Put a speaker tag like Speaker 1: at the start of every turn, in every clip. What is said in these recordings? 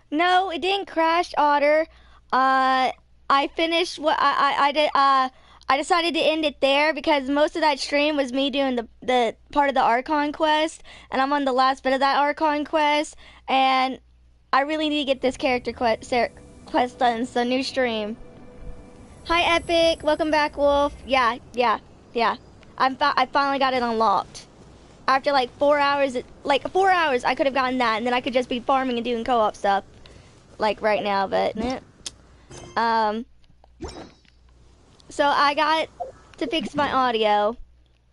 Speaker 1: No, it didn't crash, Otter. I finished what I did. I decided to end it there because most of that stream was me doing the part of the Archon quest, and I'm on the last bit of that Archon quest, and I really need to get this character quest done. So new stream. Hi, Epic. Welcome back, Wolf. Yeah. I finally got it unlocked. After like 4 hours, I could have gotten that, and then I could just be farming and doing co-op stuff, like right now. But so I got to fix my audio.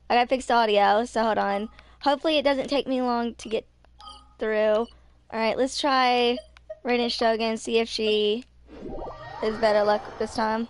Speaker 1: I got fixed audio. So hold on. Hopefully, it doesn't take me long to get through. All right, let's try Raiden Shogun. See if she is better luck this time.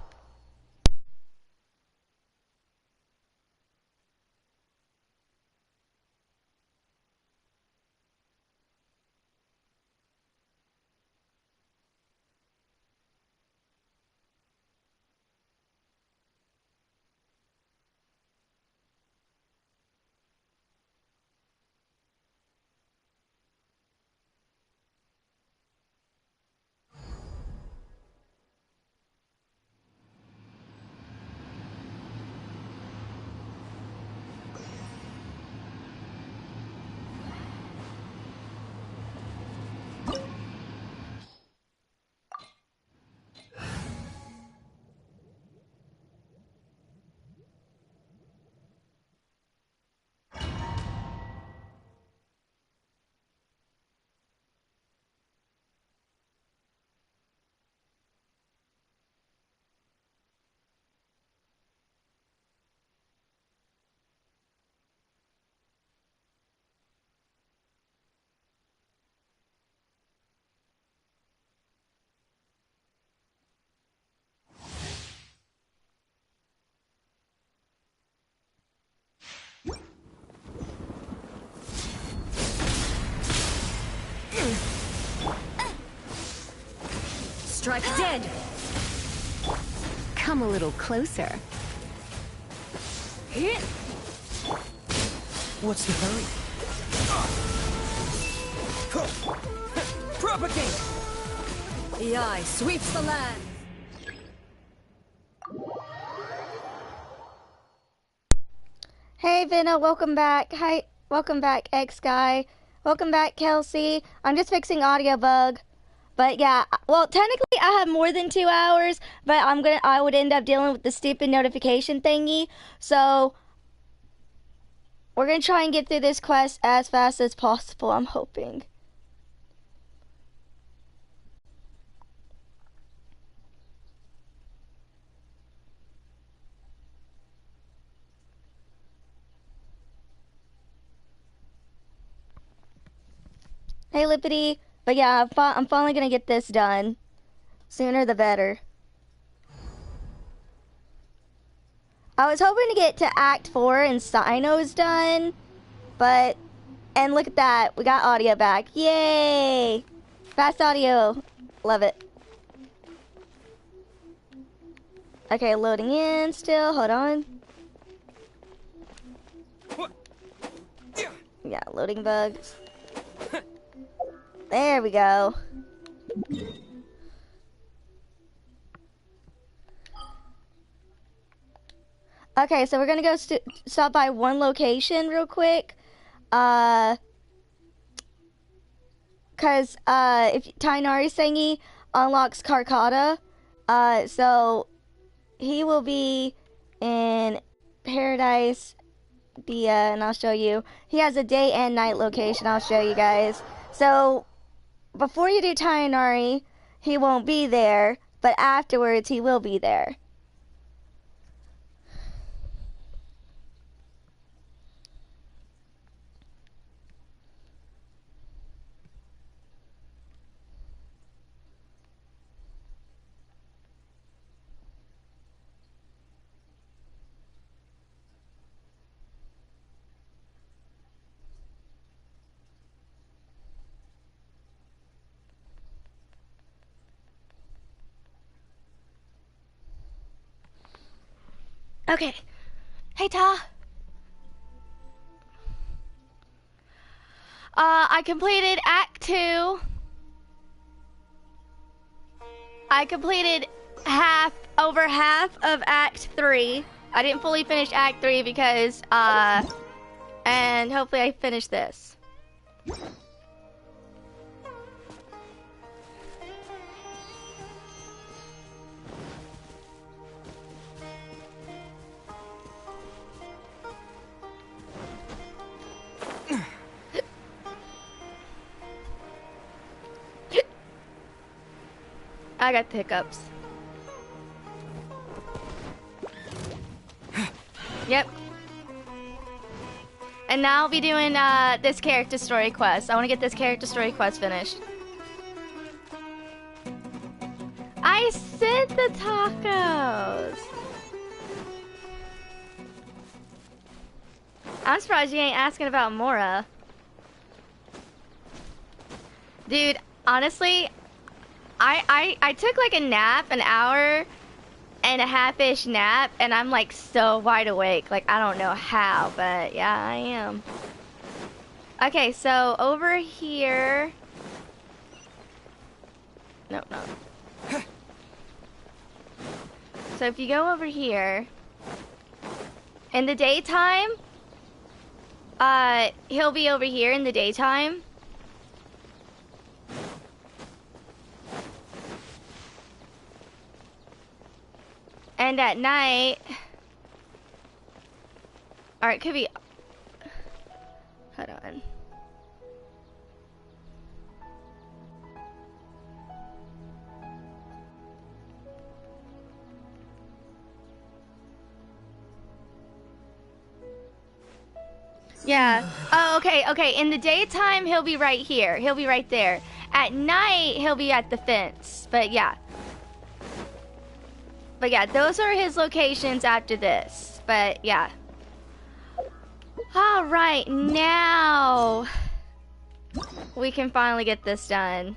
Speaker 2: Strike dead! Come a little closer.
Speaker 3: What's the hurry? Propagate!
Speaker 2: The eye sweeps the land.
Speaker 1: Hey, Vinna, welcome back. Hi, welcome back, X Guy. Welcome back, Kelsey. I'm just fixing audio bug. But yeah, well, technically I have more than 2 hours, but I would end up dealing with the stupid notification thingy. So we're gonna try and get through this quest as fast as possible, I'm hoping. Hey, Lippity. But yeah, I'm finally gonna get this done. Sooner the better. I was hoping to get to Act 4 and Cyno's done, but, and look at that, we got audio back. Yay! Fast audio. Love it. Okay, loading in still. Hold on. Yeah, loading bugs. There we go. Okay, so we're gonna go stop by one location real quick. Cause if Tighnari thingy unlocks Karkata, so he will be in Paradise Dia, and I'll show you. He has a day and night location. I'll show you guys. So before you do Tighnari, he won't be there, but afterwards he will be there. Okay. Hey, Ta. I completed Act 2. I completed over half of Act 3. I didn't fully finish Act 3 because, and hopefully I finish this. I got the hiccups. Yep. And now I'll be doing this character story quest. I want to get this character story quest finished. I sent the tacos. I'm surprised you ain't asking about Mora. Dude, honestly, I took like a nap, an hour and a half-ish nap, and I'm like so wide awake. Like, I don't know how, but yeah, I am. Okay, so over here. No. So if you go over here, in the daytime, he'll be over here in the daytime. And at night, or it could be, hold on. Yeah. Oh, okay. In the daytime, he'll be right here. He'll be right there. At night, he'll be at the fence. But yeah. Those are his locations after this. But yeah. All right, now we can finally get this done.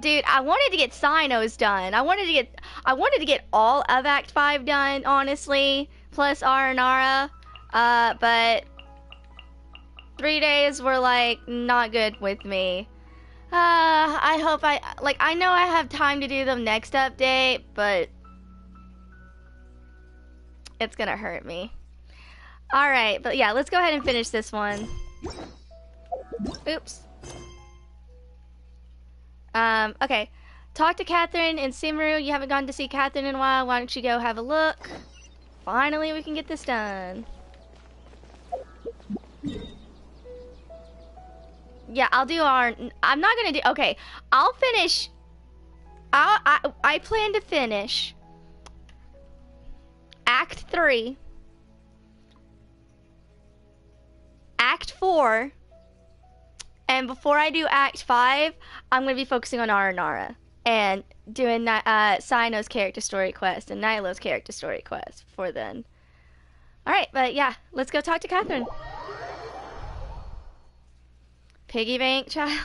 Speaker 1: Dude, I wanted to get Cynos done. I wanted to get all of Act 5 done, honestly, plus Aranara. But 3 days were like not good with me. I hope I know I have time to do them next update, but it's gonna hurt me. Alright, but yeah, let's go ahead and finish this one. Oops. Okay. Talk to Catherine and Simru. You haven't gone to see Catherine in a while. Why don't you go have a look? Finally, we can get this done. Yeah, I'll do I'm not gonna do, okay. I'll finish, I plan to finish Act 3, Act 4, and before I do Act 5, I'm gonna be focusing on Aranara and doing Cyno's character story quest and Nilo's character story quest before then. Alright, but yeah, let's go talk to Catherine. Piggy bank, child.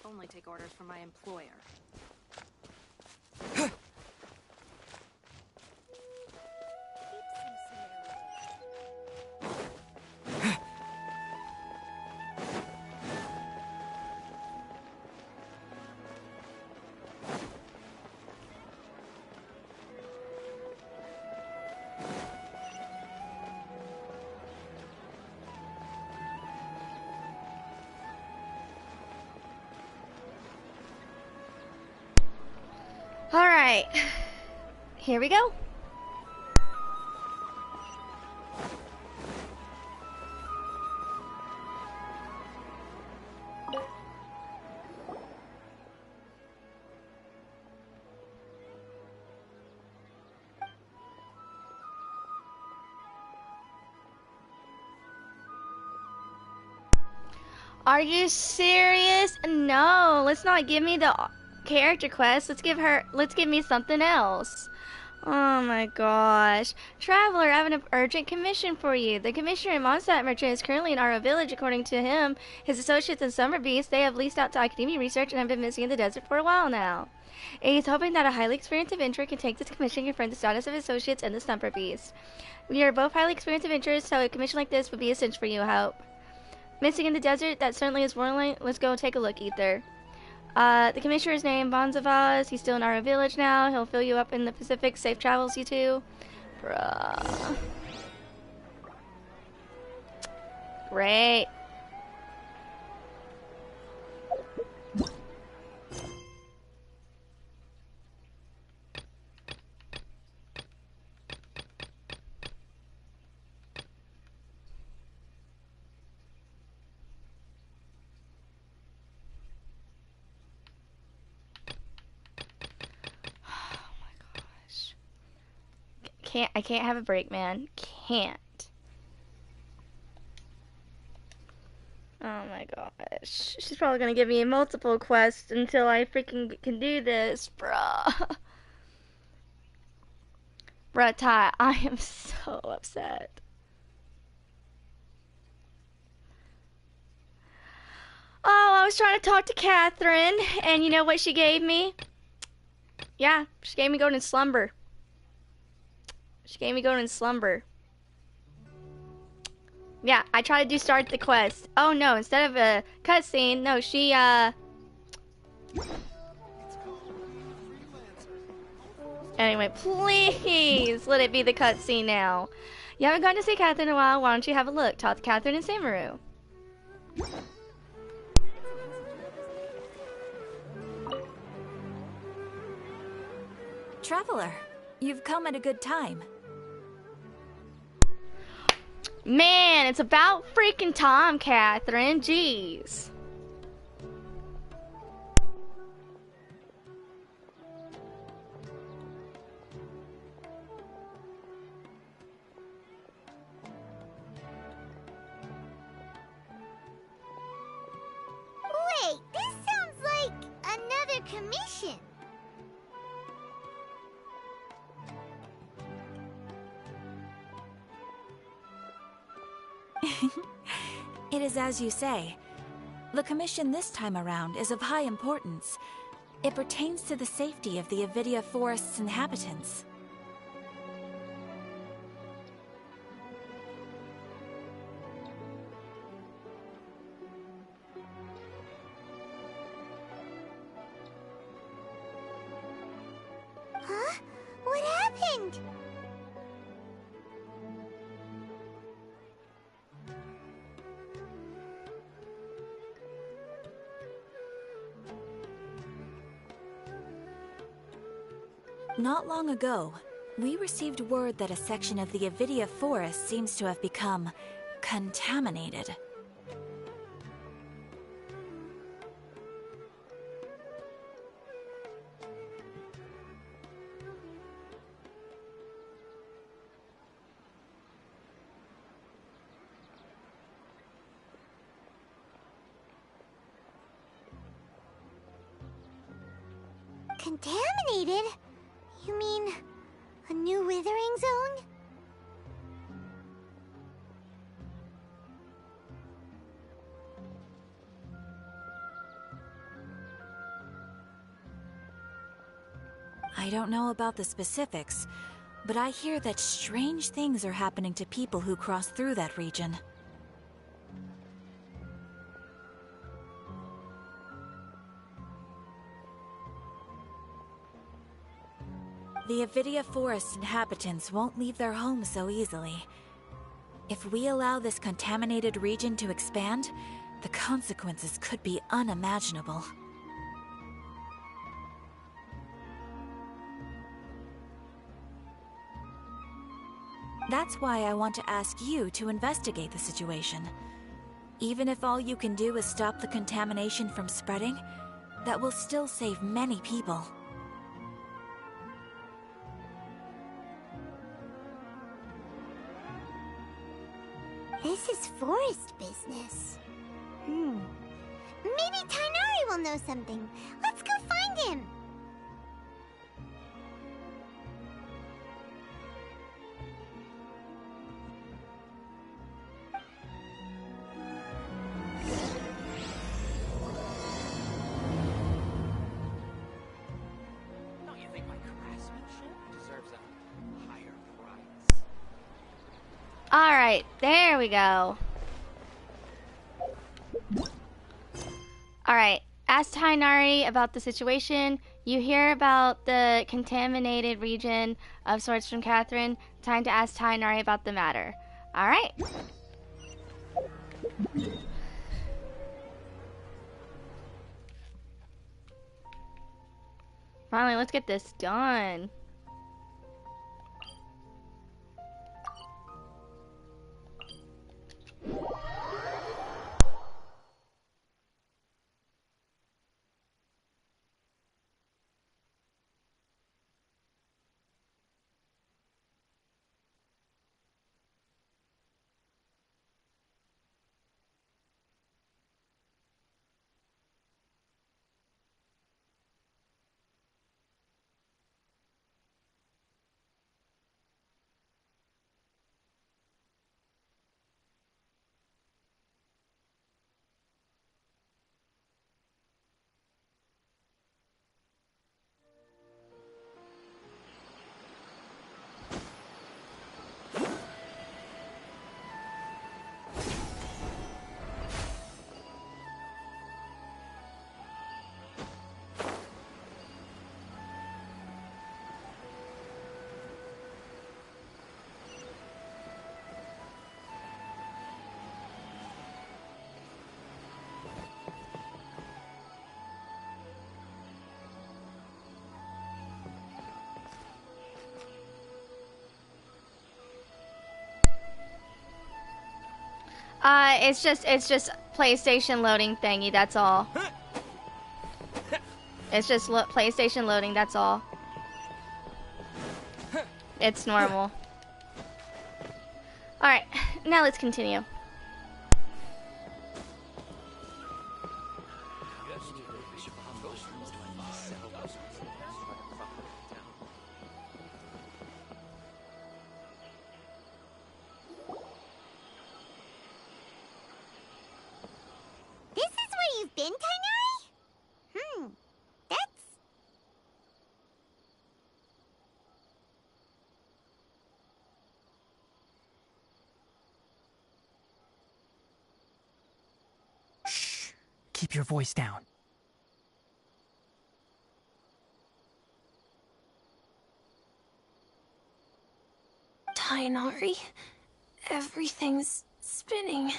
Speaker 2: Only take orders from my employer.
Speaker 1: Alright, here we go. Are you serious? No, let's not give me the character quest. Let's give me something else. Oh my gosh. Traveler, I have an urgent commission for you. The commissioner in Mondstadt Merchant is currently in our village. According to him, his associates in Summer Beast, they have leased out to academia research and have been missing in the desert for a while now. He's hoping that a highly experienced adventurer can take this commission and confirm the status of his associates in the Summer Beast. We are both highly experienced adventurers, so a commission like this would be essential for you, I hope. Missing in the desert? That certainly is warning. Let's go take a look, Ether. The commissioner is named Bonzavaz. He's still in our village now. He'll fill you up in the Pacific. Safe travels, you two. Bruh. Great. I can't have a break, man. Can't. Oh my gosh. She's probably gonna give me multiple quests until I freaking can do this, bruh. Bruh, Ty, I am so upset. Oh, I was trying to talk to Catherine, and you know what she gave me? Yeah, she gave me golden slumber. She gave me golden slumber. Yeah, I tried to start the quest. Oh no, instead of a cutscene, no, she Anyway, please let it be the cutscene now. You haven't gone to see Catherine in a while. Why don't you have a look? Talk to Catherine and Samaru.
Speaker 3: Traveler, you've come at a good time.
Speaker 1: Man, it's about freaking time, Catherine. Jeez.
Speaker 4: Wait, this sounds like another commission.
Speaker 3: It is as you say. The commission this time around is of high importance. It pertains to the safety of the Avidia Forest's inhabitants.
Speaker 4: Huh? What happened?
Speaker 3: Not long ago, we received word that a section of the Avidia Forest seems to have become contaminated.
Speaker 4: Contaminated? You mean a new withering zone?
Speaker 3: I don't know about the specifics, but I hear that strange things are happening to people who cross through that region. The Avidia Forest inhabitants won't leave their homes so easily. If we allow this contaminated region to expand, the consequences could be unimaginable. That's why I want to ask you to investigate the situation. Even if all you can do is stop the contamination from spreading, that will still save many people.
Speaker 4: This is forest business. Maybe Tighnari will know something. Let's go find him.
Speaker 5: Don't you think my craftsmanship deserves a higher price?
Speaker 1: Alright, there we go. Alright, ask Tighnari about the situation. You hear about the contaminated region of Swords from Catherine. Time to ask Tighnari about the matter. Alright. Finally, let's get this done. It's just PlayStation loading thingy, that's all. It's just PlayStation loading, that's all. It's normal. Alright, now let's continue.
Speaker 4: This is where you've been, Tighnari? That's...
Speaker 5: Shh! Keep your voice down.
Speaker 2: Tighnari, everything's spinning.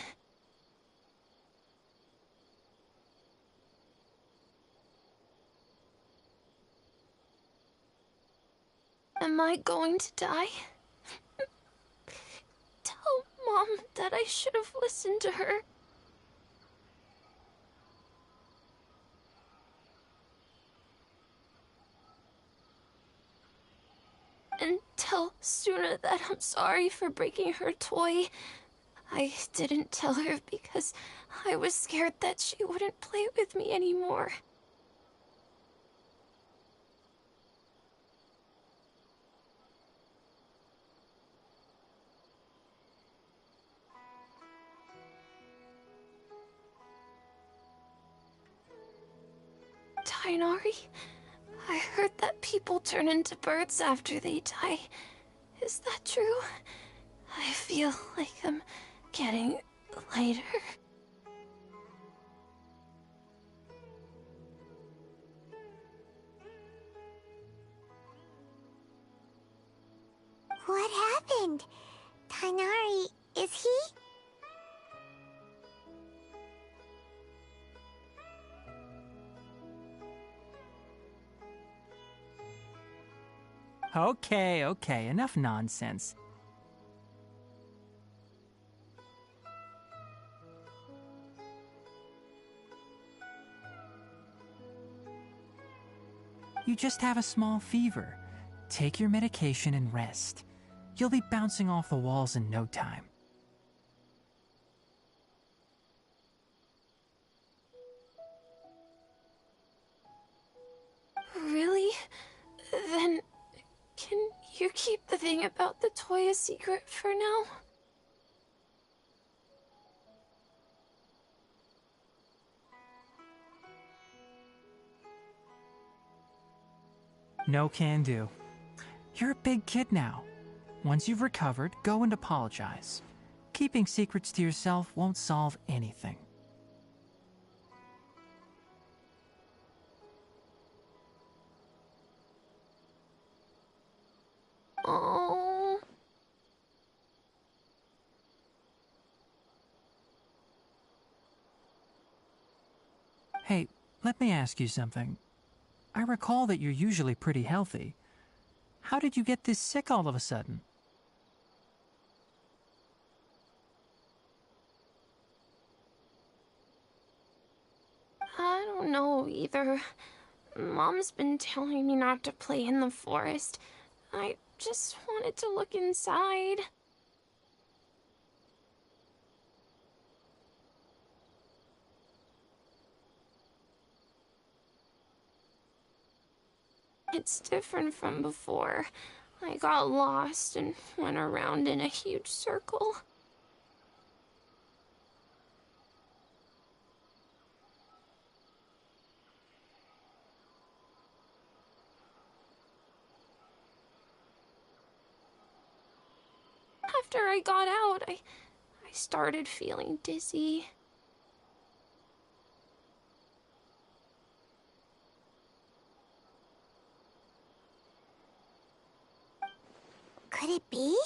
Speaker 2: Am I going to die? Tell Mom that I should have listened to her. And tell Suna that I'm sorry for breaking her toy. I didn't tell her because I was scared that she wouldn't play with me anymore. Tighnari, I heard that people turn into birds after they die. Is that true? I feel like I'm getting lighter.
Speaker 4: What happened? Tighnari, is he?
Speaker 5: Okay, enough nonsense. You just have a small fever. Take your medication and rest. You'll be bouncing off the walls in no time.
Speaker 2: keep the thing about the toy a secret for now?
Speaker 5: No can do. You're a big kid now. Once you've recovered, go and apologize. Keeping secrets to yourself won't solve anything.
Speaker 2: Oh.
Speaker 5: Hey, let me ask you something. I recall that you're usually pretty healthy. How did you get this sick all of a sudden?
Speaker 2: I don't know either. Mom's been telling me not to play in the forest. I just wanted to look inside. It's different from before. I got lost and went around in a huge circle. After I got out, I started feeling dizzy.
Speaker 4: Could it be?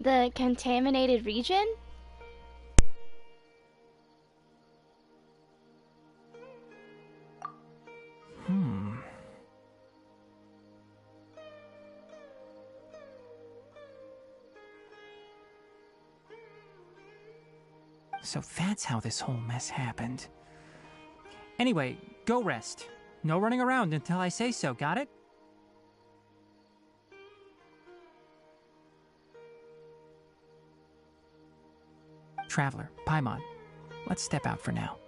Speaker 1: The contaminated region?
Speaker 5: So that's how this whole mess happened. Anyway, go rest. No running around until I say so, got it? Traveler, Paimon, let's step out for now.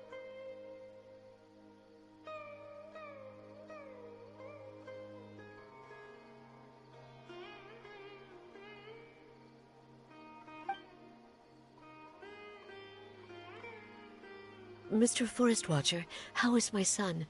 Speaker 6: Mr. Forest Watcher, how is my son?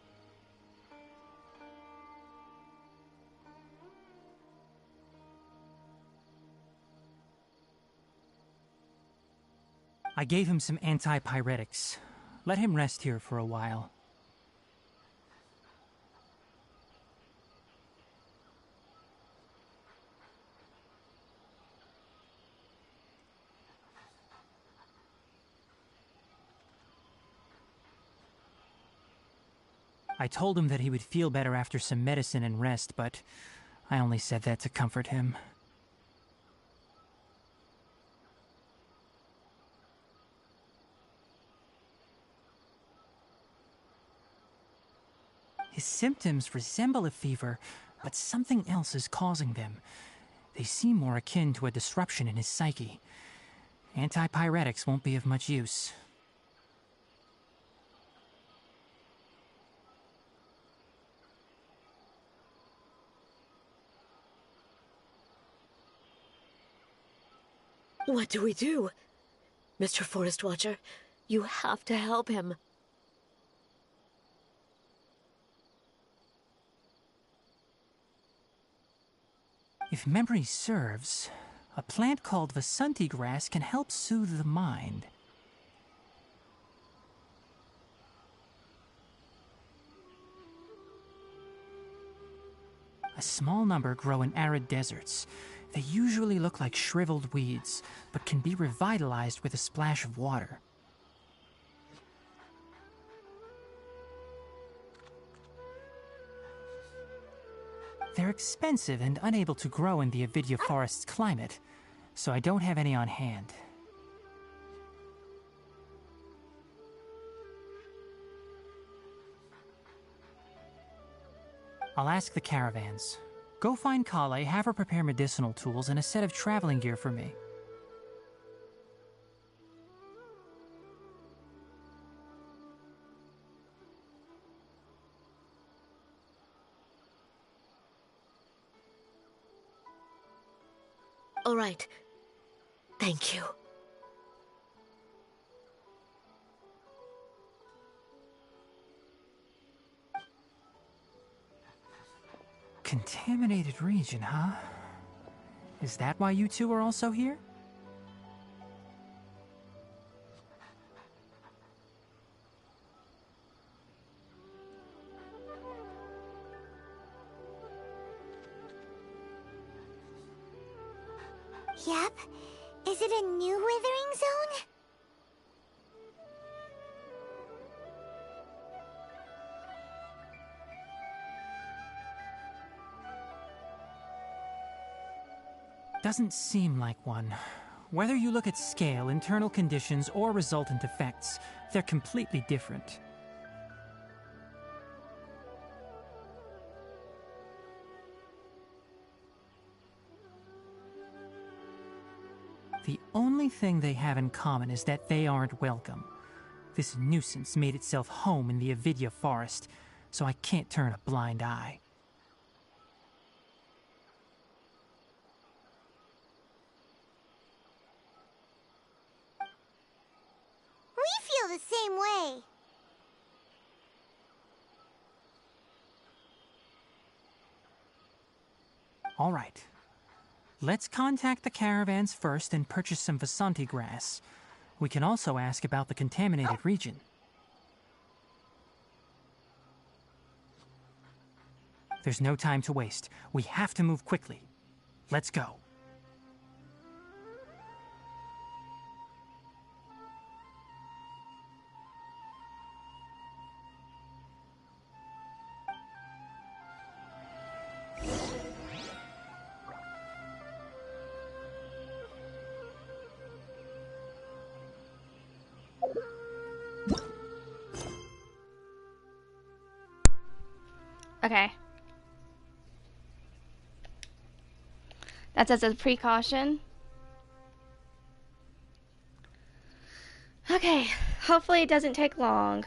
Speaker 5: I gave him some antipyretics. Let him rest here for a while. I told him that he would feel better after some medicine and rest, but I only said that to comfort him. His symptoms resemble a fever, but something else is causing them. They seem more akin to a disruption in his psyche. Antipyretics won't be of much use.
Speaker 6: What do we do? Mr. Forest Watcher, you have to help him.
Speaker 5: If memory serves, a plant called Vasanti grass can help soothe the mind. A small number grow in arid deserts. They usually look like shriveled weeds, but can be revitalized with a splash of water. They're expensive and unable to grow in the Avidya forest's climate, so I don't have any on hand. I'll ask the caravans. Go find Kale, have her prepare medicinal tools and a set of traveling gear for me.
Speaker 6: All right. Thank you.
Speaker 5: Contaminated region, huh? Is that why you two are also here?
Speaker 4: Yep. Is it a new withering zone?
Speaker 5: Doesn't seem like one. Whether you look at scale, internal conditions, or resultant effects, they're completely different. The only thing they have in common is that they aren't welcome. This nuisance made itself home in the Avidya forest, so I can't turn a blind eye.
Speaker 4: We feel the same way.
Speaker 5: All right. Let's contact the caravans first and purchase some Vasanti grass. We can also ask about the contaminated region. There's no time to waste. We have to move quickly. Let's go.
Speaker 1: Okay. That's as a precaution. Okay. Hopefully it doesn't take long.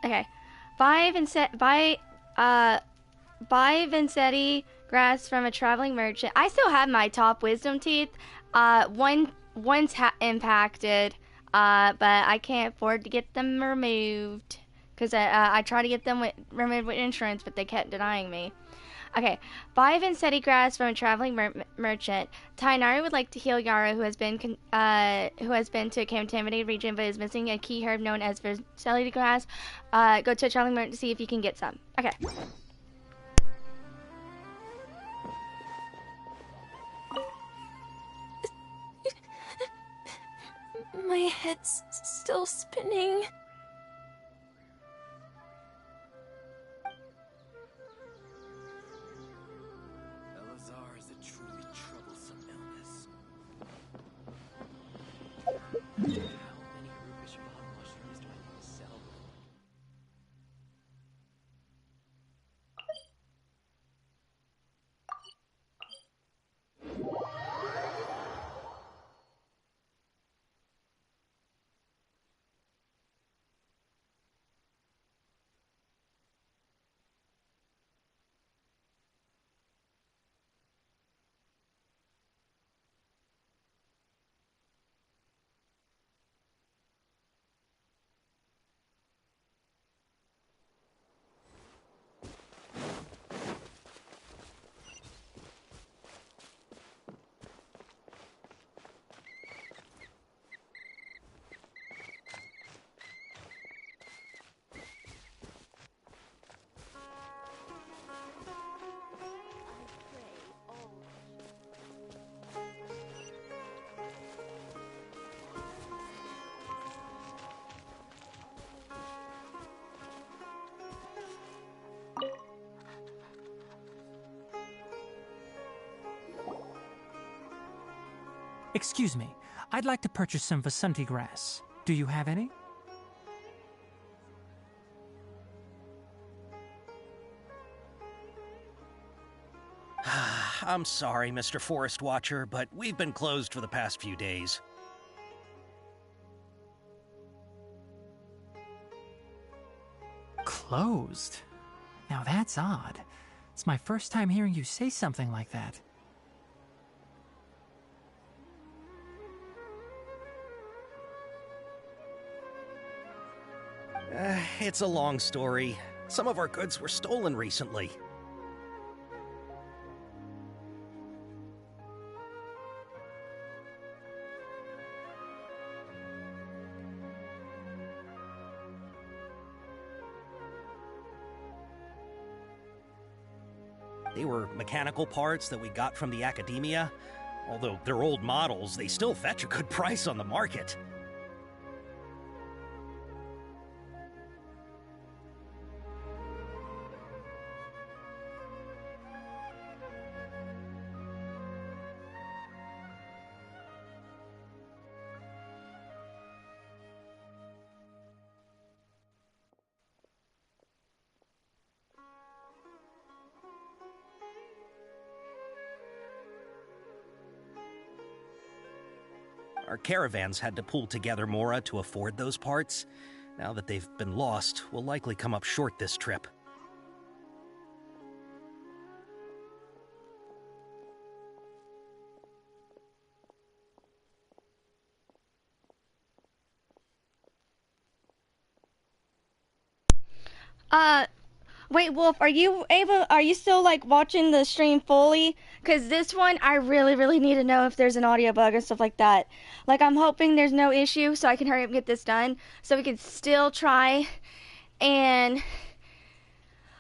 Speaker 1: Okay. Buy Vincetti grass from a traveling merchant. I still have my top wisdom teeth. One's impacted. But I can't afford to get them removed because I tried to get them removed with insurance, but they kept denying me. Okay, buy Vincetti grass from a traveling merchant. Tighnari would like to heal Yara, who has been to a contaminated region but is missing a key herb known as Vincetti grass. Go to a traveling merchant to see if you can get some. Okay.
Speaker 2: My head's still spinning.
Speaker 7: Elazar is a truly troublesome illness. How many rubish bomb mushrooms do I need to sell?
Speaker 5: Excuse me, I'd like to purchase some Vasanti grass. Do you have any?
Speaker 8: I'm sorry, Mr. Forest Watcher, but we've been closed for the past few days.
Speaker 5: Closed? Now that's odd. It's my first time hearing you say something like that.
Speaker 8: It's a long story. Some of our goods were stolen recently. They were mechanical parts that we got from the academia. Although they're old models, they still fetch a good price on the market. Our caravans had to pull together Mora to afford those parts. Now that they've been lost, we'll likely come up short this trip.
Speaker 1: Wait, Wolf, are you still like watching the stream fully? Cause this one, I really need to know if there's an audio bug and stuff like that. Like, I'm hoping there's no issue so I can hurry up and get this done so we can still try and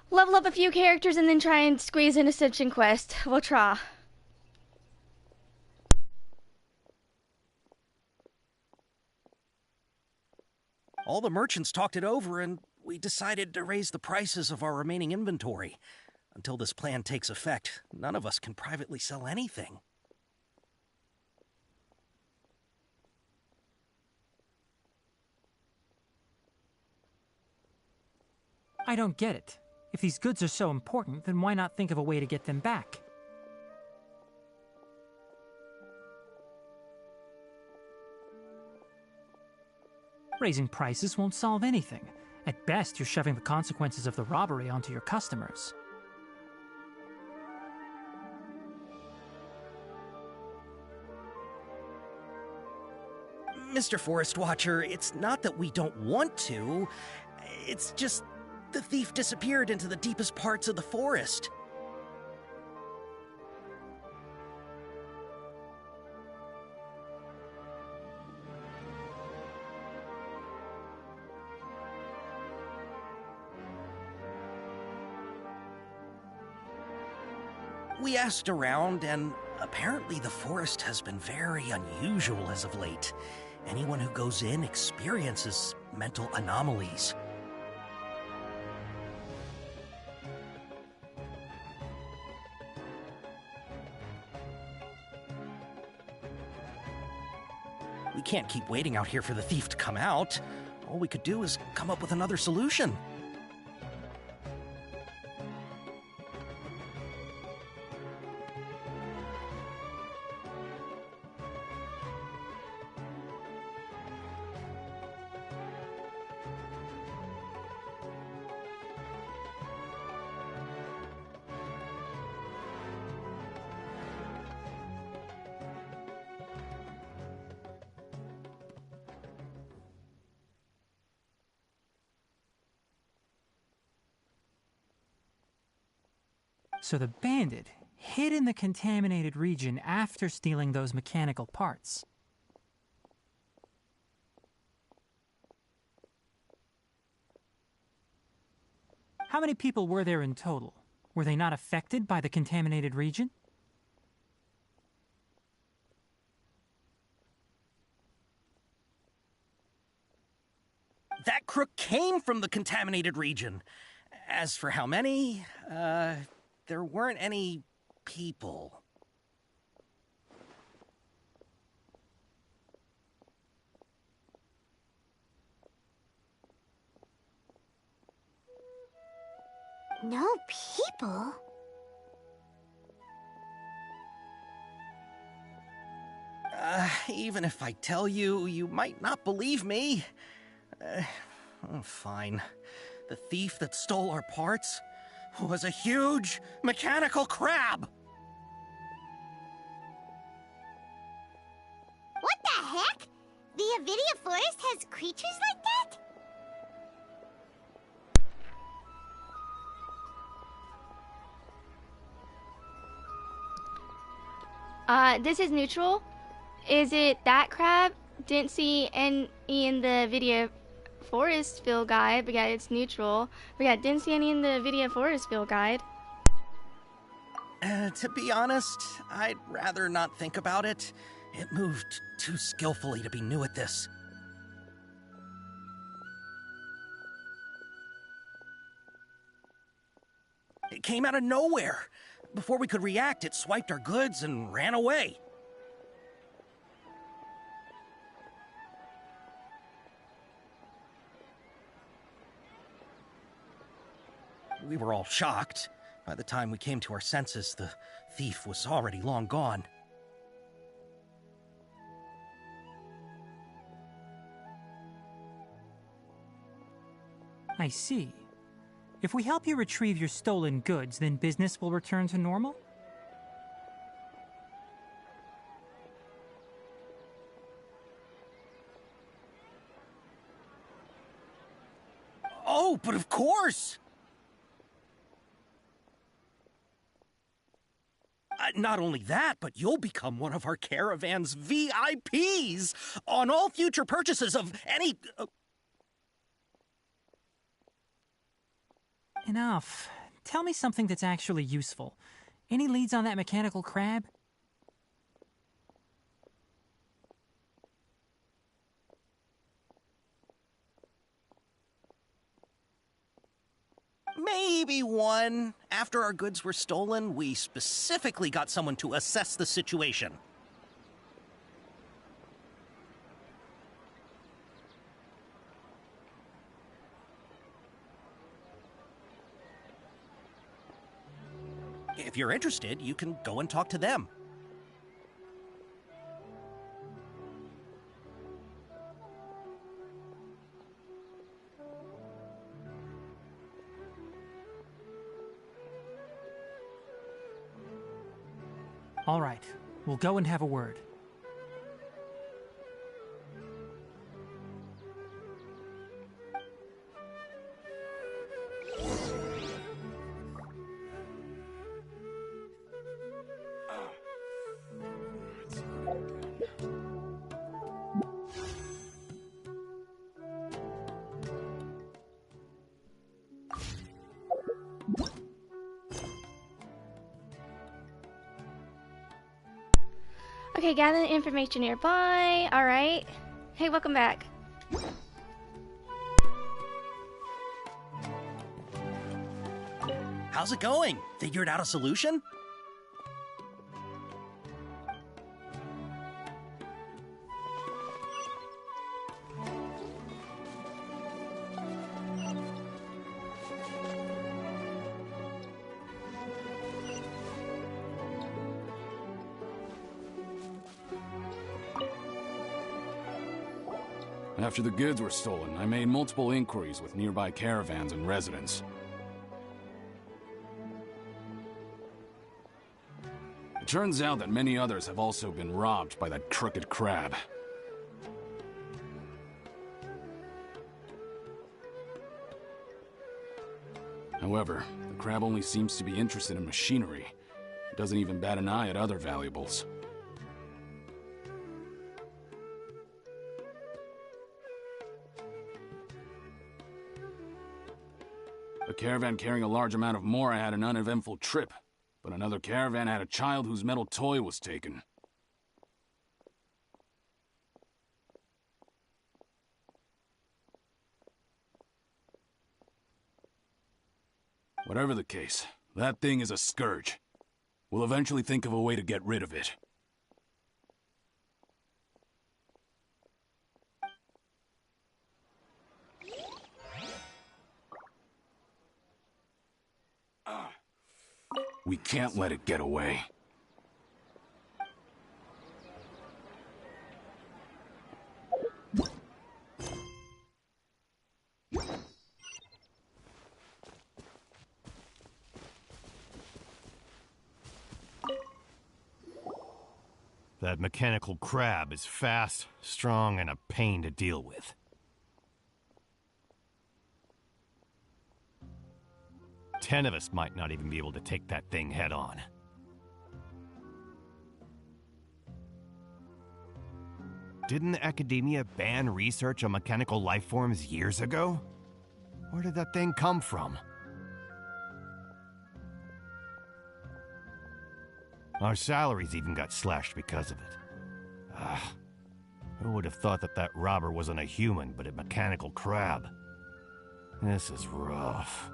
Speaker 1: level up a few characters and then try and squeeze in Ascension Quest. We'll try.
Speaker 8: All the merchants talked it over and we decided to raise the prices of our remaining inventory. Until this plan takes effect, none of us can privately sell anything.
Speaker 5: I don't get it. If these goods are so important, then why not think of a way to get them back? Raising prices won't solve anything. At best, you're shoving the consequences of the robbery onto your customers.
Speaker 8: Mr. Forest Watcher, it's not that we don't want to. It's just the thief disappeared into the deepest parts of the forest. We asked around, and apparently the forest has been very unusual as of late. Anyone who goes in experiences mental anomalies. We can't keep waiting out here for the thief to come out. All we could do is come up with another solution.
Speaker 5: So the bandit hid in the contaminated region after stealing those mechanical parts. How many people were there in total? Were they not affected by the contaminated region?
Speaker 8: That crook came from the contaminated region. As for how many, there weren't any people.
Speaker 4: No people?
Speaker 8: Even if I tell you, you might not believe me. Fine. The thief that stole our parts? was a huge mechanical crab.
Speaker 4: What the heck? The Avidia Forest has creatures like that?
Speaker 1: This is neutral. Is it that crab? Didn't see any in the video forest field guide, but yeah, it's neutral. But yeah, didn't see any in the video forest field guide.
Speaker 8: To be honest, I'd rather not think about it. It moved too skillfully to be new at this. It came out of nowhere. Before we could react, it swiped our goods and ran away. We were all shocked. By the time we came to our senses, the thief was already long gone.
Speaker 5: I see. If we help you retrieve your stolen goods, then business will return to normal?
Speaker 8: Oh, but of course! Not only that, but you'll become one of our caravan's VIPs on all future purchases of any...
Speaker 5: Enough. Tell me something that's actually useful. Any leads on that mechanical crab?
Speaker 8: Maybe one. After our goods were stolen, we specifically got someone to assess the situation. If you're interested, you can go and talk to them.
Speaker 5: All right, we'll go and have a word.
Speaker 1: Okay, gather the information nearby. Alright. Hey, welcome back.
Speaker 8: How's it going? Figured out a solution?
Speaker 9: After the goods were stolen, I made multiple inquiries with nearby caravans and residents. It turns out that many others have also been robbed by that crooked crab. However, the crab only seems to be interested in machinery. It doesn't even bat an eye at other valuables. A caravan carrying a large amount of Mora had an uneventful trip, but another caravan had a child whose metal toy was taken. Whatever the case, that thing is a scourge. We'll eventually think of a way to get rid of it. We can't let it get away.
Speaker 10: That mechanical crab is fast, strong, and a pain to deal with. 10 of us might not even be able to take that thing head on. Didn't academia ban research on mechanical life forms years ago? Where did that thing come from? Our salaries even got slashed because of it. Who would have thought that that robber wasn't a human, but a mechanical crab? This is rough.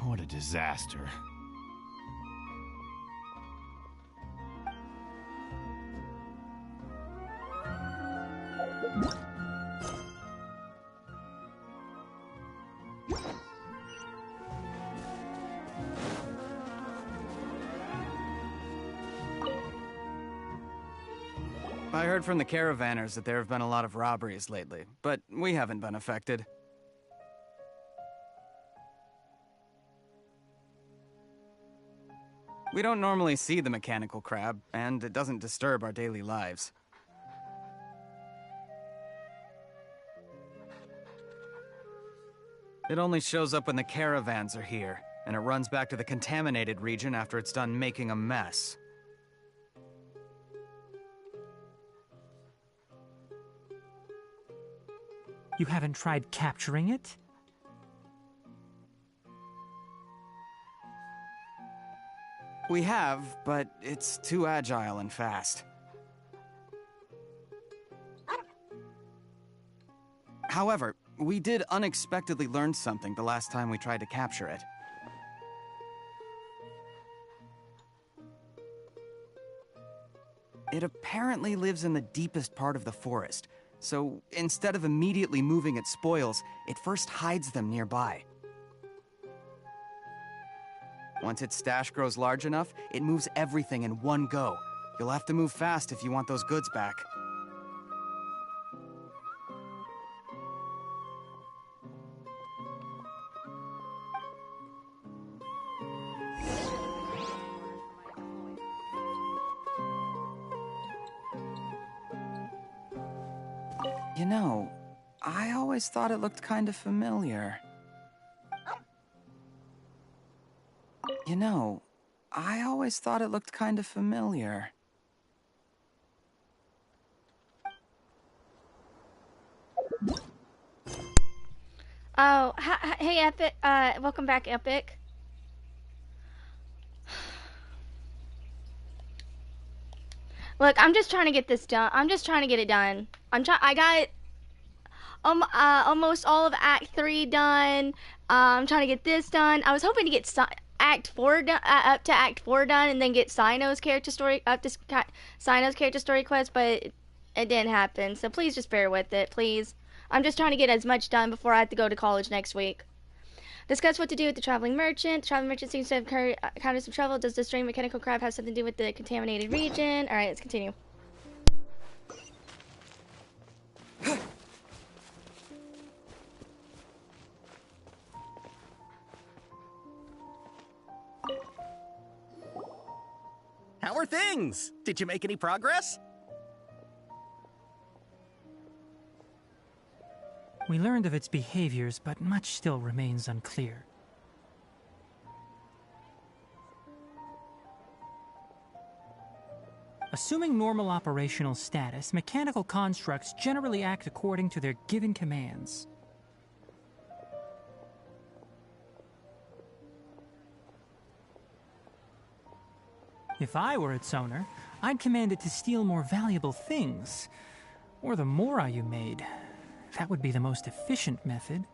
Speaker 10: What a disaster.
Speaker 11: I heard from the caravanners that there have been a lot of robberies lately, but we haven't been affected. We don't normally see the mechanical crab, and it doesn't disturb our daily lives. It only shows up when the caravans are here, and it runs back to the contaminated region after it's done making a mess.
Speaker 5: You haven't tried capturing it?
Speaker 11: We have, but it's too agile and fast. However, we did unexpectedly learn something the last time we tried to capture it. It apparently lives in the deepest part of the forest, so instead of immediately moving its spoils, it first hides them nearby. Once its stash grows large enough, it moves everything in one go. You'll have to move fast if you want those goods back. You know, I always thought it looked kind of familiar. You know, I always thought it looked kind of familiar.
Speaker 1: Oh, hey, Epic. Welcome back, Epic. Look, I'm just trying to get this done. I'm just trying to get it done. I got almost all of Act 3 done. I'm trying to get this done. I was hoping to get Act 4 done, up to Act 4 done, and then get Sino's character story up to Sino's character story quest, but it didn't happen. So please just bear with it, please. I'm just trying to get as much done before I have to go to college next week. Discuss what to do with the traveling merchant. The traveling merchant seems to have encountered some trouble. Does the strange mechanical crab have something to do with the contaminated region? Alright, let's continue.
Speaker 8: How are things? Did you make any progress?
Speaker 5: We learned of its behaviors, but much still remains unclear. Assuming normal operational status, mechanical constructs generally act according to their given commands. If I were its owner, I'd command it to steal more valuable things, or the mora you made. That would be the most efficient method.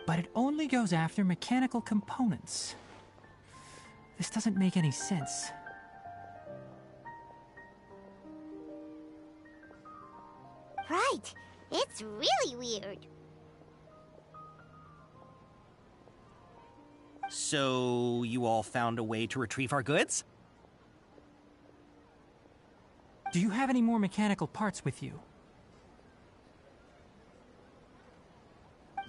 Speaker 5: But it only goes after mechanical components. This doesn't make any sense.
Speaker 4: Right. It's really weird.
Speaker 8: So, you all found a way to retrieve our goods?
Speaker 5: Do you have any more mechanical parts with you?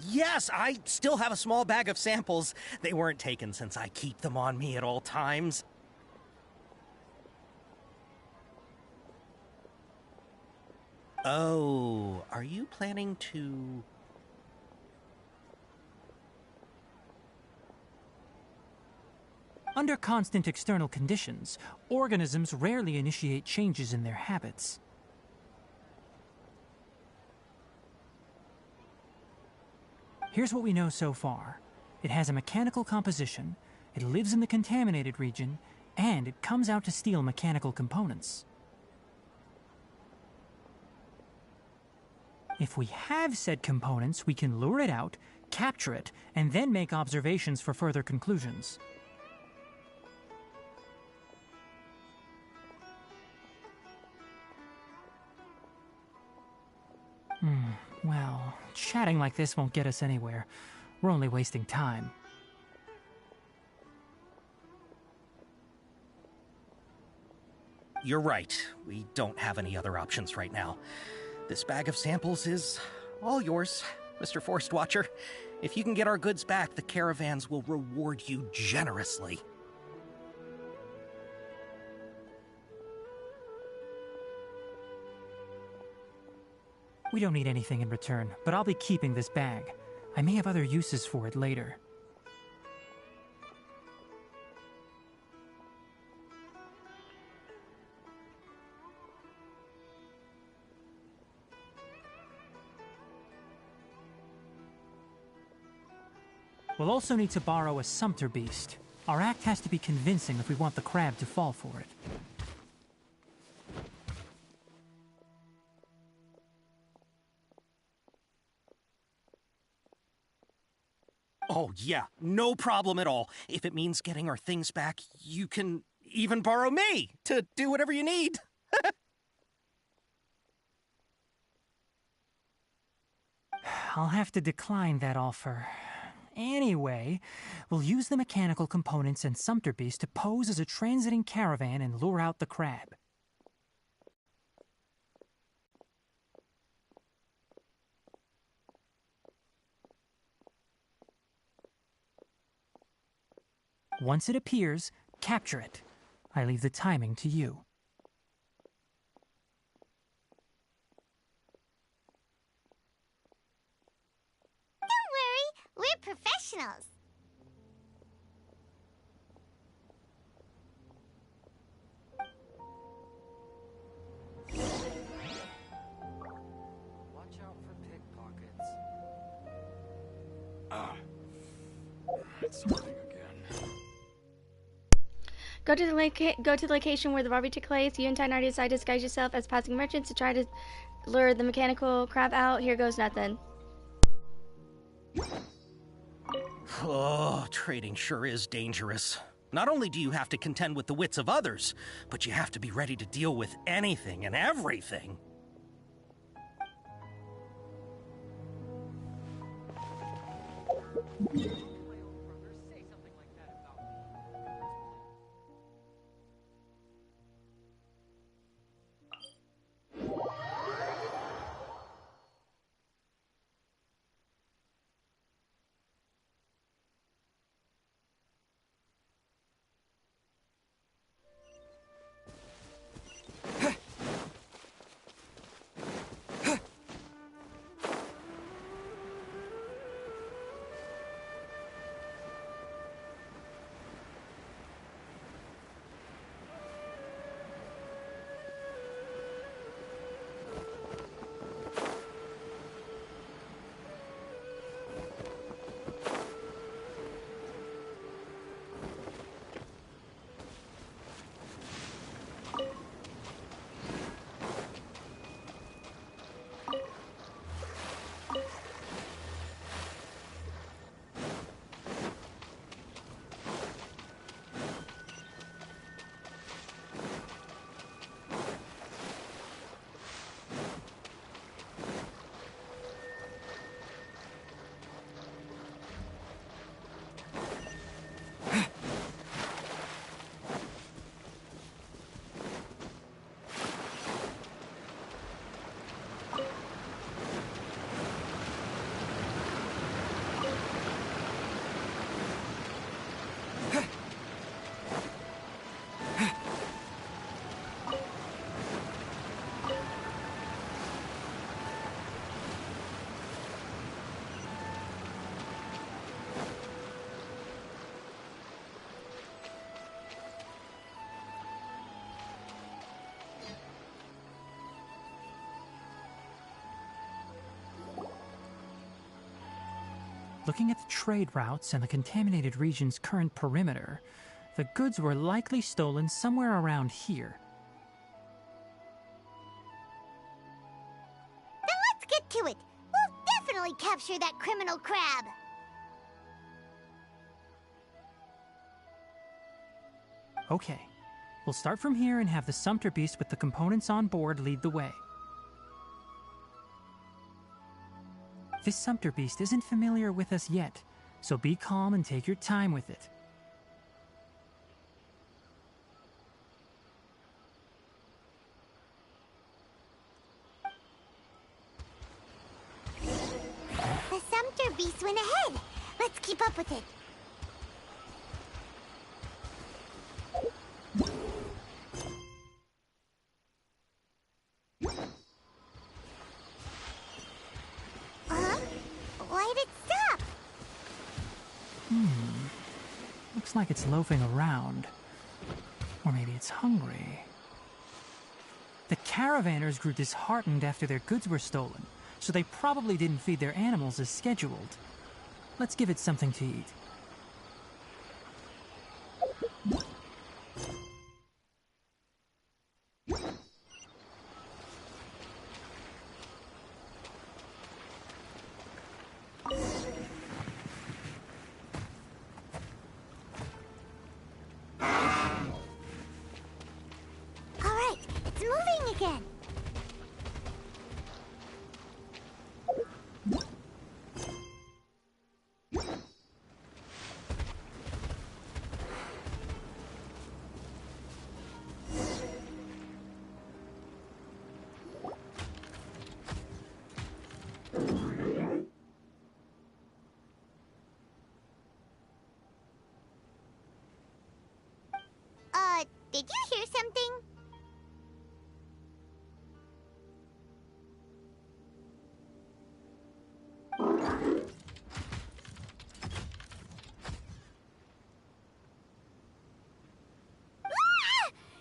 Speaker 8: Yes, I still have a small bag of samples. They weren't taken since I keep them on me at all times. Oh, are you planning to...
Speaker 5: Under constant external conditions, organisms rarely initiate changes in their habits. Here's what we know so far. It has a mechanical composition, it lives in the contaminated region, and it comes out to steal mechanical components. If we have said components, we can lure it out, capture it, and then make observations for further conclusions. Well, chatting like this won't get us anywhere. We're only wasting time.
Speaker 8: You're right. We don't have any other options right now. This bag of samples is all yours, Mr. Forest Watcher. If you can get our goods back, the caravans will reward you generously.
Speaker 5: We don't need anything in return, but I'll be keeping this bag. I may have other uses for it later. We'll also need to borrow a sumpter beast. Our act has to be convincing if we want the crab to fall for it.
Speaker 8: Oh, yeah, no problem at all. If it means getting our things back, you can even borrow me to do whatever you need.
Speaker 5: I'll have to decline that offer. Anyway, we'll use the mechanical components and sumpter beast to pose as a transiting caravan and lure out the crab. Once it appears, capture it. I leave the timing to you.
Speaker 4: Don't worry, we're professionals.
Speaker 7: Watch out for pickpockets.
Speaker 9: It's starting again.
Speaker 1: Go to the location where the barbie took place. You and Tighnari decide to disguise yourself as passing merchants to try to lure the mechanical crab out. Here goes nothing.
Speaker 8: Oh, trading sure is dangerous. Not only do you have to contend with the wits of others, but you have to be ready to deal with anything and everything.
Speaker 5: Looking at the trade routes and the contaminated region's current perimeter, the goods were likely stolen somewhere around here.
Speaker 4: Then let's get to it. We'll definitely capture that criminal crab.
Speaker 5: Okay, we'll start from here and have the Sumpter Beast with the components on board lead the way. This Sumpter Beast isn't familiar with us yet, so be calm and take your time with it.
Speaker 4: The Sumpter Beast went ahead. Let's keep up with it. Why'd it stop?
Speaker 5: Looks like it's loafing around. Or maybe it's hungry. The caravanners grew disheartened after their goods were stolen, so they probably didn't feed their animals as scheduled. Let's give it something to eat.
Speaker 4: Alright, it's moving again. Did you hear something? Ah!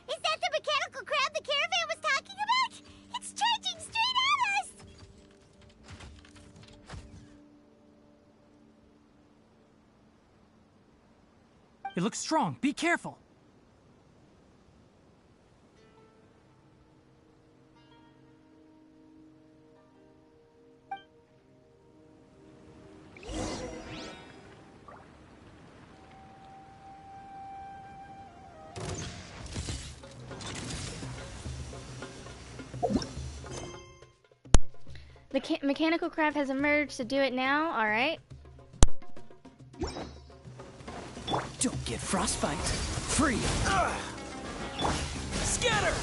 Speaker 4: Is that the mechanical crab the caravan was talking about? It's charging straight at us!
Speaker 5: It looks strong. Be careful.
Speaker 1: The mechanical crab has emerged to do it now, alright.
Speaker 12: Don't get frostbite. Free. Scatter!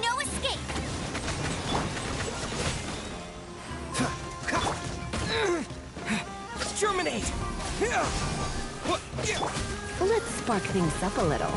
Speaker 4: No escape!
Speaker 12: Germinate!
Speaker 13: Let's spark things up a little.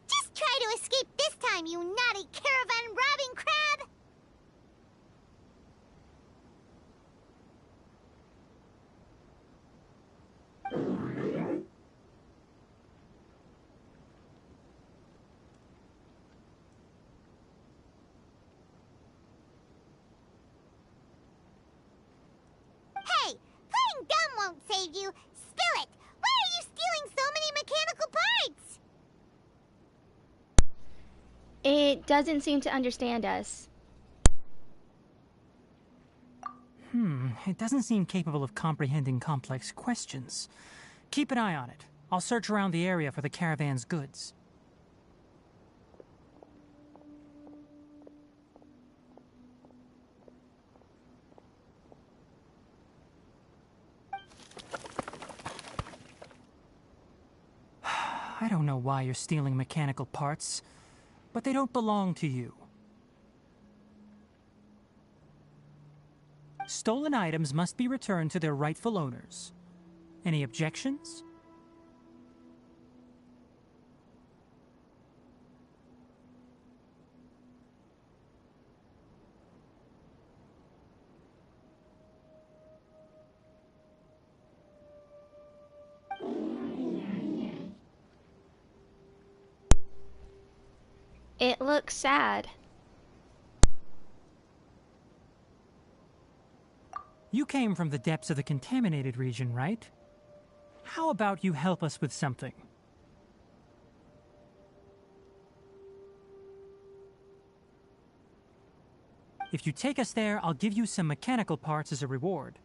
Speaker 4: Just try to escape this time, you naughty caravan robbing crab! Hey, playing dumb won't save you. Spill it! Why are you stealing so many mechanical parts?
Speaker 1: It doesn't seem to understand us.
Speaker 5: It doesn't seem capable of comprehending complex questions. Keep an eye on it. I'll search around the area for the caravan's goods. I don't know why you're stealing mechanical parts, but they don't belong to you. Stolen items must be returned to their rightful owners. Any objections?
Speaker 1: It looks sad.
Speaker 5: You came from the depths of the contaminated region, right? How about you help us with something? If you take us there, I'll give you some mechanical parts as a reward.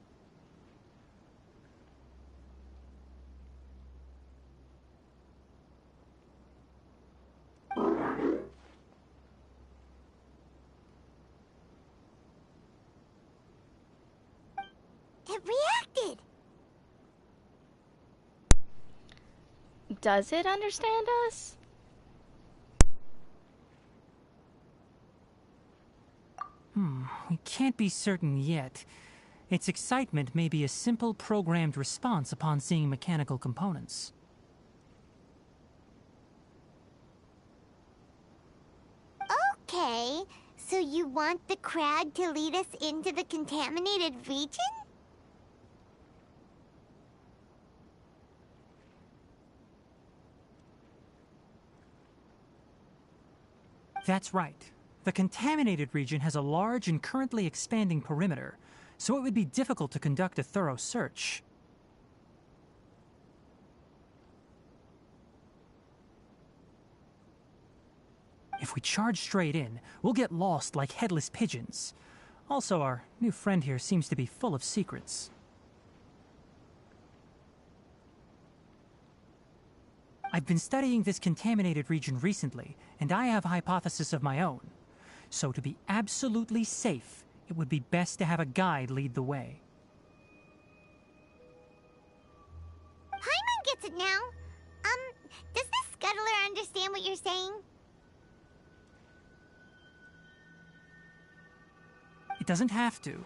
Speaker 4: It reacted!
Speaker 1: Does it understand us?
Speaker 5: We can't be certain yet. Its excitement may be a simple programmed response upon seeing mechanical components.
Speaker 4: Okay, so you want the crag to lead us into the contaminated region?
Speaker 5: That's right. The contaminated region has a large and currently expanding perimeter, so it would be difficult to conduct a thorough search. If we charge straight in, we'll get lost like headless pigeons. Also, our new friend here seems to be full of secrets. I've been studying this contaminated region recently, and I have a hypothesis of my own. So to be absolutely safe, it would be best to have a guide lead the way.
Speaker 4: Paimon gets it now. Does the scuttler understand what you're saying?
Speaker 5: It doesn't have to,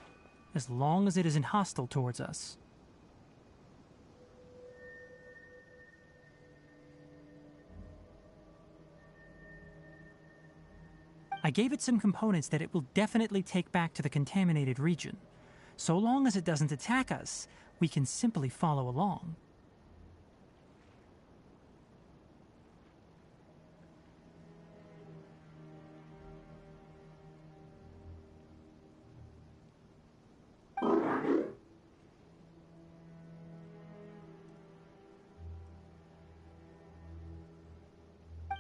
Speaker 5: as long as it isn't hostile towards us. I gave it some components that it will definitely take back to the contaminated region. So long as it doesn't attack us, we can simply follow along.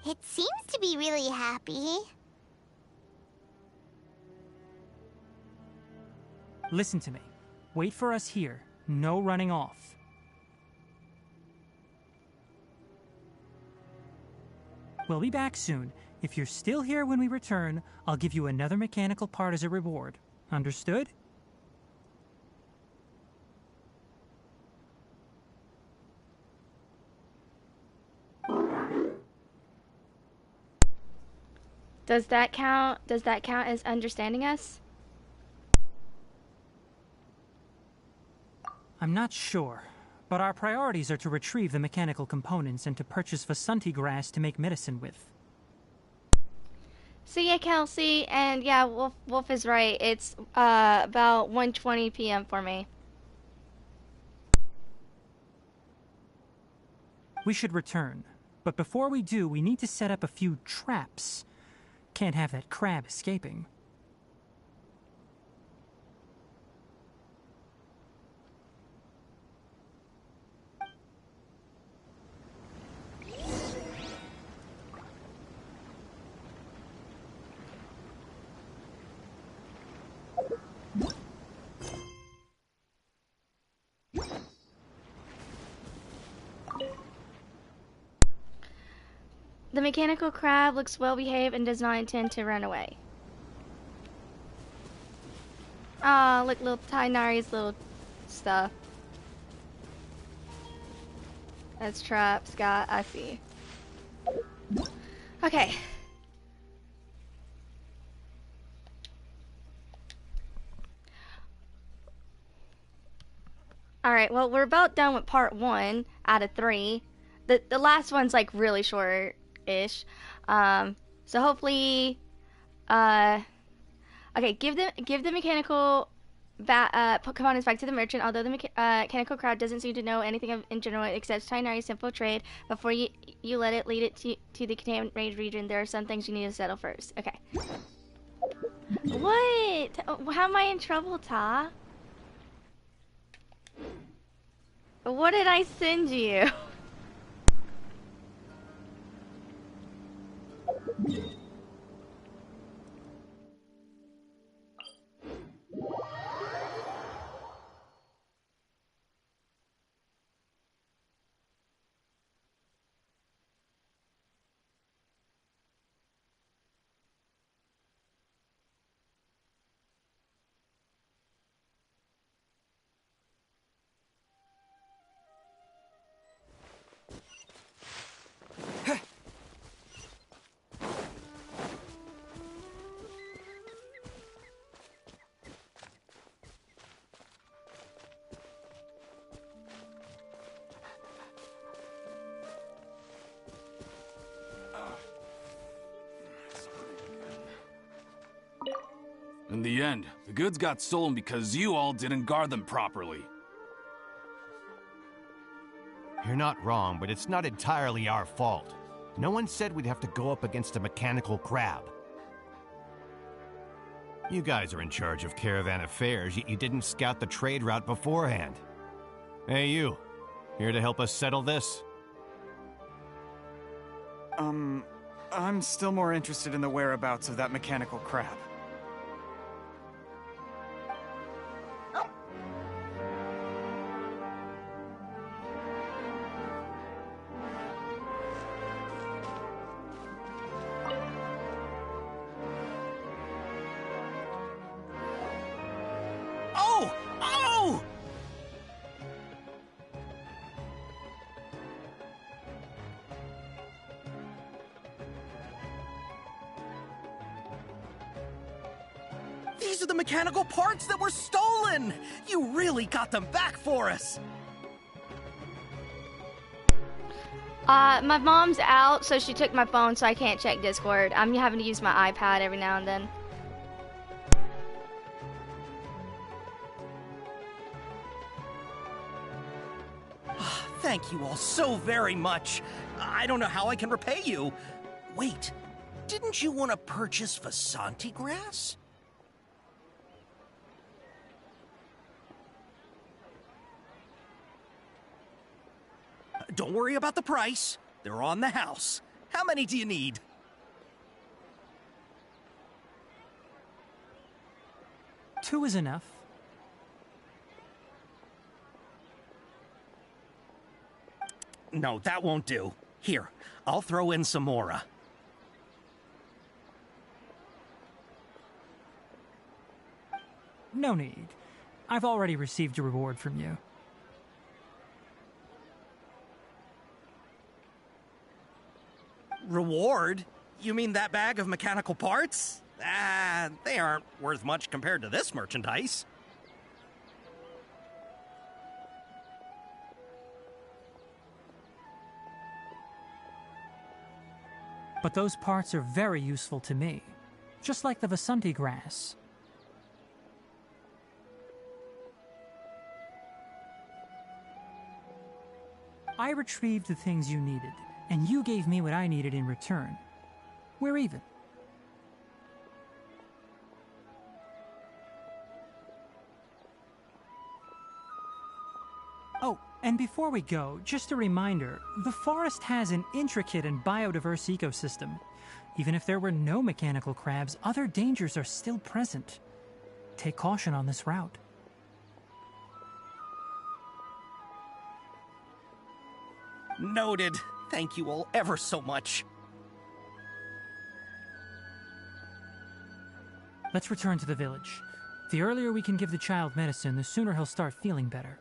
Speaker 4: It seems to be really happy.
Speaker 5: Listen to me. Wait for us here. No running off. We'll be back soon. If you're still here when we return, I'll give you another mechanical part as a reward. Understood?
Speaker 1: Does that count? Does that count as understanding us?
Speaker 5: I'm not sure, but our priorities are to retrieve the mechanical components and to purchase Vasanti grass to make medicine with.
Speaker 1: See ya, Kelsey, and yeah, Wolf is right. It's about 1:20 p.m. for me.
Speaker 5: We should return, but before we do, we need to set up a few traps. Can't have that crab escaping.
Speaker 1: The mechanical crab looks well behaved and does not intend to run away. Ah, look, little Tighnari's little stuff. That's traps, Scott. I see. Okay. All right, well, we're about done with part 1 out of 3. The last one's like really short-ish. So hopefully, okay, give the mechanical components back to the merchant. Although the mechanical crowd doesn't seem to know anything in general except Tighnari's simple trade, before you let it lead it to the contaminated region, there are some things you need to settle first. Okay. What? How am I in trouble, Ta? What did I send you?
Speaker 9: In the end, the goods got stolen because you all didn't guard them properly.
Speaker 10: You're not wrong, but it's not entirely our fault. No one said we'd have to go up against a mechanical crab. You guys are in charge of caravan affairs, yet you didn't scout the trade route beforehand. Hey, you. Here to help us settle this?
Speaker 11: I'm still more interested in the whereabouts of that mechanical crab.
Speaker 8: Oh! Oh! These are the mechanical parts that were stolen! You really got them back for us!
Speaker 1: My mom's out, so she took my phone, so I can't check Discord. I'm having to use my iPad every now and then.
Speaker 8: Thank you all so very much. I don't know how I can repay you. Wait, didn't you want to purchase Vasanti grass? Don't worry about the price. They're on the house. How many do you need?
Speaker 5: Two is enough.
Speaker 8: No, that won't do. Here, I'll throw in some more.
Speaker 5: No need. I've already received a reward from you.
Speaker 8: Reward? You mean that bag of mechanical parts? They aren't worth much compared to this merchandise.
Speaker 5: But those parts are very useful to me. Just like the Vasanti grass. I retrieved the things you needed, and you gave me what I needed in return. We're even. Oh, and before we go, just a reminder, the forest has an intricate and biodiverse ecosystem. Even if there were no mechanical crabs, other dangers are still present. Take caution on this route.
Speaker 8: Noted. Thank you all ever so much.
Speaker 5: Let's return to the village. The earlier we can give the child medicine, the sooner he'll start feeling better.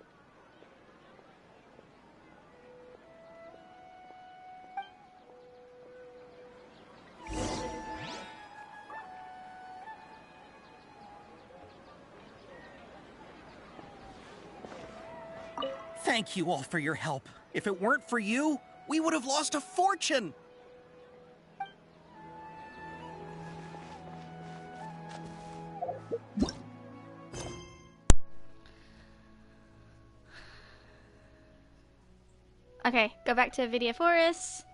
Speaker 8: Thank you all for your help. If it weren't for you, we would have lost a fortune.
Speaker 1: Okay, go back to Vidya Forest.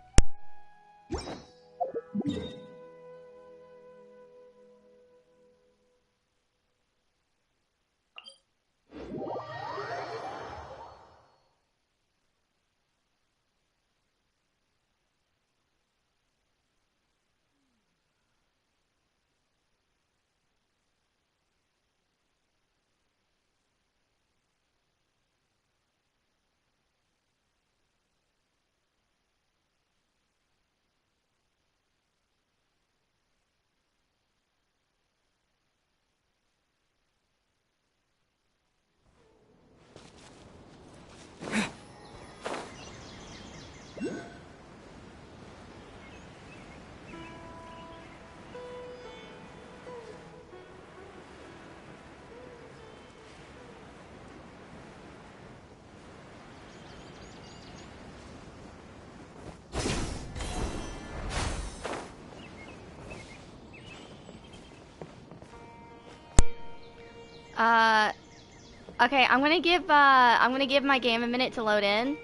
Speaker 1: Okay, I'm gonna give my game a minute to load in.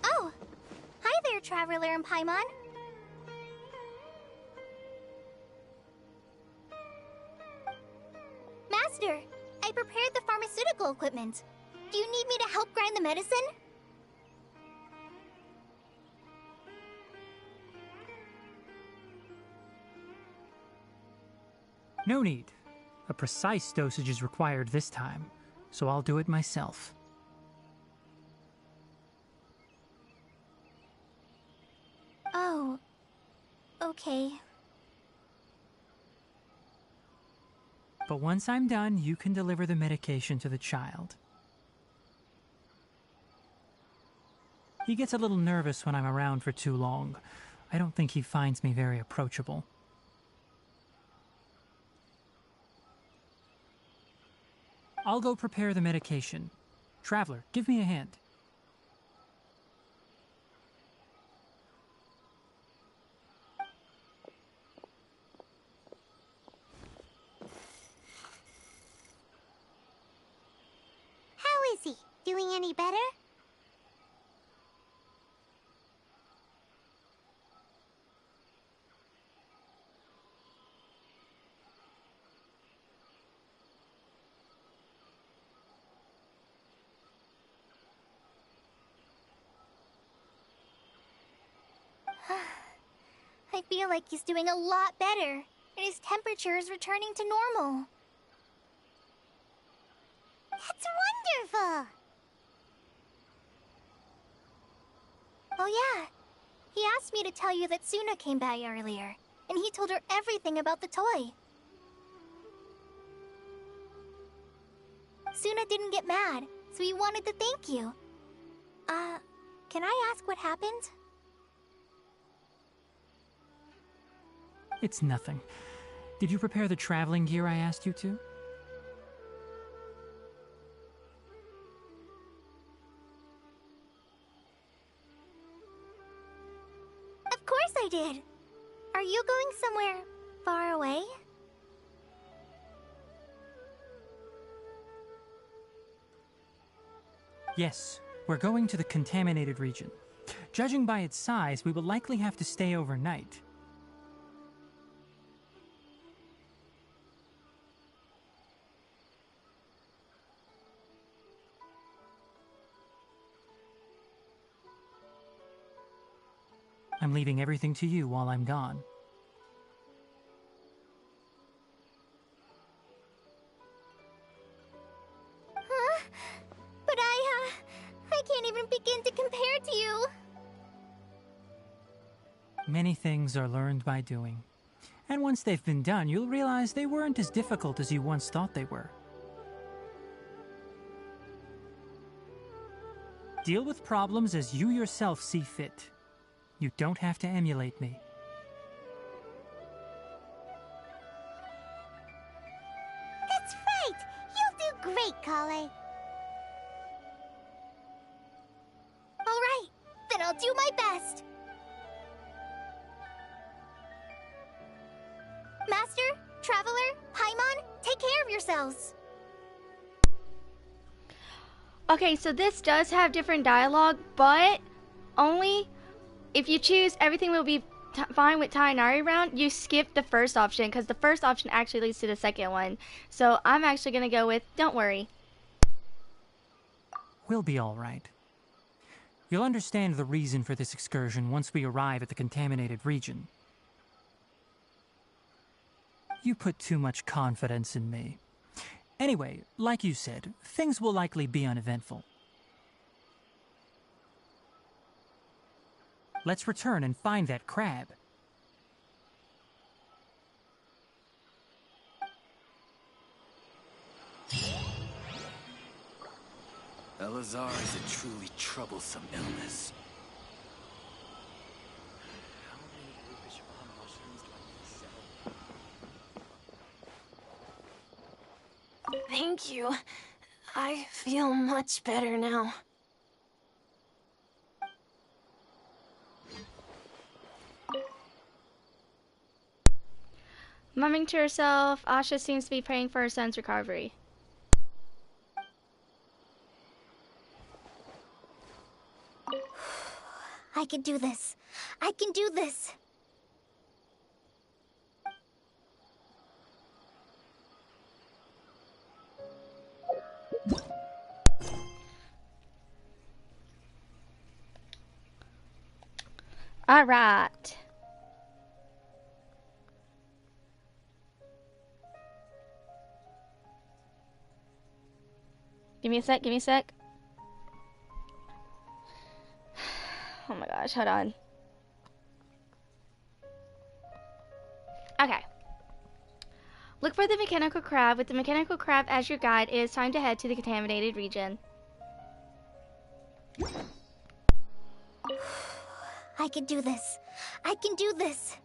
Speaker 4: Oh, hi there, Traveler and Paimon. Master, I prepared the pharmaceutical equipment. Do you need me to help grind the medicine?
Speaker 5: No need. A precise dosage is required this time, so I'll do it myself.
Speaker 4: Oh, okay.
Speaker 5: But once I'm done, you can deliver the medication to the child. He gets a little nervous when I'm around for too long. I don't think he finds me very approachable. I'll go prepare the medication. Traveler, give me a hand.
Speaker 4: How is he? Doing any better? I feel like he's doing a lot better, and his temperature is returning to normal. That's wonderful! Oh yeah, he asked me to tell you that Suna came by earlier, and he told her everything about the toy. Suna didn't get mad, so he wanted to thank you. Can I ask what happened?
Speaker 5: It's nothing. Did you prepare the traveling gear I asked you to?
Speaker 4: Of course I did. Are you going somewhere far away?
Speaker 5: Yes, we're going to the contaminated region. Judging by its size, we will likely have to stay overnight. I'm leaving everything to you while I'm gone.
Speaker 4: Huh? But I can't even begin to compare to you.
Speaker 5: Many things are learned by doing. And once they've been done, you'll realize they weren't as difficult as you once thought they were. Deal with problems as you yourself see fit. You don't have to emulate me.
Speaker 4: That's right! You'll do great, Kale. Alright, then I'll do my best. Master, Traveler, Paimon, take care of yourselves.
Speaker 1: Okay, so this does have different dialogue, but only if you choose everything will be fine with Tighnari round, you skip the first option, because the first option actually leads to the second one. So I'm actually going to go with don't worry.
Speaker 5: We'll be all right. You'll understand the reason for this excursion once we arrive at the contaminated region. You put too much confidence in me. Anyway, like you said, things will likely be uneventful. Let's return and find that crab.
Speaker 7: Alilyah is a truly troublesome illness. How many Rubish bomb mushrooms do I need to sell?
Speaker 2: Thank you. I feel much better now.
Speaker 1: Mumming to herself, Asha seems to be praying for her son's recovery.
Speaker 4: I can do this. I can do this.
Speaker 1: All right. Give me a sec, give me a sec. Oh my gosh, hold on. Okay. Look for the mechanical crab. With the mechanical crab as your guide, it is time to head to the contaminated region.
Speaker 4: I can do this. I can do this.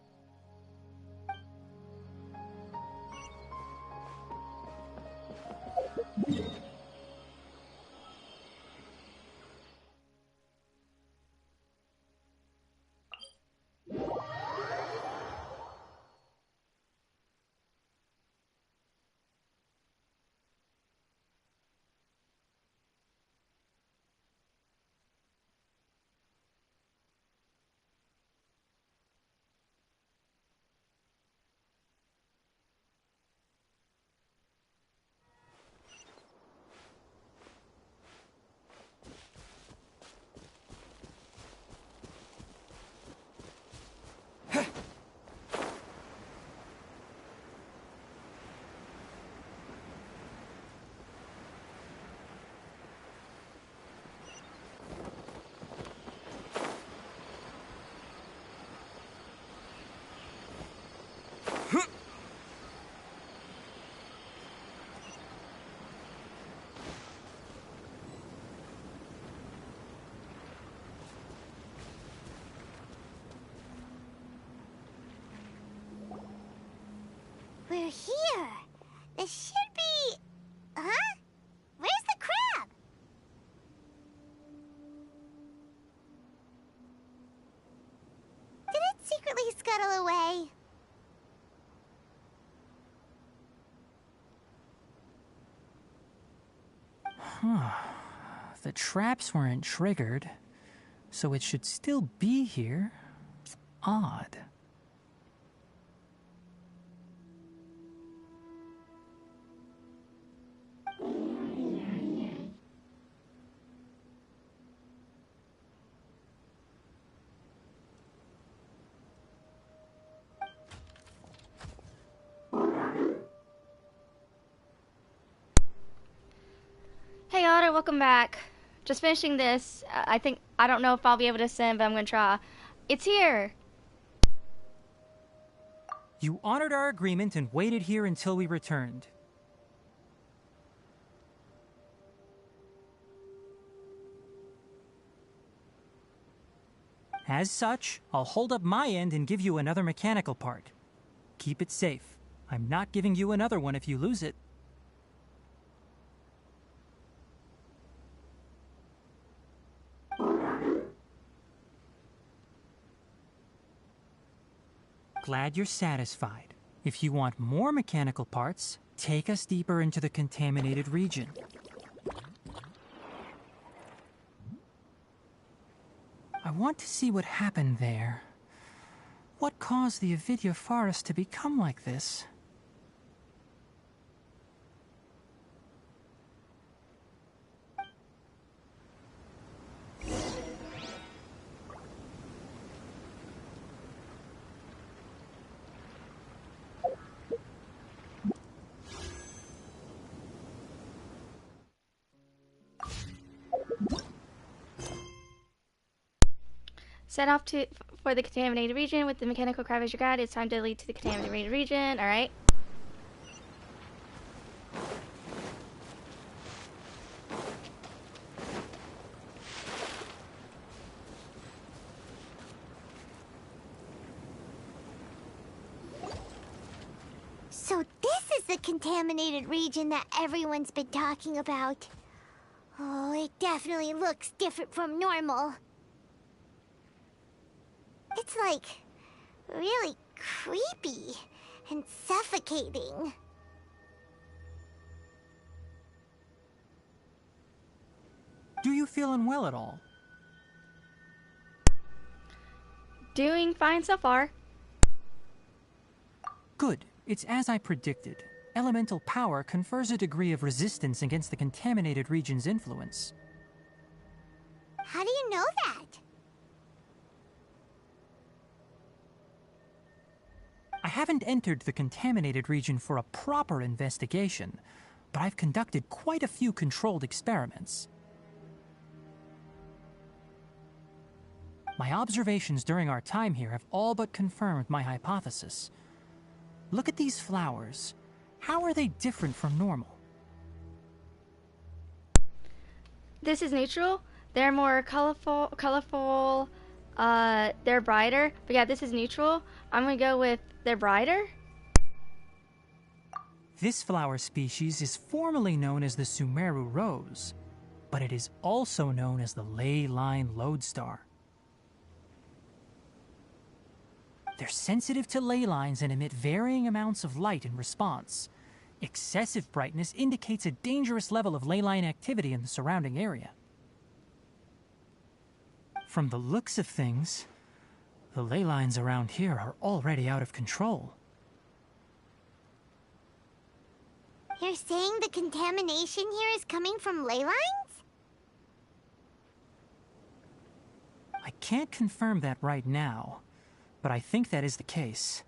Speaker 4: We're here. This should be... Huh? Where's the crab? Did it secretly scuttle away?
Speaker 5: Huh. The traps weren't triggered, so it should still be here. Odd.
Speaker 1: Hey Otter, welcome back. Just finishing this. I don't know if I'll be able to send, but I'm gonna try. It's here.
Speaker 5: You honored our agreement and waited here until we returned. As such, I'll hold up my end and give you another mechanical part. Keep it safe. I'm not giving you another one if you lose it. Glad you're satisfied. If you want more mechanical parts, take us deeper into the contaminated region. I want to see what happened there. What caused the Avidya forest to become like this?
Speaker 1: Set off for the contaminated region with the mechanical crab as your guide. It's time to lead to the contaminated region. Alright.
Speaker 4: So this is the contaminated region that everyone's been talking about. Oh, it definitely looks different from normal. It's like really creepy and suffocating.
Speaker 5: Do you feel unwell at all?
Speaker 1: Doing fine so far.
Speaker 5: Good. It's as I predicted. Elemental power confers a degree of resistance against the contaminated region's influence.
Speaker 4: How do you know that?
Speaker 5: I haven't entered the contaminated region for a proper investigation, but I've conducted quite a few controlled experiments. My observations during our time here have all but confirmed my hypothesis. Look at these flowers. How are they different from normal?
Speaker 1: This is neutral. They're more colorful, they're brighter. But yeah, this is neutral. I'm gonna go with they're brighter.
Speaker 5: This flower species is formally known as the Sumeru rose, but it is also known as the ley line lodestar. They're sensitive to ley lines and emit varying amounts of light in response. Excessive brightness indicates a dangerous level of ley line activity in the surrounding area. From the looks of things, the ley lines around here are already out of control.
Speaker 4: You're saying the contamination here is coming from ley lines?
Speaker 5: I can't confirm that right now, but I think that is the case.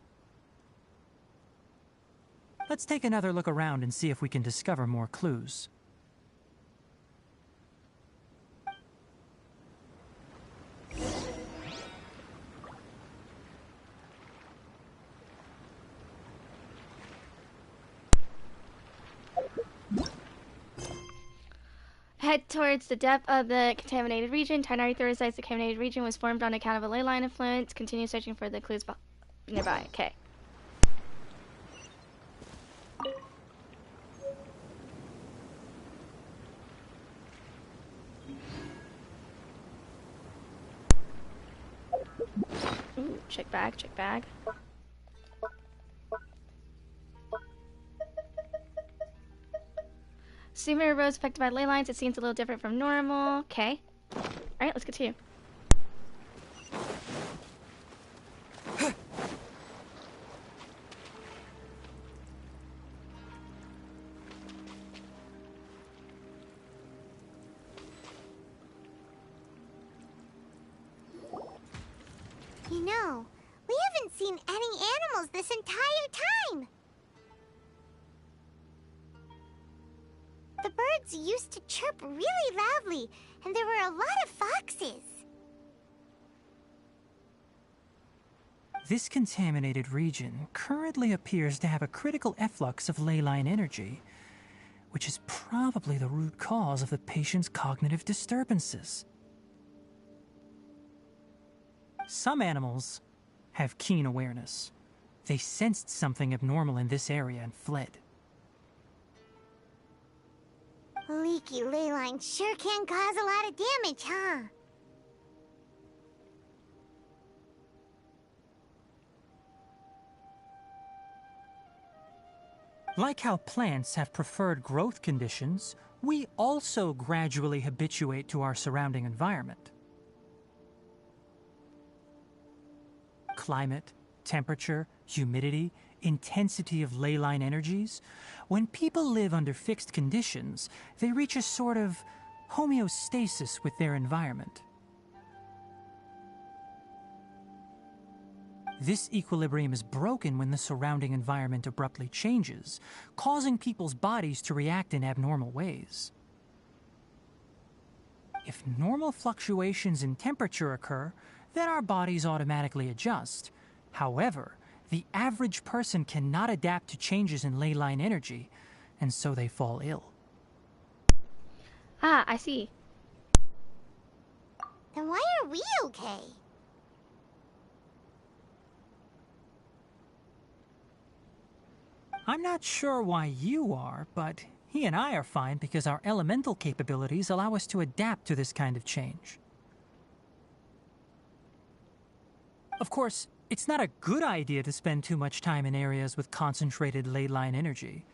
Speaker 5: Let's take another look around and see if we can discover more clues.
Speaker 1: Head towards the depth of the contaminated region. Tighnari theorized the contaminated region was formed on account of a ley line influence. Continue searching for the clues nearby. Okay. Ooh, check bag, check bag. Sumeru rose affected by ley lines. It seems a little different from normal. Okay. Alright, let's continue.
Speaker 4: You know, we haven't seen any animals this entire time. The birds used to chirp really loudly, and there were a lot of foxes.
Speaker 5: This contaminated region currently appears to have a critical efflux of ley line energy, which is probably the root cause of the patient's cognitive disturbances. Some animals have keen awareness. They sensed something abnormal in this area and fled.
Speaker 4: Leaky ley lines sure can cause a lot of damage, huh?
Speaker 5: Like how plants have preferred growth conditions, we also gradually habituate to our surrounding environment. Climate, temperature, humidity, intensity of ley line energies. When people live under fixed conditions, they reach a sort of homeostasis with their environment. This equilibrium is broken when the surrounding environment abruptly changes, causing people's bodies to react in abnormal ways. If normal fluctuations in temperature occur, then our bodies automatically adjust. However, the average person cannot adapt to changes in ley line energy, and so they fall ill.
Speaker 1: Ah, I see.
Speaker 4: Then why are we okay?
Speaker 5: I'm not sure why you are, but he and I are fine because our elemental capabilities allow us to adapt to this kind of change. Of course, it's not a good idea to spend too much time in areas with concentrated ley line energy.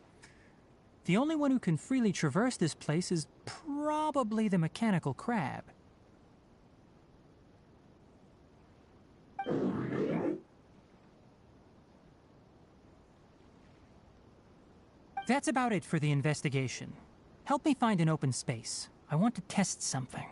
Speaker 5: The only one who can freely traverse this place is probably the mechanical crab. That's about it for the investigation. Help me find an open space. I want to test something.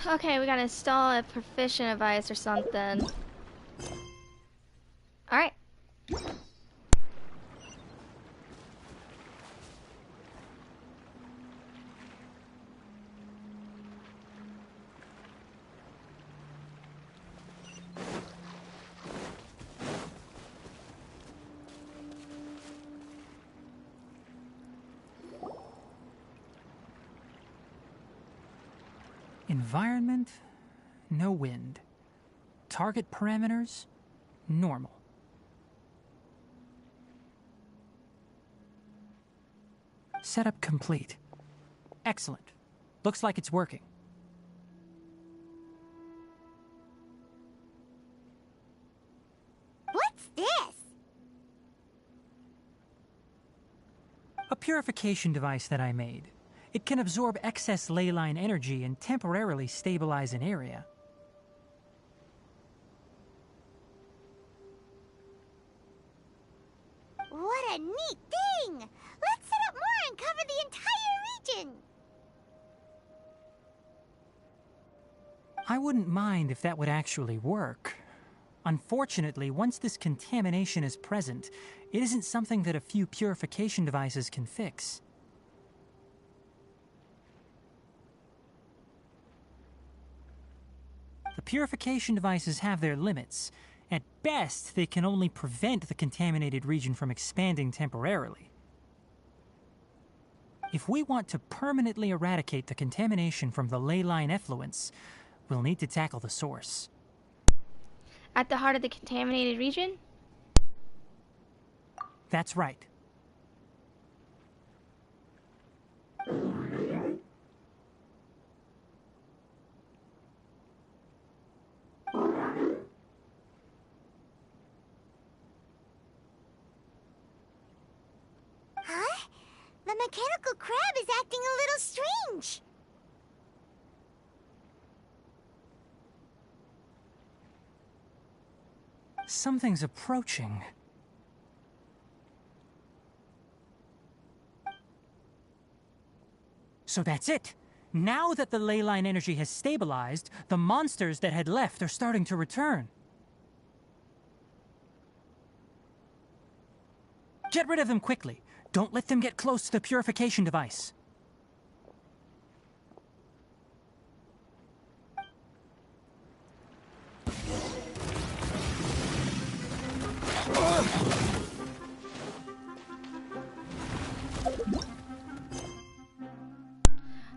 Speaker 1: Okay, we gotta install a proficient device or something. Alright.
Speaker 5: Environment, no wind. Target parameters, normal. Setup complete. Excellent. Looks like it's working.
Speaker 4: What's this?
Speaker 5: A purification device that I made. It can absorb excess ley line energy and temporarily stabilize an area.
Speaker 4: What a neat thing! Let's set up more and cover the entire region!
Speaker 5: I wouldn't mind if that would actually work. Unfortunately, once this contamination is present, it isn't something that a few purification devices can fix. The purification devices have their limits. At best, they can only prevent the contaminated region from expanding temporarily. If we want to permanently eradicate the contamination from the ley line effluents, we'll need to tackle the source.
Speaker 1: At the heart of the contaminated region?
Speaker 5: That's right.
Speaker 4: Huh? The mechanical crab is acting a little strange.
Speaker 5: Something's approaching. So that's it. Now that the ley line energy has stabilized, the monsters that had left are starting to return. Get rid of them quickly. Don't let them get close to the purification device.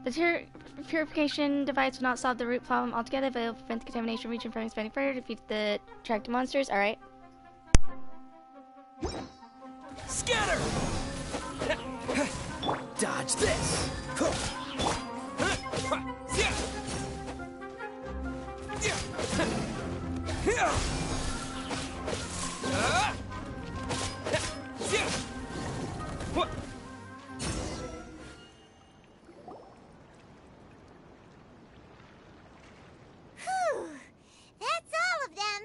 Speaker 1: The purification device will not solve the root problem altogether, but it will prevent the contamination region from expanding further, defeat the attracted monsters. Alright.
Speaker 12: Scatter! Dodge this!
Speaker 4: Whew. That's all of them.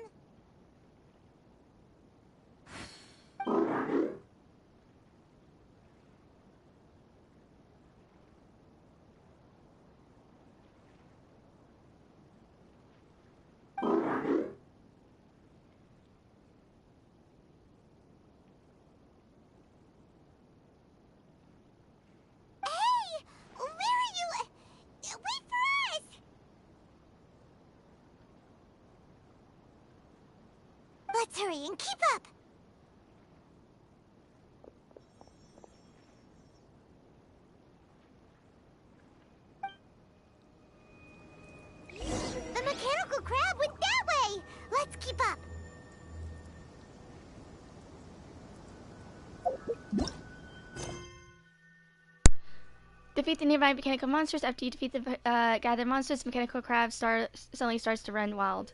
Speaker 4: Hey! Where are you? Wait for us! Let's hurry and keep up! The mechanical crab went that way! Let's keep up!
Speaker 1: Defeat the nearby mechanical monsters. After you defeat the gathered monsters, the mechanical crab suddenly starts to run wild.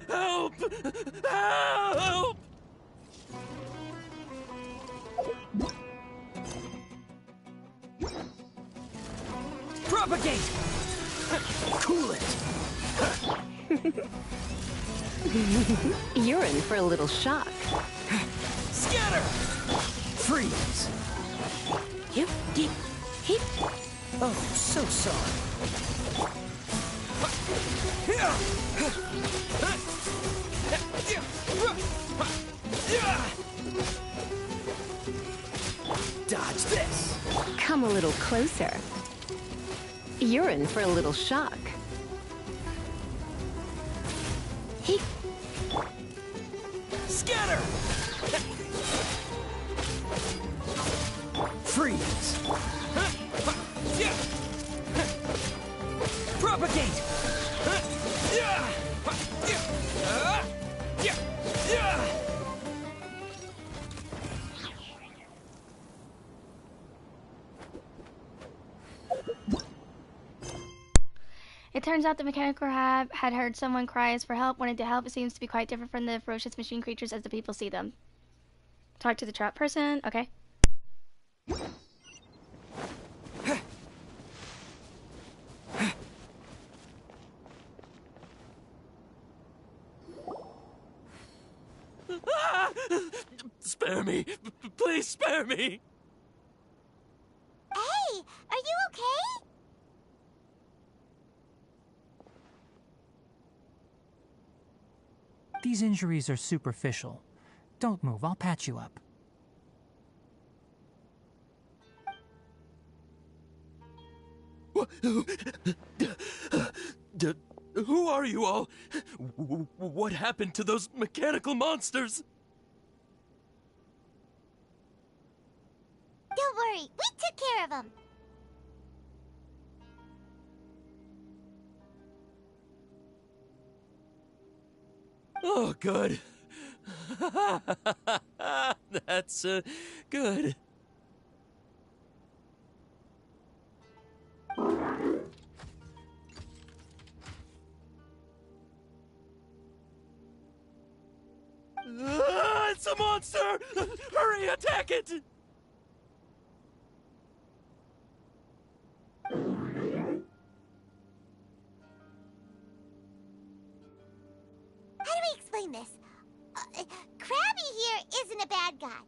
Speaker 12: Help! Help! Propagate! Cool it!
Speaker 13: You're in for a little shock.
Speaker 12: Scatter! Freeze!
Speaker 13: Yep, yep, yep.
Speaker 12: Oh, so sorry. Dodge this!
Speaker 13: Come a little closer. You're in for a little shock. Hey.
Speaker 12: Scatter! Freeze! Propagate!
Speaker 1: It turns out the mechanical crab had heard someone cry as for help, wanted to help. It seems to be quite different from the ferocious machine creatures as the people see them. Talk to the trap person. Okay.
Speaker 12: Spare me! Please spare me!
Speaker 4: Hey, are you okay?
Speaker 5: These injuries are superficial. Don't move, I'll patch you up.
Speaker 12: Who are you all? What happened to those mechanical monsters?
Speaker 4: Don't worry, we took care of them.
Speaker 12: Oh, good. That's, good. It's a monster! Hurry, attack it!
Speaker 4: How do we explain this? Krabby here isn't a bad guy.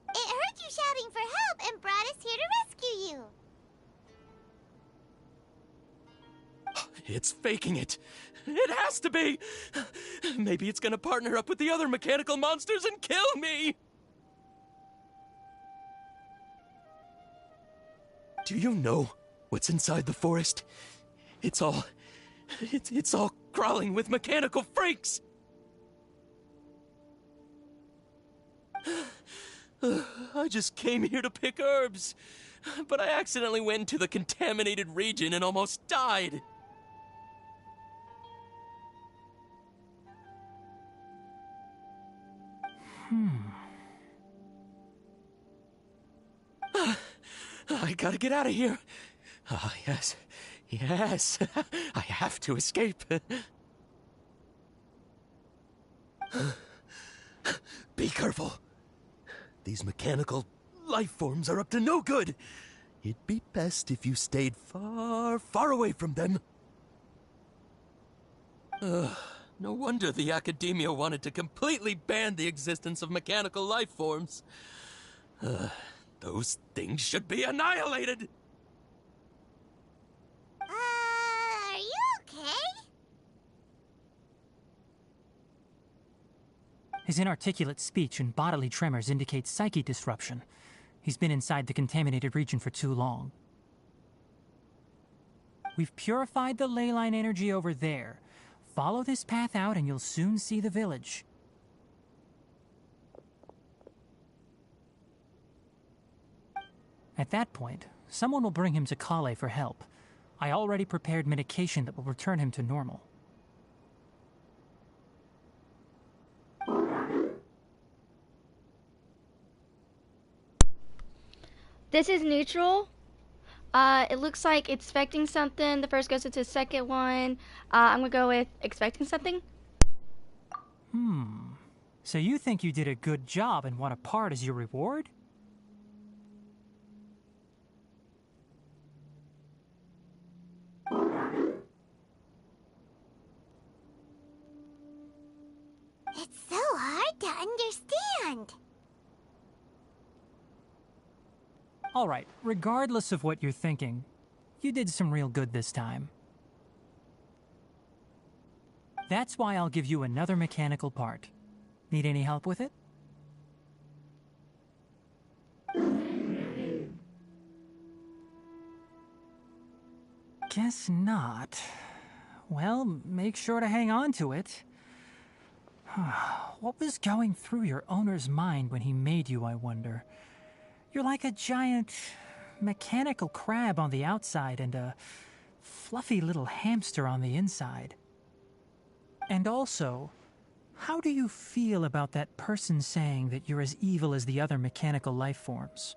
Speaker 4: It heard you shouting for help and brought us here to rescue you.
Speaker 12: It's faking it. It has to be! Maybe it's gonna partner up with the other mechanical monsters and kill me! Do you know what's inside the forest? It's all crawling with mechanical freaks! I just came here to pick herbs, but I accidentally went into the contaminated region and almost died. I gotta get out of here. Ah, yes. Yes. I have to escape. Be careful. These mechanical life forms are up to no good. It'd be best if you stayed far, far away from them. No wonder the Academia wanted to completely ban the existence of mechanical life forms. Those things should be annihilated!
Speaker 4: Are you okay?
Speaker 5: His inarticulate speech and bodily tremors indicate psyche disruption. He's been inside the contaminated region for too long. We've purified the ley line energy over there. Follow this path out and you'll soon see the village. At that point, someone will bring him to Kale for help. I already prepared medication that will return him to normal.
Speaker 1: This is neutral. It looks like expecting something. The first goes into the second one. I'm gonna go with expecting something.
Speaker 5: So you think you did a good job and want a part as your reward?
Speaker 4: It's so hard to understand.
Speaker 5: All right, regardless of what you're thinking, you did some real good this time. That's why I'll give you another mechanical part. Need any help with it? Guess not. Well, make sure to hang on to it. What was going through your owner's mind when he made you, I wonder? You're like a giant mechanical crab on the outside and a fluffy little hamster on the inside. And also, how do you feel about that person saying that you're as evil as the other mechanical life forms?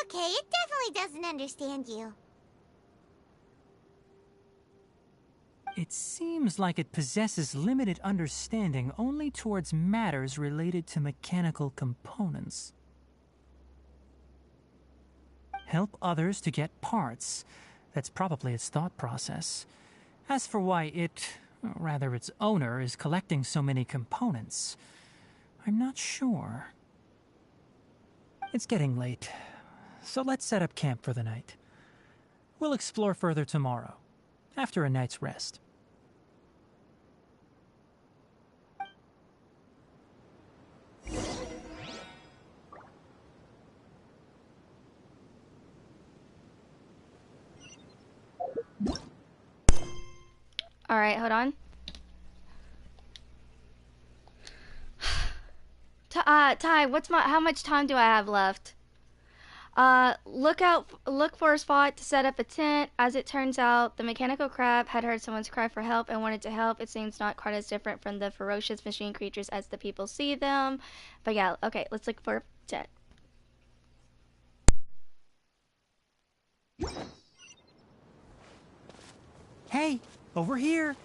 Speaker 4: Okay, it definitely doesn't understand you.
Speaker 5: It seems like it possesses limited understanding only towards matters related to mechanical components. Help others to get parts. That's probably its thought process. As for why it, or rather its owner, is collecting so many components, I'm not sure. It's getting late, so let's set up camp for the night. We'll explore further tomorrow, after a night's rest.
Speaker 1: All right, hold on. Ty, how much time do I have left? Look for a spot to set up a tent. As it turns out, the mechanical crab had heard someone's cry for help and wanted to help. It seems not quite as different from the ferocious machine creatures as the people see them. But yeah, okay, let's look for a tent.
Speaker 5: Hey, over here!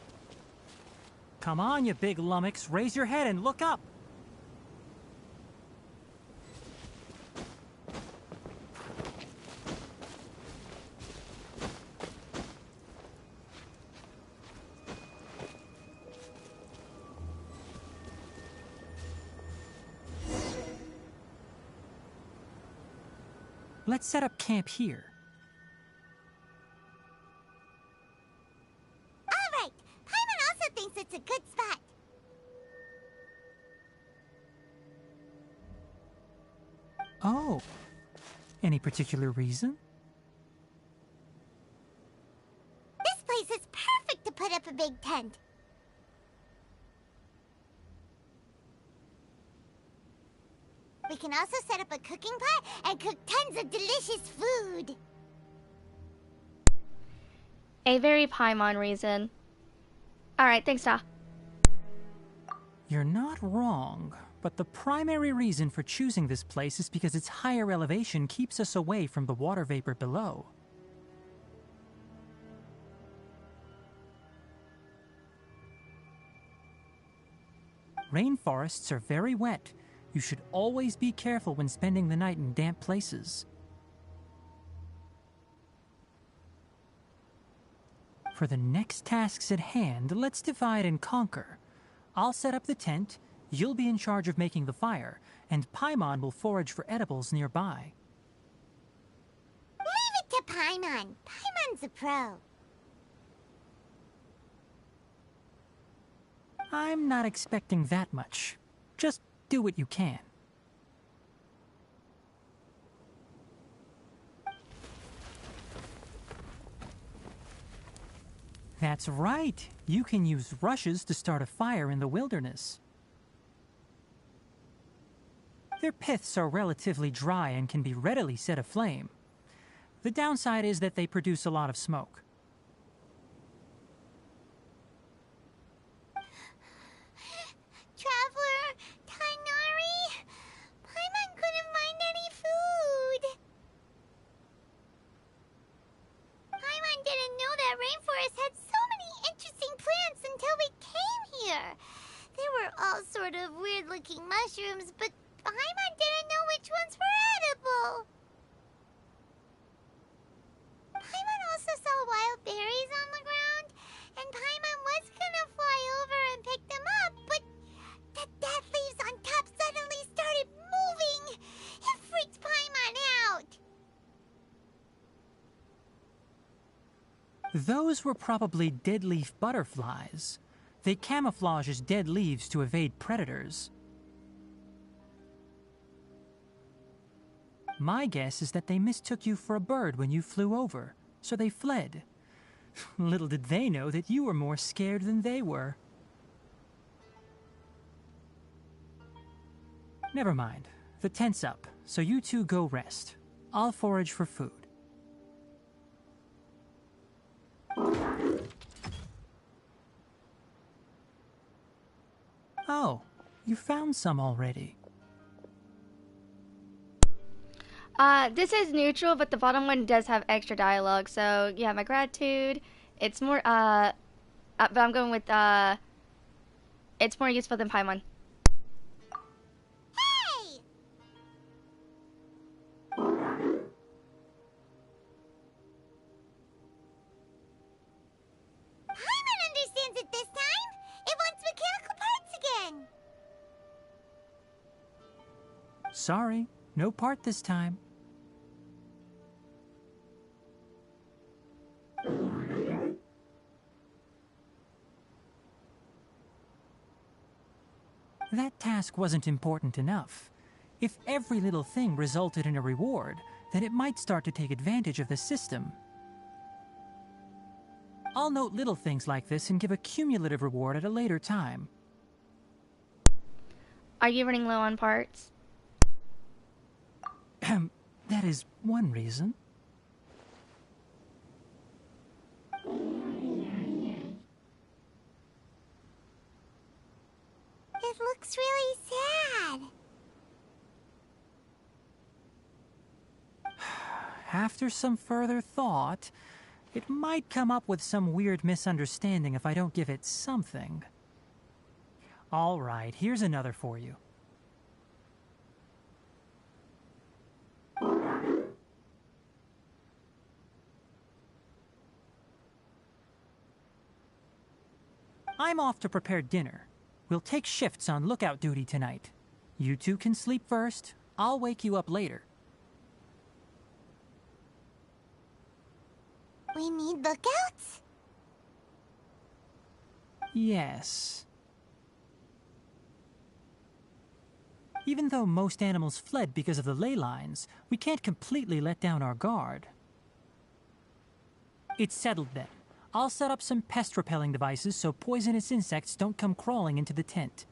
Speaker 5: Come on, you big lummox, raise your head and look up! Let's set up camp here.
Speaker 4: All right, Paimon also thinks it's a good spot.
Speaker 5: Oh, any particular reason?
Speaker 4: This place put up a big tent. We can also set up a cooking pot and cook tons of delicious food.
Speaker 1: A very Paimon reason. Alright, thanks, Ta.
Speaker 5: You're not wrong, but the primary reason for choosing this place is because its higher elevation keeps us away from the water vapor below. Rainforests are very wet. You should always be careful when spending the night in damp places. For the next tasks at hand, let's divide and conquer. I'll set up the tent, you'll be in charge of making the fire, and Paimon will forage for edibles nearby.
Speaker 4: Leave it to Paimon. Paimon's a pro.
Speaker 5: I'm not expecting that much. Just do what you can. That's right. You can use rushes to start a fire in the wilderness. Their piths are relatively dry and can be readily set aflame. The downside is that they produce a lot of smoke.
Speaker 4: Traveler, Tighnari, Paimon couldn't find any food. Paimon didn't know that rainforest had so many interesting plants until we came here. They were all sort of weird-looking mushrooms, but Paimon didn't know which ones were edible. Paimon also saw wild berries on the ground, and Paimon was gonna fly over and pick them up, but the dead leaves on top suddenly started moving. It freaked Paimon out.
Speaker 5: Those were probably dead leaf butterflies. They camouflage as dead leaves to evade predators. My guess is that they mistook you for a bird when you flew over, so they fled. Little did they know that you were more scared than they were. Never mind. The tent's up, so you two go rest. I'll forage for food. Oh, you found some already.
Speaker 1: This is neutral, but the bottom one does have extra dialogue, so yeah, my gratitude. It's more, but I'm going with, it's more useful than Paimon.
Speaker 4: Hey! Paimon understands it this time. It wants mechanical parts again.
Speaker 5: Sorry, no part this time. That task wasn't important enough. If every little thing resulted in a reward, then it might start to take advantage of the system. I'll note little things like this and give a cumulative reward at a later time.
Speaker 1: Are you running low on parts?
Speaker 5: That is one reason.
Speaker 4: It looks really sad.
Speaker 5: After some further thought, it might come up with some weird misunderstanding if I don't give it something. All right, here's another for you. I'm off to prepare dinner. We'll take shifts on lookout duty tonight. You two can sleep first. I'll wake you up later.
Speaker 4: We need lookouts?
Speaker 5: Yes. Even though most animals fled because of the ley lines, we can't completely let down our guard. It's settled then. I'll set up some pest-repelling devices so poisonous insects don't come crawling into the tent.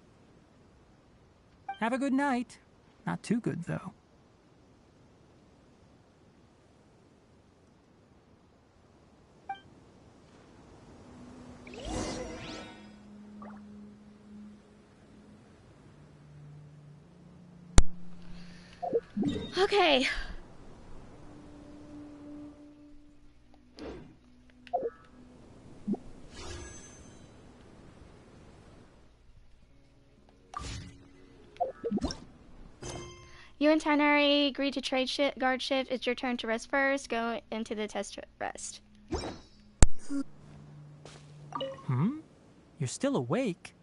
Speaker 5: Have a good night. Not too good, though.
Speaker 1: Okay. You and Tighnari agreed to trade guard shift. It's your turn to rest first. Go into the test rest.
Speaker 5: You're still awake?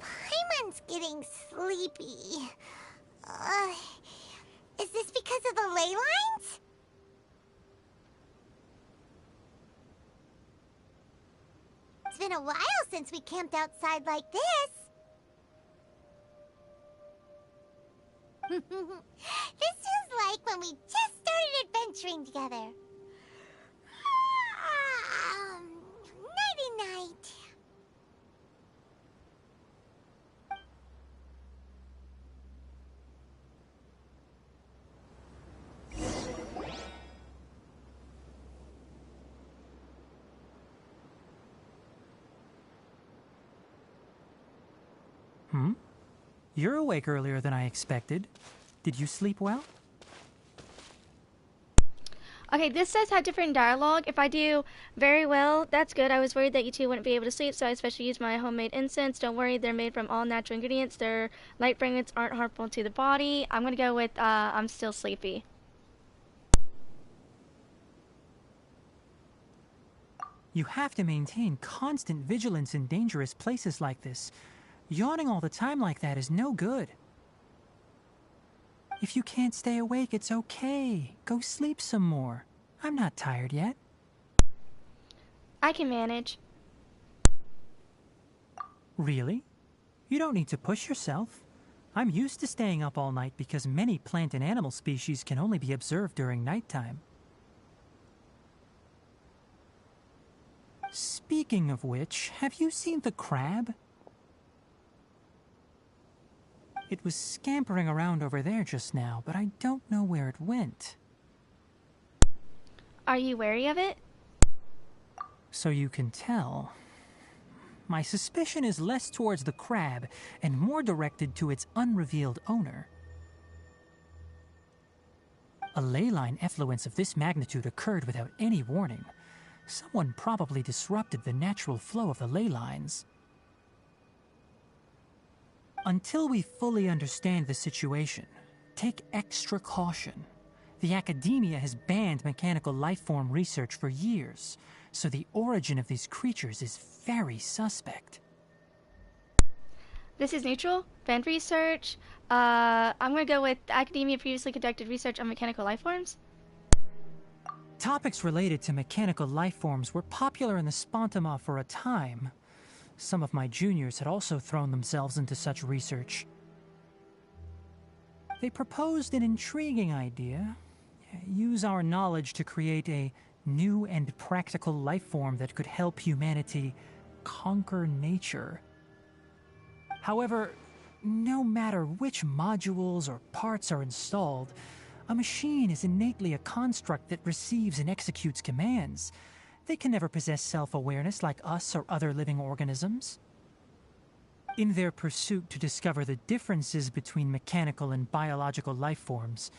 Speaker 4: Paimon's getting sleepy. Is this because of the ley lines? It's been a while since we camped outside like this. This feels like when we just started adventuring together. Nighty-night.
Speaker 5: You're awake earlier than I expected. Did you sleep well?
Speaker 1: Okay, this says have different dialogue. If I do very well, that's good. I was worried that you two wouldn't be able to sleep, so I especially used my homemade incense. Don't worry, they're made from all natural ingredients. Their light fragments aren't harmful to the body. I'm gonna go with I'm still sleepy.
Speaker 5: You have to maintain constant vigilance in dangerous places like this. Yawning all the time like that is no good. If you can't stay awake, it's okay. Go sleep some more. I'm not tired yet.
Speaker 1: I can manage.
Speaker 5: Really? You don't need to push yourself. I'm used to staying up all night because many plant and animal species can only be observed during nighttime. Speaking of which, have you seen the crab? It was scampering around over there just now, but I don't know where it went.
Speaker 1: Are you wary of it?
Speaker 5: So you can tell. My suspicion is less towards the crab and more directed to its unrevealed owner. A ley line effluence of this magnitude occurred without any warning. Someone probably disrupted the natural flow of the ley lines. Until we fully understand the situation, take extra caution. The academia has banned mechanical life form research for years, so the origin of these creatures is very suspect.
Speaker 1: This is neutral. Banned research. I'm gonna go with academia previously conducted research on mechanical life forms.
Speaker 5: Topics related to mechanical life forms were popular in the Spontama for a time. Some of my juniors had also thrown themselves into such research. They proposed an intriguing idea. Use our knowledge to create a new and practical life form that could help humanity conquer nature. However, no matter which modules or parts are installed, a machine is innately a construct that receives and executes commands. They can never possess self-awareness like us or other living organisms. In their pursuit to discover the differences between mechanical and biological life forms,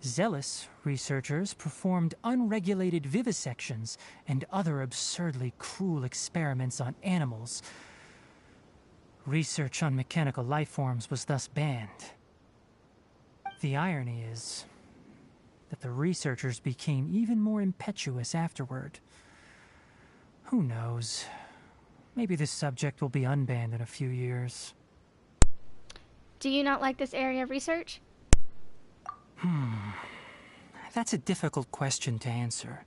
Speaker 5: zealous researchers performed unregulated vivisections and other absurdly cruel experiments on animals. Research on mechanical life forms was thus banned. The irony is that the researchers became even more impetuous afterward. Who knows? Maybe this subject will be unbanned in a few years.
Speaker 1: Do you not like this area of research?
Speaker 5: That's a difficult question to answer.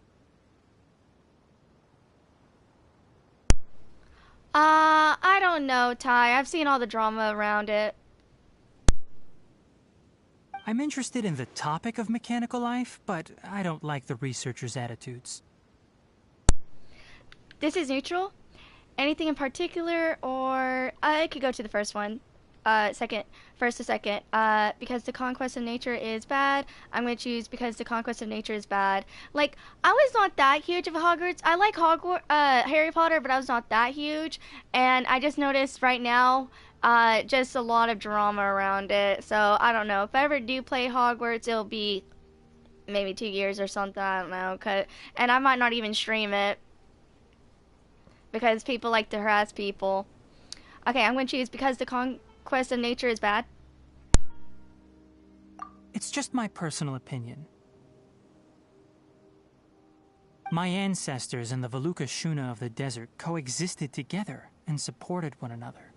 Speaker 1: I don't know, Ty. I've seen all the drama around it.
Speaker 5: I'm interested in the topic of mechanical life, but I don't like the researchers' attitudes.
Speaker 1: This is neutral. Anything in particular, or I could go to the first one. First to second. Because the conquest of nature is bad, I'm gonna choose because the conquest of nature is bad. Like, I was not that huge of a Hogwarts. I like Harry Potter, but I was not that huge. And I just noticed right now, just a lot of drama around it. So I don't know. If I ever do play Hogwarts, it'll be maybe 2 years or something. I don't know. And I might not even stream it because people like to harass people. Okay, I'm gonna choose because the conquest of nature is bad.
Speaker 5: It's just my personal opinion. My ancestors and the Valuka Shuna of the desert coexisted together and supported one another.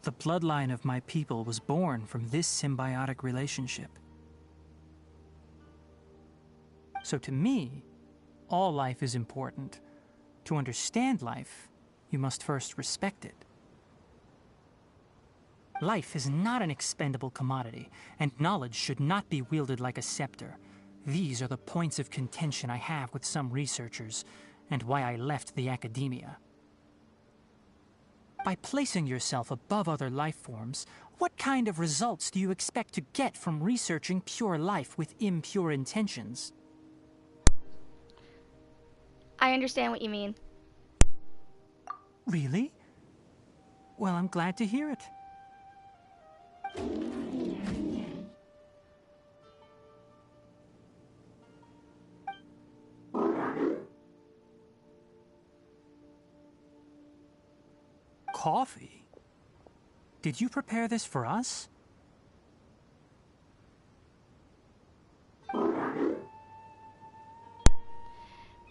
Speaker 5: The bloodline of my people was born from this symbiotic relationship. So to me, all life is important. To understand life, you must first respect it. Life is not an expendable commodity, and knowledge should not be wielded like a scepter. These are the points of contention I have with some researchers, and why I left the academia. By placing yourself above other life forms, what kind of results do you expect to get from researching pure life with impure intentions?
Speaker 1: I understand what you mean.
Speaker 5: Really? Well, I'm glad to hear it. Coffee? Did you prepare this for us?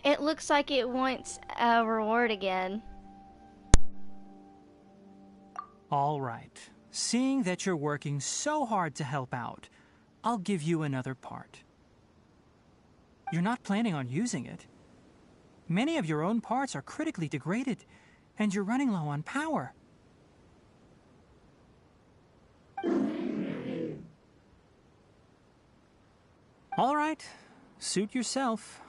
Speaker 1: It looks like it wants a reward again.
Speaker 5: All right. Seeing that you're working so hard to help out, I'll give you another part. You're not planning on using it. Many of your own parts are critically degraded, and you're running low on power. All right. Suit yourself.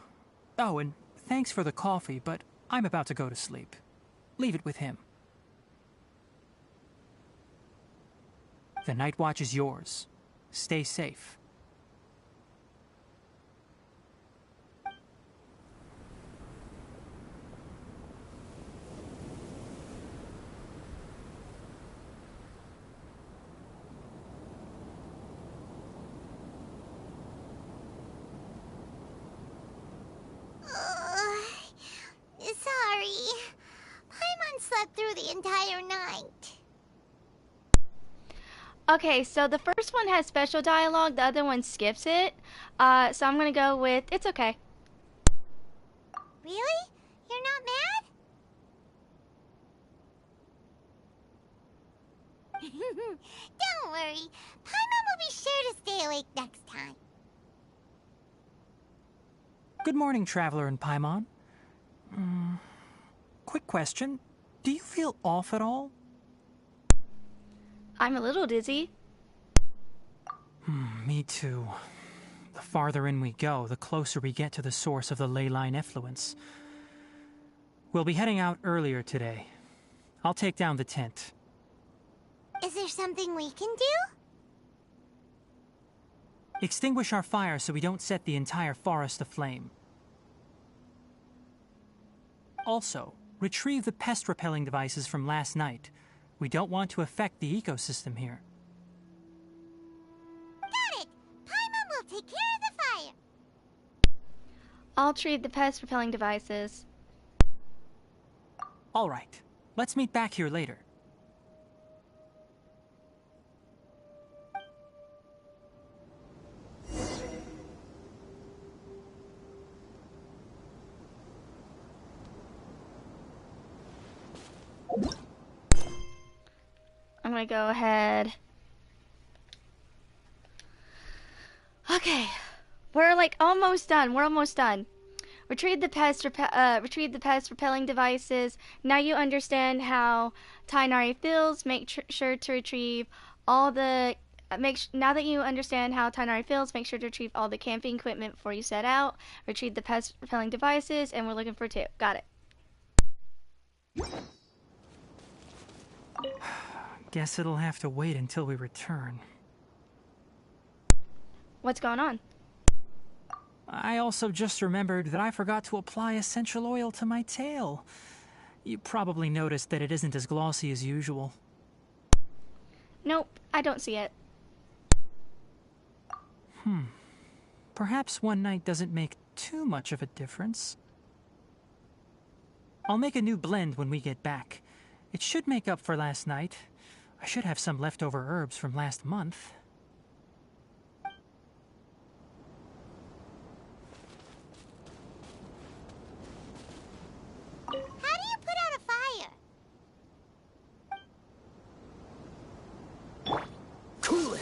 Speaker 5: Oh, and thanks for the coffee, but I'm about to go to sleep. Leave it with him. The night watch is yours. Stay safe.
Speaker 4: Sorry. Paimon slept through the entire night.
Speaker 1: Okay, so the first one has special dialogue, the other one skips it. So I'm gonna go with it's okay.
Speaker 4: Really? You're not mad? Don't worry. Paimon will be sure to stay awake next time.
Speaker 5: Good morning, Traveler and Paimon. Quick question. Do you feel off at all?
Speaker 1: I'm a little dizzy.
Speaker 5: Me too. The farther in we go, the closer we get to the source of the ley line effluence. We'll be heading out earlier today. I'll take down the tent.
Speaker 4: Is there something we can do?
Speaker 5: Extinguish our fire so we don't set the entire forest aflame. Also, retrieve the pest-repelling devices from last night. We don't want to affect the ecosystem here.
Speaker 4: Got it! Paimon will take care of the fire.
Speaker 1: I'll retrieve the pest repelling devices.
Speaker 5: All right. Let's meet back here later.
Speaker 1: I'm gonna go ahead. Okay. We're like almost done. We're almost done. Retrieve the pest repelling devices. Now you understand how Tighnari feels. Make sure to retrieve all the. Now that you understand how Tighnari feels, make sure to retrieve all the camping equipment before you set out. Retrieve the pest repelling devices, and we're looking for 2. Got it.
Speaker 5: Guess it'll have to wait until we return.
Speaker 1: What's going on?
Speaker 5: I also just remembered that I forgot to apply essential oil to my tail. You probably noticed that it isn't as glossy as usual.
Speaker 1: Nope, I don't see it.
Speaker 5: Perhaps one night doesn't make too much of a difference. I'll make a new blend when we get back. It should make up for last night. I should have some leftover herbs from last month.
Speaker 4: How do you put out a fire?
Speaker 12: Cool it!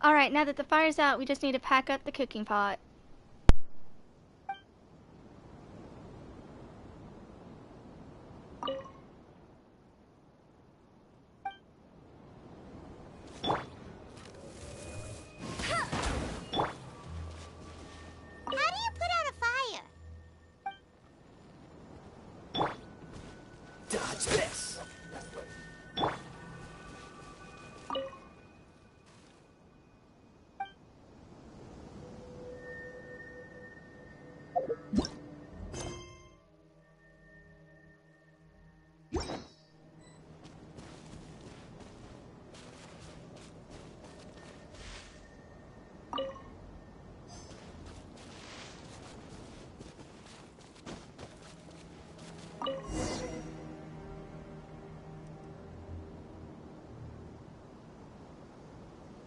Speaker 1: Alright, now that the fire's out, we just need to pack up the cooking pot.
Speaker 12: Dodge this!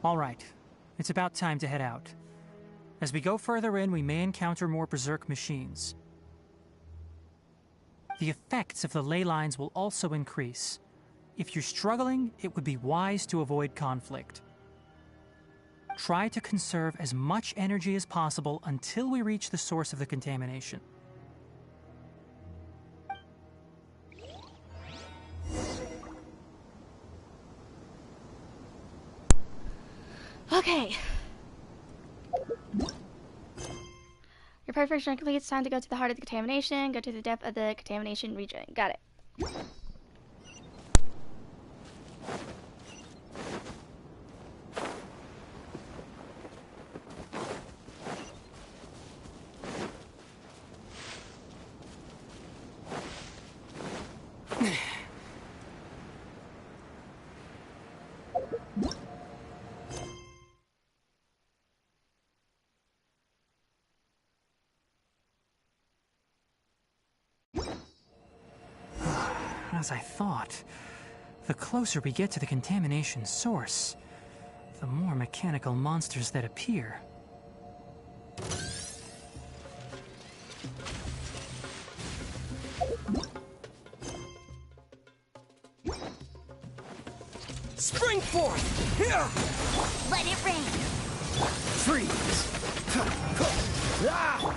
Speaker 5: All right, it's about time to head out. As we go further in, we may encounter more berserk machines. The effects of the ley lines will also increase. If you're struggling, it would be wise to avoid conflict. Try to conserve as much energy as possible until we reach the source of the contamination.
Speaker 1: Okay. Your preparation complete. It's time to go to the heart of the contamination. Go to the depth of the contamination region. Got it.
Speaker 5: As I thought, the closer we get to the contamination source, the more mechanical monsters that appear.
Speaker 12: Spring forth! Here!
Speaker 4: Let it rain!
Speaker 12: Freeze! Ah!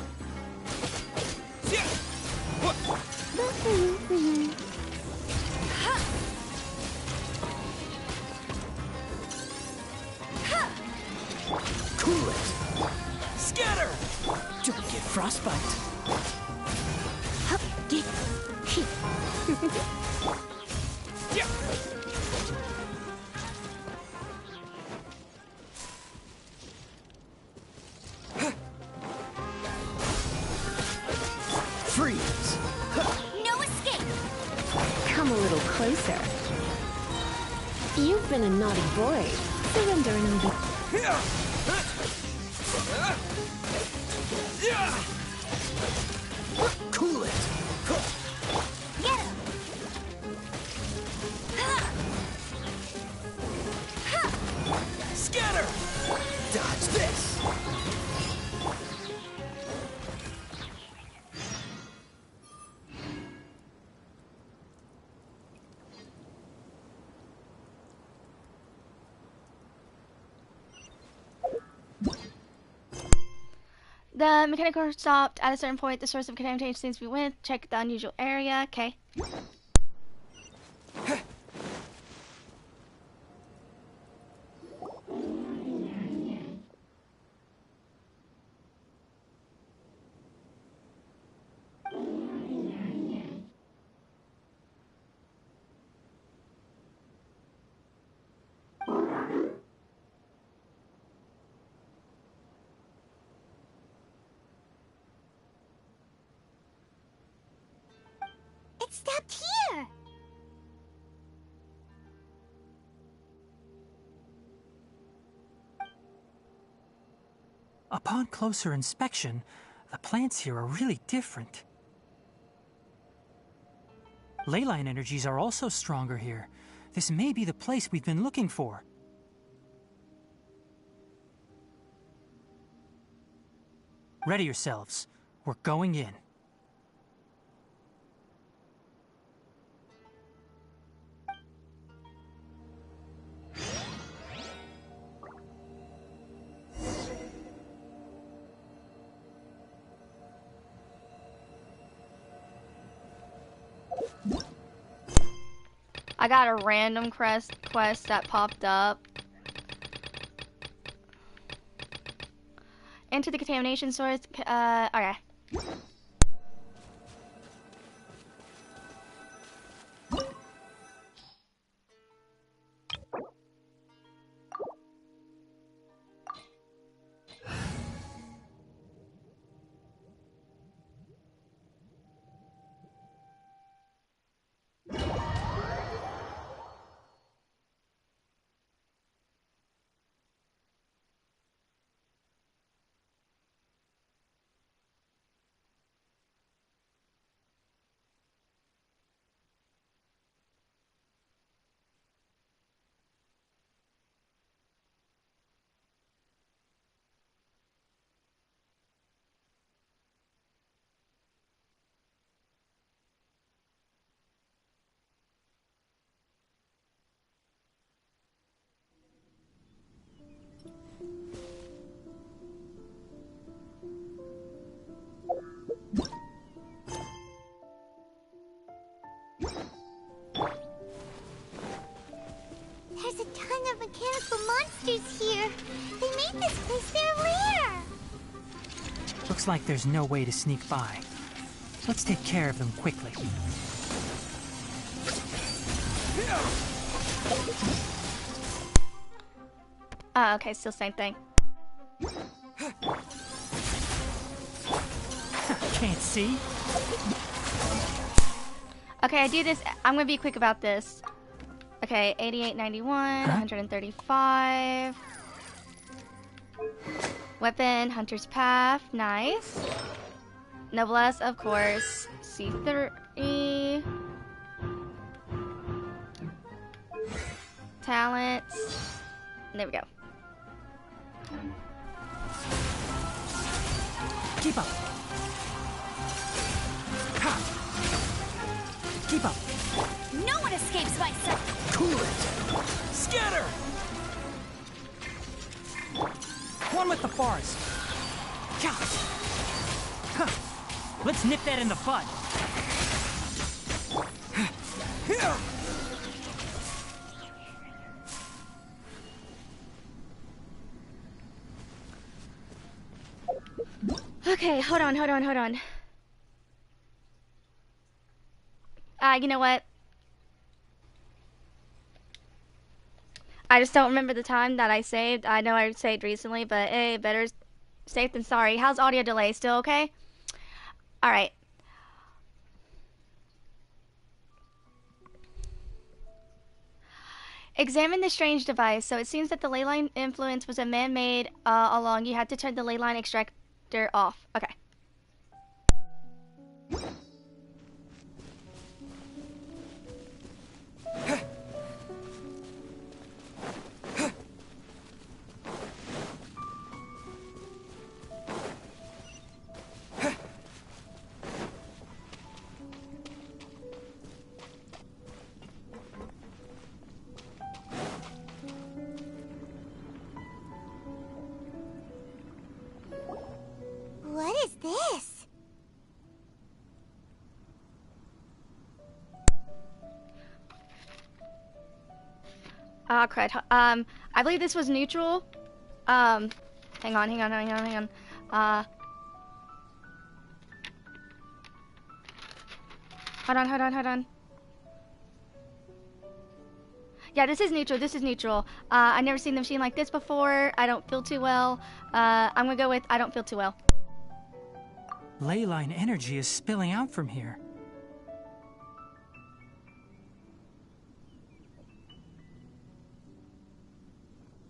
Speaker 12: Yeah! Cool it! Scatter! Don't get frostbite! Yeah! Freeze!
Speaker 4: No escape!
Speaker 13: Come a little closer. You've been a naughty boy. Surrender and I'll be...
Speaker 12: Cool it!
Speaker 4: Get him!
Speaker 12: Scatter! Dodge this!
Speaker 1: The mechanical stopped at a certain point. The source of contamination seems to be wind. Check the unusual area. Okay.
Speaker 4: It stopped here!
Speaker 5: Upon closer inspection, the plants here are really different. Leyline energies are also stronger here. This may be the place we've been looking for. Ready yourselves. We're going in.
Speaker 1: I got a random quest that popped up. Enter the contamination source. Okay.
Speaker 4: There's a ton of mechanical monsters here. They made this place their lair.
Speaker 5: Looks like there's no way to sneak by. Let's take care of them quickly.
Speaker 1: Okay, still same thing.
Speaker 5: Can't see?
Speaker 1: Okay, I do this. I'm gonna be quick about this. Okay, 88.91, 135. Weapon, Hunter's Path, nice. Noblesse, of course. C3. Talents. There we go.
Speaker 5: Keep up. Ha. Keep up.
Speaker 4: No one escapes my sight.
Speaker 12: Cool it! Scatter!
Speaker 5: One with the forest. Gosh. Huh. Let's nip that in the bud.
Speaker 1: Okay, hold on. You know what? I just don't remember the time that I saved. I know I saved recently, but hey, better safe than sorry. How's audio delay? Still okay? Alright. Examine the strange device. So it seems that the leyline influence was a man-made along. You had to turn the leyline extractor off. Okay. Ah, crud. I believe this was neutral. Hang on. Hold on. Yeah, this is neutral. I've never seen the machine like this before. I don't feel too well. I'm gonna go with I don't feel too well.
Speaker 5: Ley line energy is spilling out from here.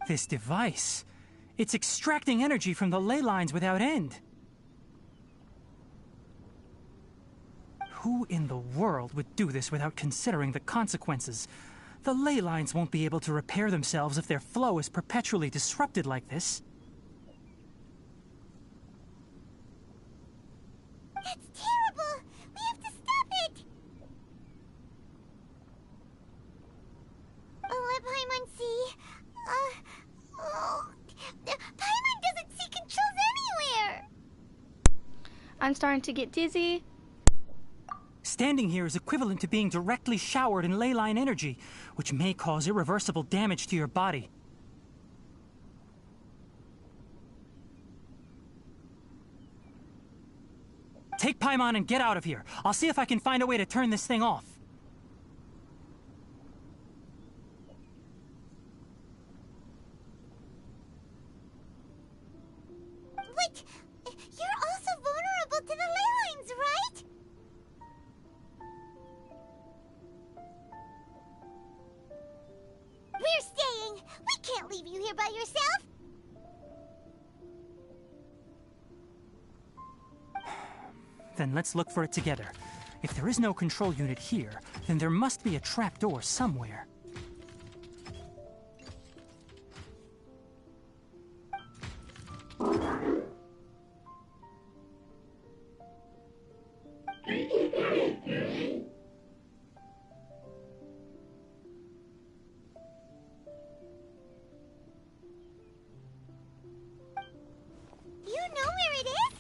Speaker 5: This device, it's extracting energy from the ley lines without end. Who in the world would do this without considering the consequences? The ley lines won't be able to repair themselves if their flow is perpetually disrupted like this.
Speaker 4: That's terrible! We have to stop it! Let Paimon see. Paimon doesn't see controls anywhere!
Speaker 1: I'm starting to get dizzy.
Speaker 5: Standing here is equivalent to being directly showered in ley line energy, which may cause irreversible damage to your body. Take Paimon and get out of here. I'll see if I can find a way to turn this thing off.
Speaker 4: But you're also vulnerable to the ley lines, right? We're staying. We can't leave you here by yourself.
Speaker 5: Then let's look for it together. If there is no control unit here, then there must be a trapdoor somewhere.
Speaker 4: You know where it is?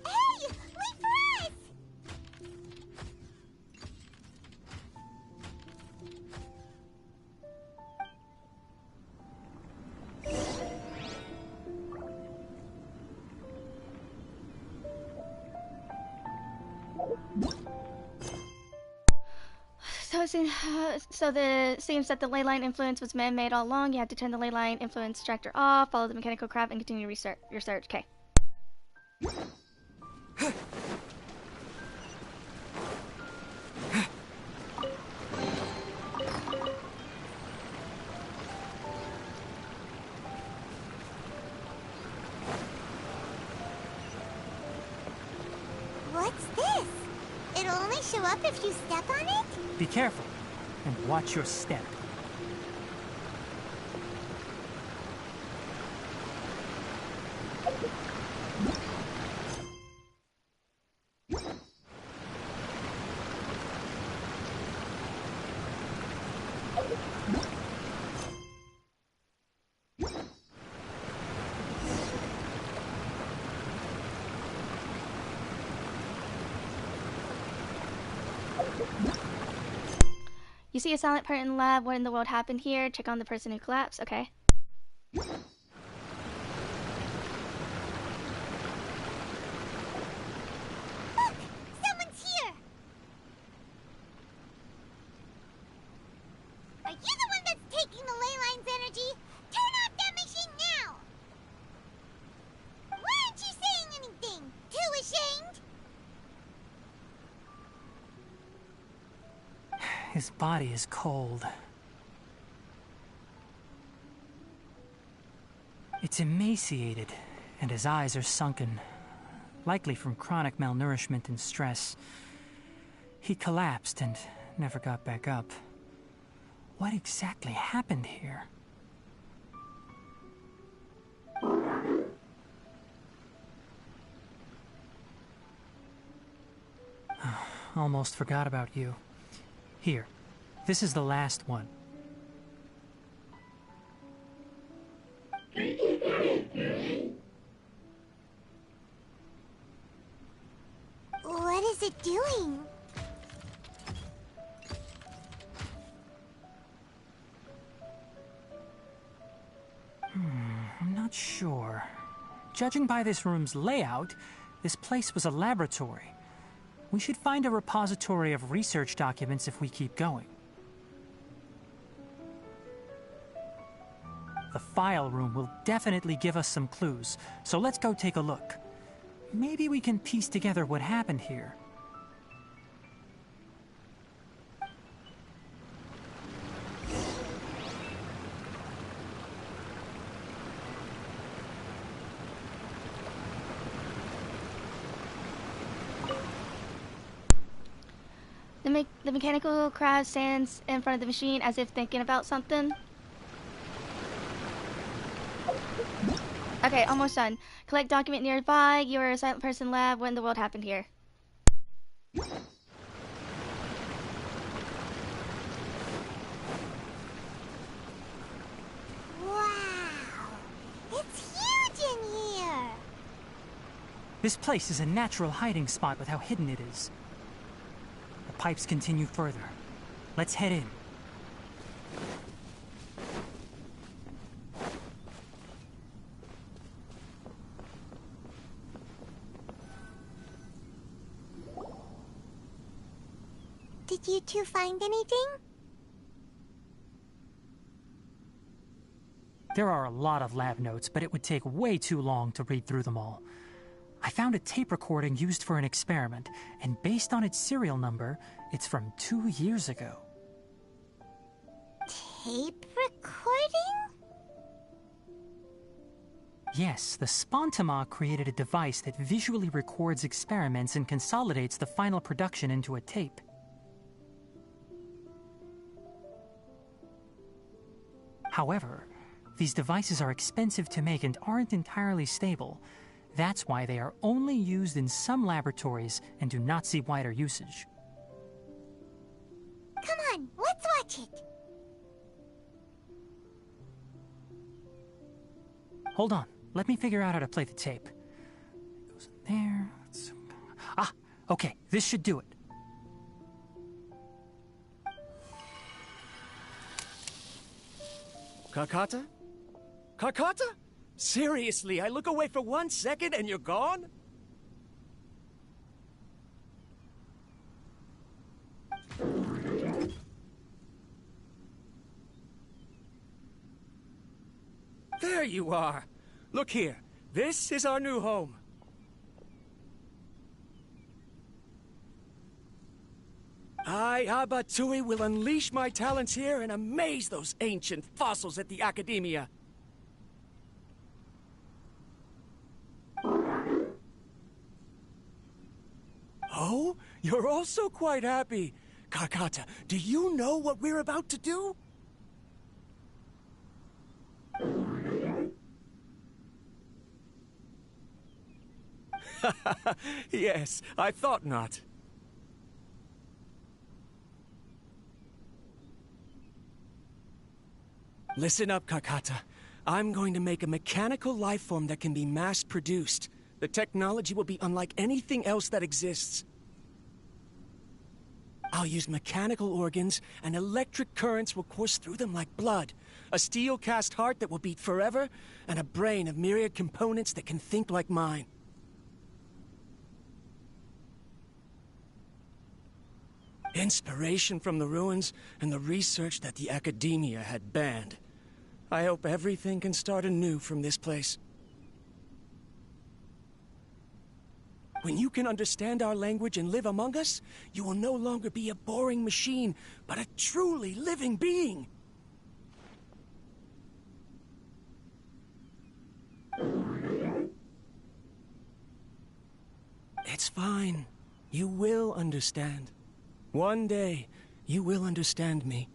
Speaker 4: Hey, wait for us!
Speaker 1: So it seems that the ley line influence was man-made all along. You have to turn the ley line influence tractor off, follow the mechanical craft, and continue your search. Okay.
Speaker 4: What's this? It'll only show up if you step on it?
Speaker 5: Be careful, and watch your step.
Speaker 1: You see a silent part in the lab. What in the world happened here? Check on the person who collapsed. Okay.
Speaker 4: Look! Someone's here! Are you the one that's taking the ley line's energy? Turn off that machine now! Why aren't you saying anything? Too ashamed?
Speaker 5: His body is cold. It's emaciated, and his eyes are sunken, likely from chronic malnourishment and stress. He collapsed and never got back up. What exactly happened here? Almost forgot about you. Here, this is the last one.
Speaker 4: What is it doing?
Speaker 5: not sure. Judging by this room's layout, this place was a laboratory. We should find a repository of research documents if we keep going. The file room will definitely give us some clues, so let's go take a look. Maybe we can piece together what happened here.
Speaker 1: The mechanical crab stands in front of the machine as if thinking about something. Okay, almost done. Collect document nearby. You are a silent person lab. What in the world happened here?
Speaker 4: Wow! It's huge in here!
Speaker 5: This place is a natural hiding spot with how hidden it is. The pipes continue further. Let's head in.
Speaker 4: Did you two find anything?
Speaker 5: There are a lot of lab notes, but it would take way too long to read through them all. I found a tape recording used for an experiment, and based on its serial number, it's from 2 years ago.
Speaker 4: Tape recording?
Speaker 5: Yes, the Spontima created a device that visually records experiments and consolidates the final production into a tape. However, these devices are expensive to make and aren't entirely stable. That's why they are only used in some laboratories and do not see wider usage.
Speaker 4: Come on, let's watch it.
Speaker 5: Hold on, let me figure out how to play the tape. It goes in there. Ah, okay, this should do it.
Speaker 12: Kakata? Kakata? Seriously, I look away for 1 second and you're gone? There you are. Look here. This is our new home. I, Abatui, will unleash my talents here and amaze those ancient fossils at the Academia. Oh, you're also quite happy. Kakata, do you know what we're about to do? Yes, I thought not. Listen up, Kakata. I'm going to make a mechanical life form that can be mass-produced. The technology will be unlike anything else that exists. I'll use mechanical organs, and electric currents will course through them like blood. A steel-cast heart that will beat forever, and a brain of myriad components that can think like mine. Inspiration from the ruins and the research that the Academia had banned. I hope everything can start anew from this place. When you can understand our language and live among us, you will no longer be a boring machine, but a truly living being. It's fine. You will understand. One day, you will understand me.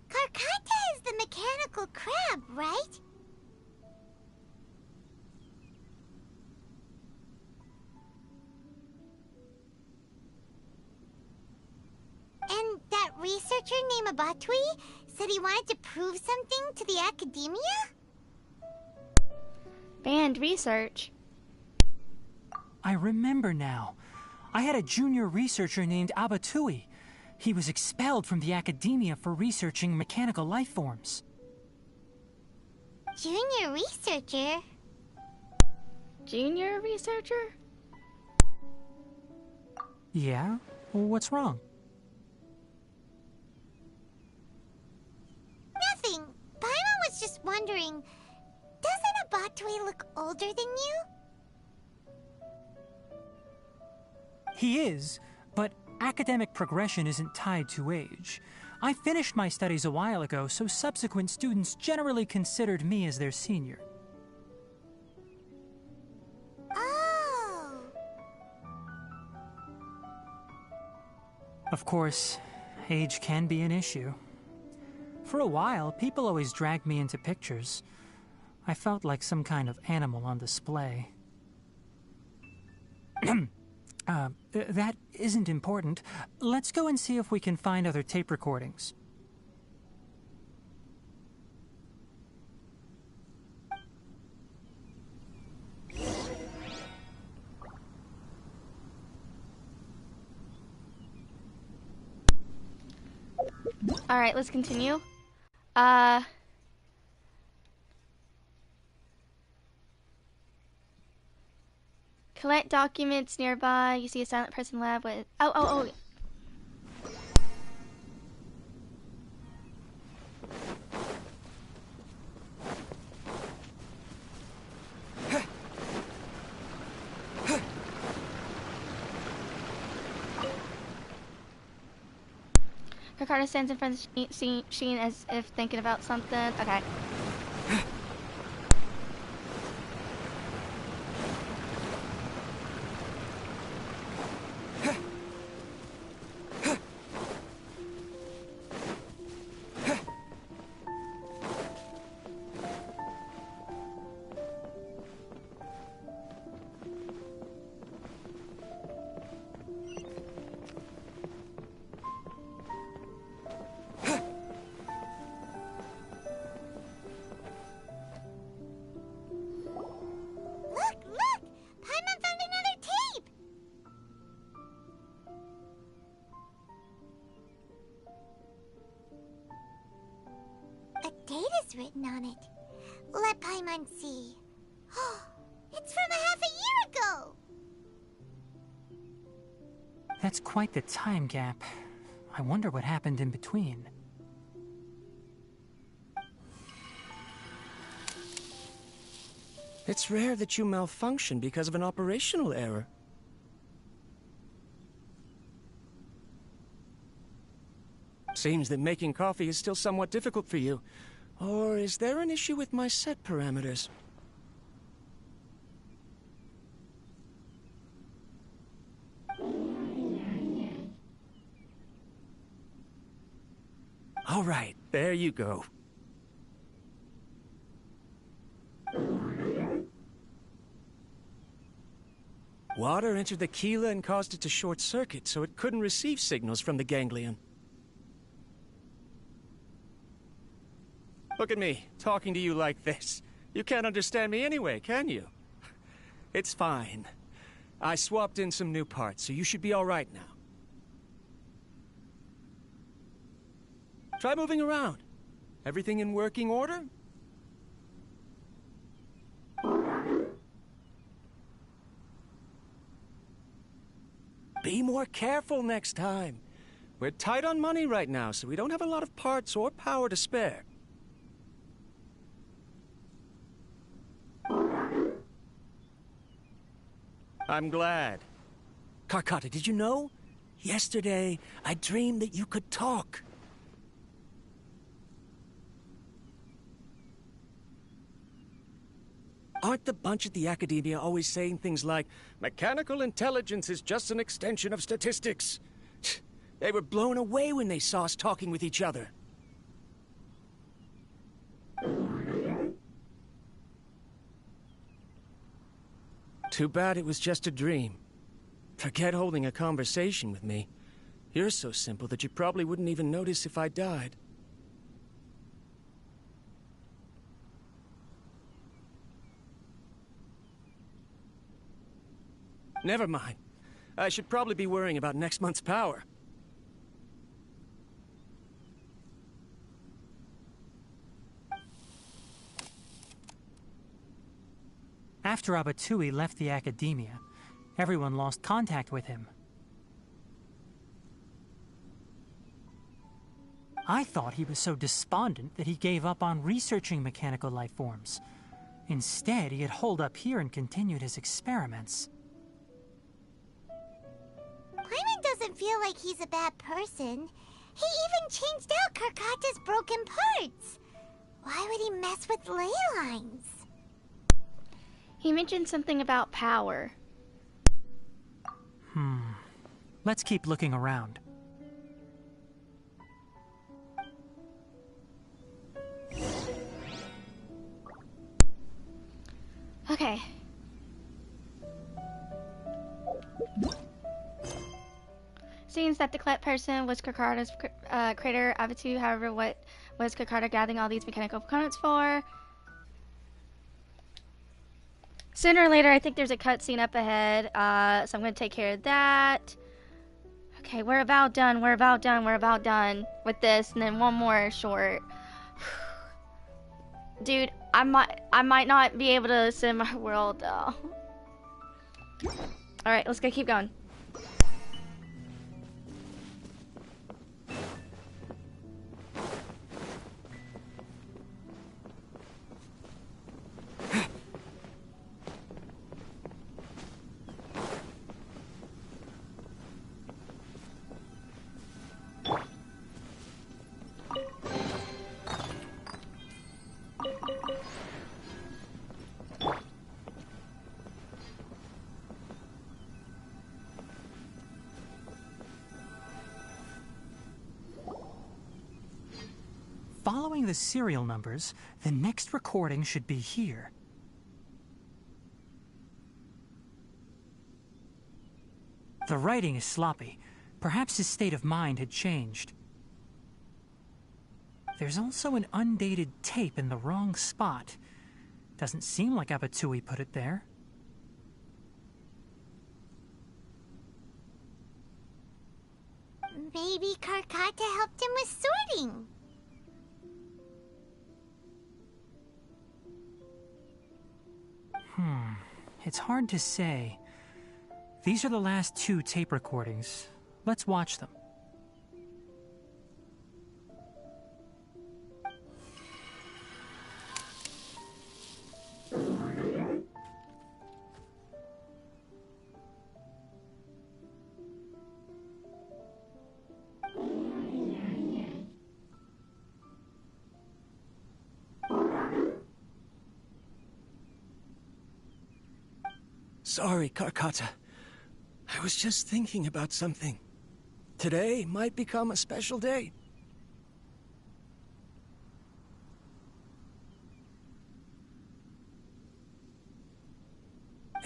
Speaker 4: Karkata is the mechanical crab, right? And that researcher named Abatui said he wanted to prove something to the Academia?
Speaker 1: Banned research.
Speaker 5: I remember now. I had a junior researcher named Abatui. He was expelled from the academia for researching mechanical life forms.
Speaker 4: Junior researcher?
Speaker 1: Junior researcher?
Speaker 5: Yeah? Well, what's wrong?
Speaker 4: Nothing. Paimon was just wondering, doesn't Abatui look older than you?
Speaker 5: He is, but academic progression isn't tied to age. I finished my studies a while ago, so subsequent students generally considered me as their senior.
Speaker 4: Oh.
Speaker 5: Of course, age can be an issue. For a while, people always dragged me into pictures. I felt like some kind of animal on display. That isn't important. Let's go and see if we can find other tape recordings.
Speaker 1: Alright, let's continue. Collect documents nearby. You see a silent person lab with... Oh. Ricardo stands in front of Sheen as if thinking about something. Okay.
Speaker 4: Written on it. Let Paimon see. It's from a half a year ago!
Speaker 5: That's quite the time gap. I wonder what happened in between.
Speaker 12: It's rare that you malfunction because of an operational error. Seems that making coffee is still somewhat difficult for you. Or is there an issue with my set parameters? All right, there you go. Water entered the Keela and caused it to short circuit, so it couldn't receive signals from the ganglion. Look at me, talking to you like this. You can't understand me anyway, can you? It's fine. I swapped in some new parts, so you should be all right now. Try moving around. Everything in working order? Be more careful next time. We're tight on money right now, so we don't have a lot of parts or power to spare. I'm glad. Carcotta, did you know? Yesterday, I dreamed that you could talk. Aren't the bunch at the Academia always saying things like, mechanical intelligence is just an extension of statistics? They were blown away when they saw us talking with each other. Too bad it was just a dream. Forget holding a conversation with me. You're so simple that you probably wouldn't even notice if I died. Never mind. I should probably be worrying about next month's power.
Speaker 5: After Abatui left the academia, everyone lost contact with him. I thought he was so despondent that he gave up on researching mechanical life forms. Instead, he had holed up here and continued his experiments.
Speaker 4: Paimon doesn't feel like he's a bad person. He even changed out Karkata's broken parts. Why would he mess with ley lines?
Speaker 1: He mentioned something about power.
Speaker 5: Let's keep looking around.
Speaker 1: Okay. Seems that the Clet person was Karkata's crater Avitu. However, what was Karkata gathering all these mechanical components for? Sooner or later, I think there's a cutscene up ahead, so I'm going to take care of that. Okay, we're about done with this, and then one more short. Dude, I might not be able to send my world, though. Alright, let's go keep going.
Speaker 5: Following the serial numbers, the next recording should be here. The writing is sloppy. Perhaps his state of mind had changed. There's also an undated tape in the wrong spot. Doesn't seem like Abatui put it there.
Speaker 4: Maybe Karkata helped him with sorting.
Speaker 5: It's hard to say. These are the last 2 tape recordings. Let's watch them.
Speaker 12: Sorry, Karkata. I was just thinking about something. Today might become a special day.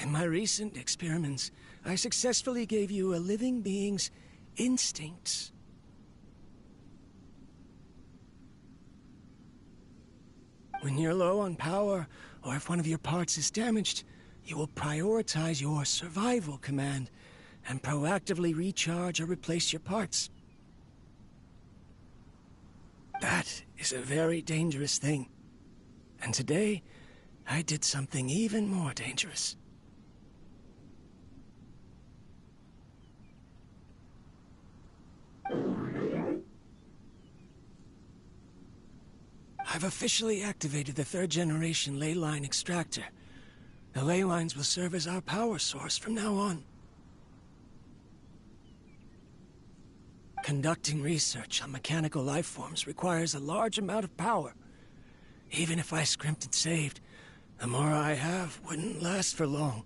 Speaker 12: In my recent experiments, I successfully gave you a living being's instincts. When you're low on power, or if one of your parts is damaged, you will prioritize your survival command and proactively recharge or replace your parts. That is a very dangerous thing. And today, I did something even more dangerous. I've officially activated the 3rd generation ley line extractor. The ley lines will serve as our power source from now on. Conducting research on mechanical life forms requires a large amount of power. Even if I scrimped and saved, the more I have wouldn't last for long.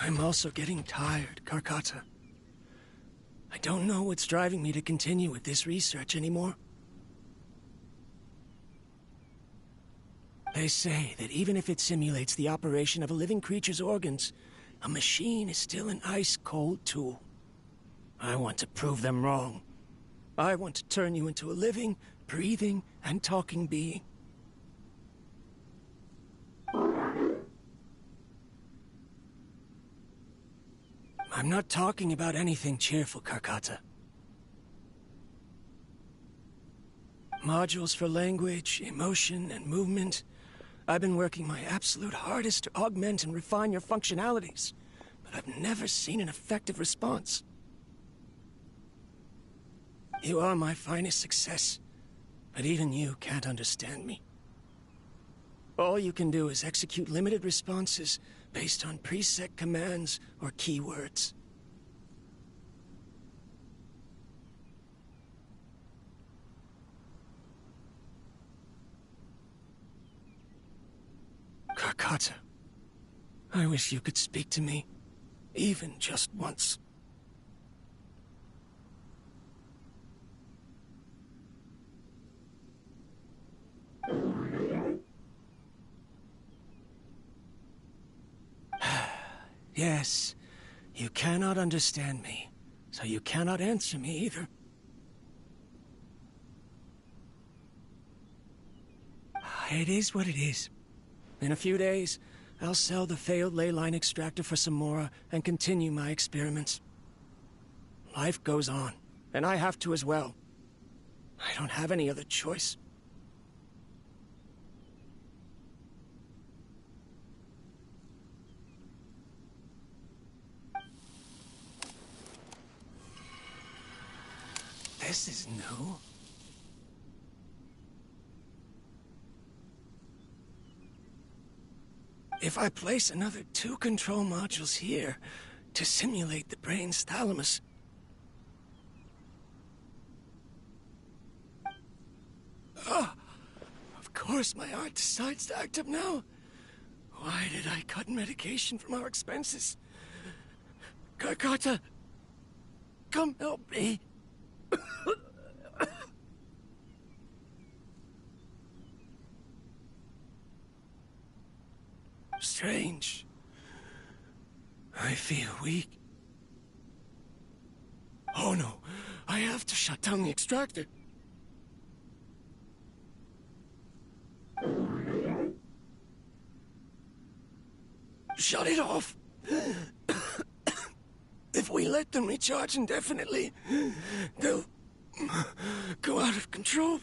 Speaker 12: I'm also getting tired, Karkata. I don't know what's driving me to continue with this research anymore. They say that even if it simulates the operation of a living creature's organs, a machine is still an ice-cold tool. I want to prove them wrong. I want to turn you into a living, breathing, and talking being. I'm not talking about anything cheerful, Karkata. Modules for language, emotion, and movement. I've been working my absolute hardest to augment and refine your functionalities, but I've never seen an effective response. You are my finest success, but even you can't understand me. All you can do is execute limited responses based on preset commands or keywords. Karkata, I wish you could speak to me, even just once. Yes, you cannot understand me, so you cannot answer me either. It is what it is. In a few days, I'll sell the failed ley line extractor for some more and continue my experiments. Life goes on, and I have to as well. I don't have any other choice. This is new. If I place another 2 control modules here to simulate the brain's thalamus... Oh, of course my heart decides to act up now. Why did I cut medication from our expenses? Karkata, come help me. Strange. I feel weak. Oh no, I have to shut down the extractor. Shut it off. If we let them recharge indefinitely, they'll go out of control.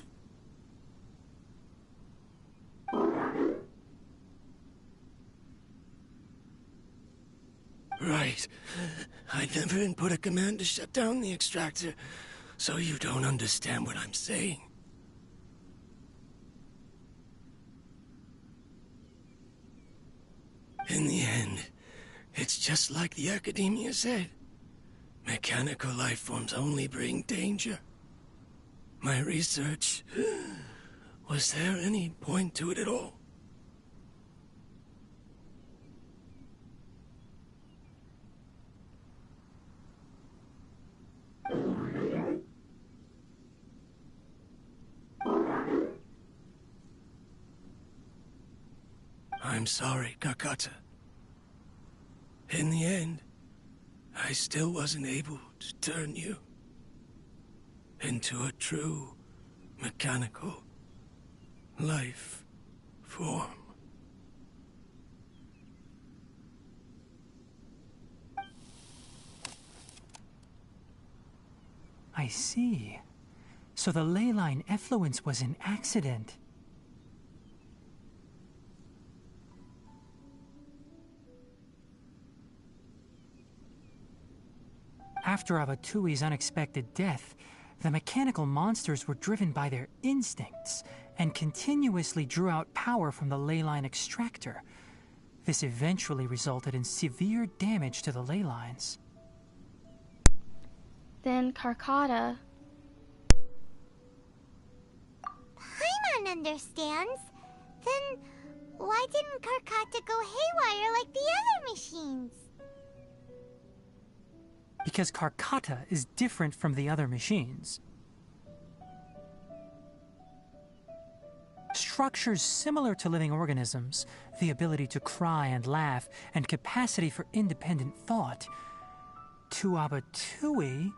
Speaker 12: Right. I never input a command to shut down the extractor, so you don't understand what I'm saying. In the end, it's just like the academia said. Mechanical life forms only bring danger. My research... Was there any point to it at all? I'm sorry, Karkata. In the end, I still wasn't able to turn you into a true mechanical life form.
Speaker 5: I see. So the ley line effluence was an accident. After Abatui's unexpected death, the mechanical monsters were driven by their instincts and continuously drew out power from the ley line extractor. This eventually resulted in severe damage to the ley lines.
Speaker 1: Then Karkata...
Speaker 4: Paimon understands. Then why didn't Karkata go haywire like the other machines?
Speaker 5: Because Karkata is different from the other machines. Structures similar to living organisms, the ability to cry and laugh, and capacity for independent thought. To Abatui,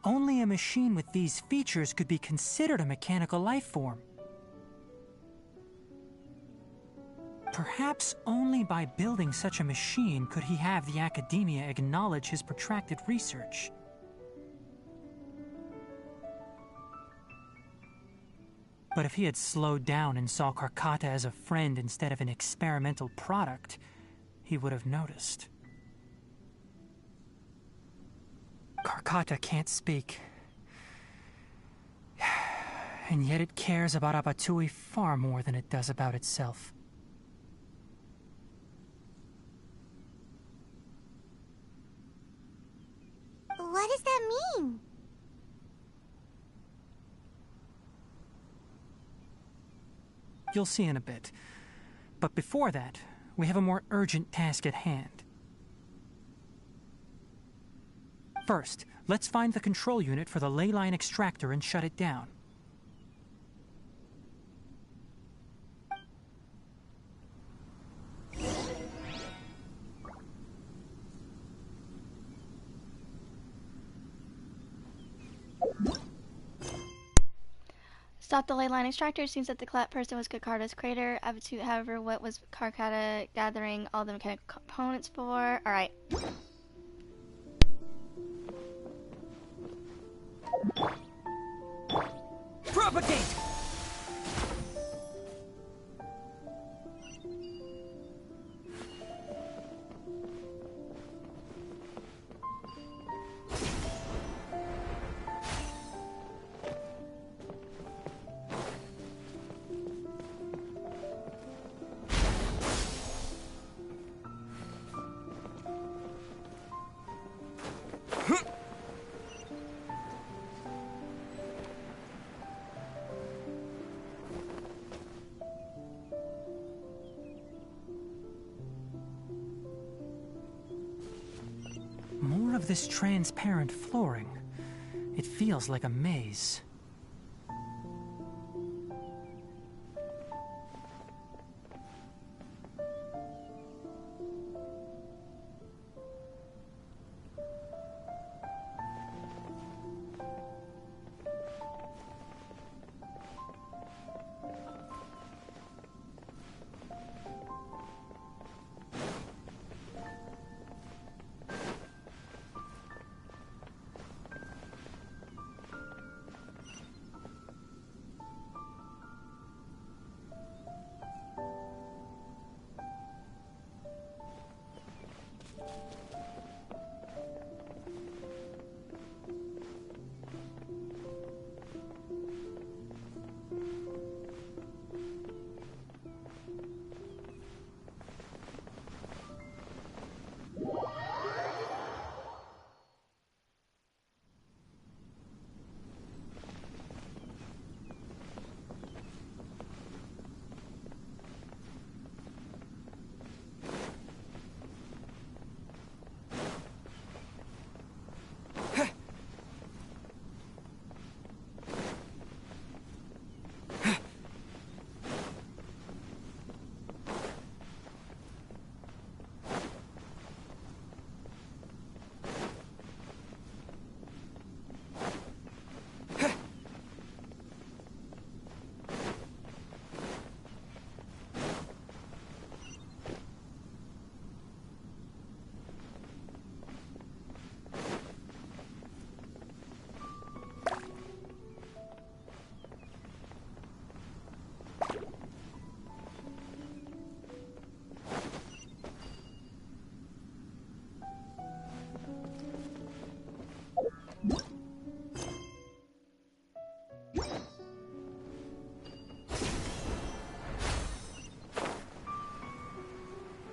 Speaker 5: only a machine with these features could be considered a mechanical life form. Perhaps only by building such a machine could he have the academia acknowledge his protracted research. But if he had slowed down and saw Karkata as a friend instead of an experimental product, he would have noticed. Karkata can't speak. And yet it cares about Abatui far more than it does about itself.
Speaker 4: What does that mean?
Speaker 5: You'll see in a bit. But before that, we have a more urgent task at hand. First, let's find the control unit for the ley line extractor and shut it down.
Speaker 1: Stop the ley line extractor. It seems that the person was Kakata's crater. However, what was Karkata gathering all the mechanical components for? Alright.
Speaker 11: Propagate!
Speaker 5: More of this transparent flooring. It feels like a maze.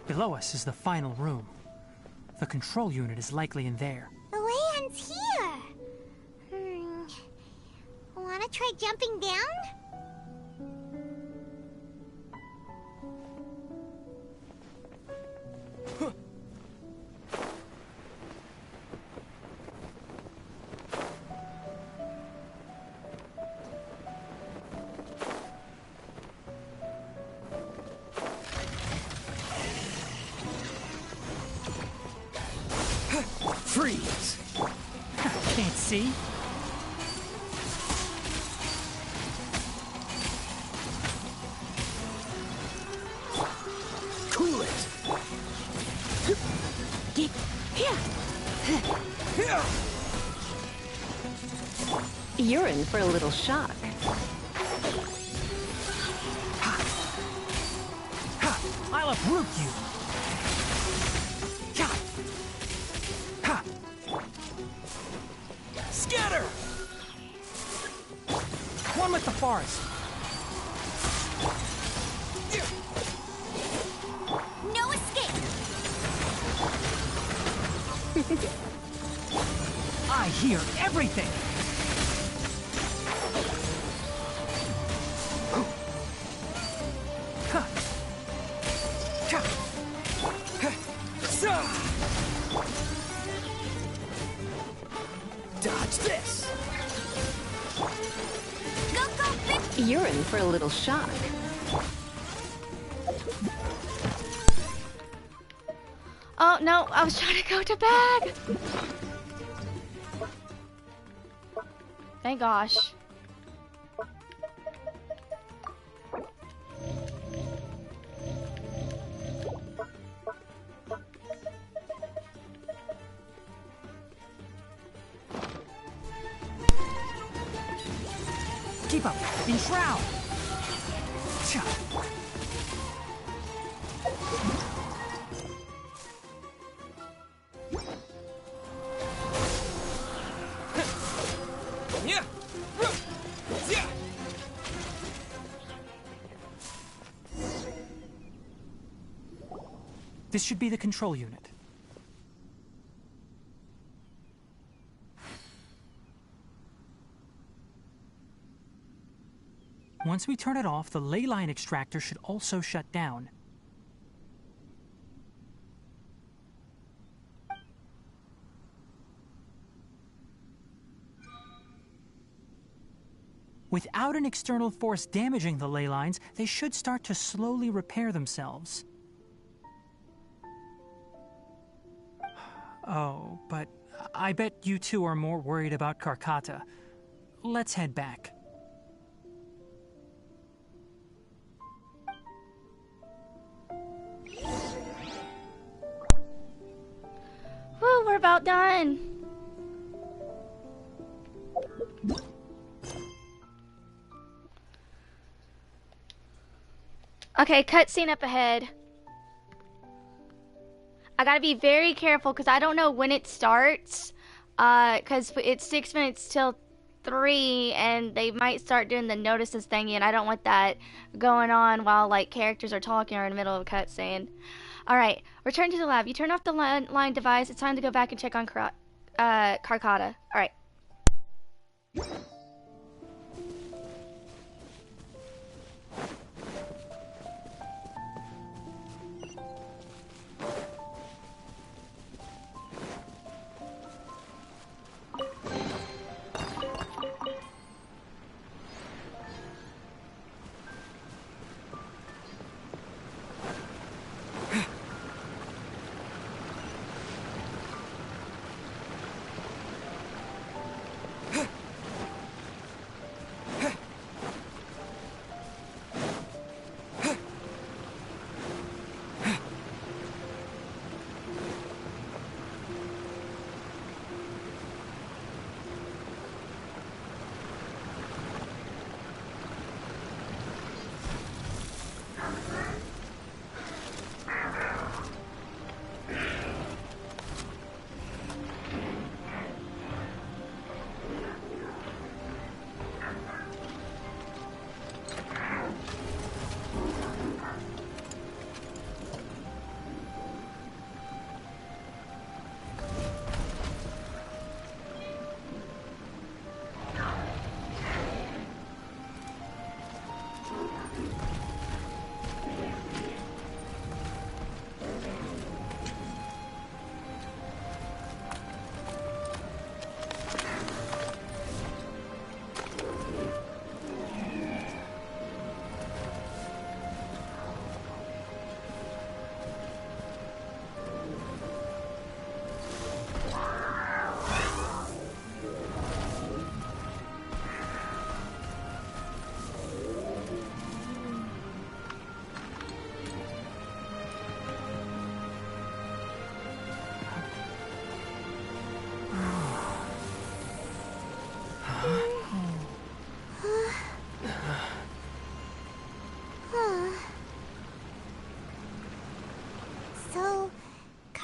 Speaker 5: Below us is the final room. The control unit is likely in there.
Speaker 4: The way ends here. Wanna try jumping down?
Speaker 11: Freeze!
Speaker 5: Can't see?
Speaker 13: You're in for a little shock.
Speaker 5: I'll uproot you!
Speaker 11: Scatter!
Speaker 5: One with the forest!
Speaker 4: No escape!
Speaker 5: I hear everything!
Speaker 11: Dodge this!
Speaker 4: Go, go, big!
Speaker 13: You're in for a little shock.
Speaker 1: Oh, no, I was trying to go to bed. Thank gosh.
Speaker 5: Keep up! In shroud! This should be the control unit. Once we turn it off, the ley line extractor should also shut down. Without an external force damaging the ley lines, they should start to slowly repair themselves. Oh, but I bet you two are more worried about Karkata. Let's head back.
Speaker 1: Woo, we're about done. Okay, cutscene up ahead. I gotta be very careful because I don't know when it starts. Because it's 6 minutes till 3, and they might start doing the notices thingy, and I don't want that going on while like characters are talking or in the middle of a cutscene. All right, return to the lab. You turn off the line device. It's time to go back and check on Karkata. All right.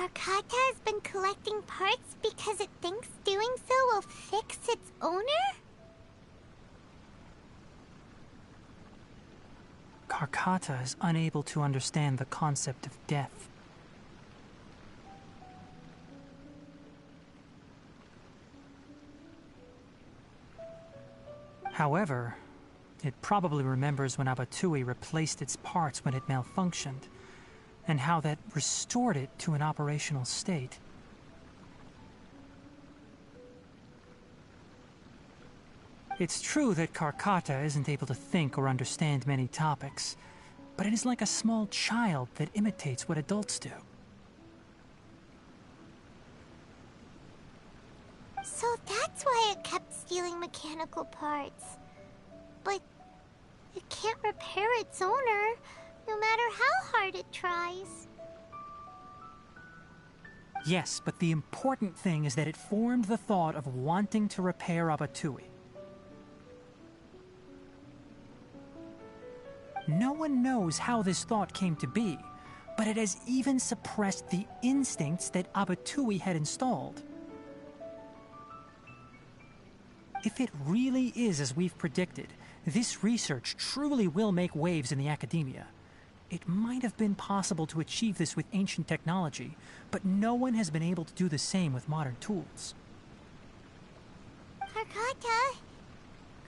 Speaker 4: Karkata has been collecting parts because it thinks doing so will fix its owner?
Speaker 5: Karkata is unable to understand the concept of death. However, it probably remembers when Abatui replaced its parts when it malfunctioned, and how that restored it to an operational state. It's true that Karkata isn't able to think or understand many topics, but it is like a small child that imitates what adults do.
Speaker 4: So that's why it kept stealing mechanical parts. But it can't repair its owner, no matter how hard it tries.
Speaker 5: Yes, but the important thing is that it formed the thought of wanting to repair Abatui. No one knows how this thought came to be, but it has even suppressed the instincts that Abatui had installed. If it really is as we've predicted, this research truly will make waves in the academia. It might have been possible to achieve this with ancient technology, but no one has been able to do the same with modern tools.
Speaker 4: Karkata?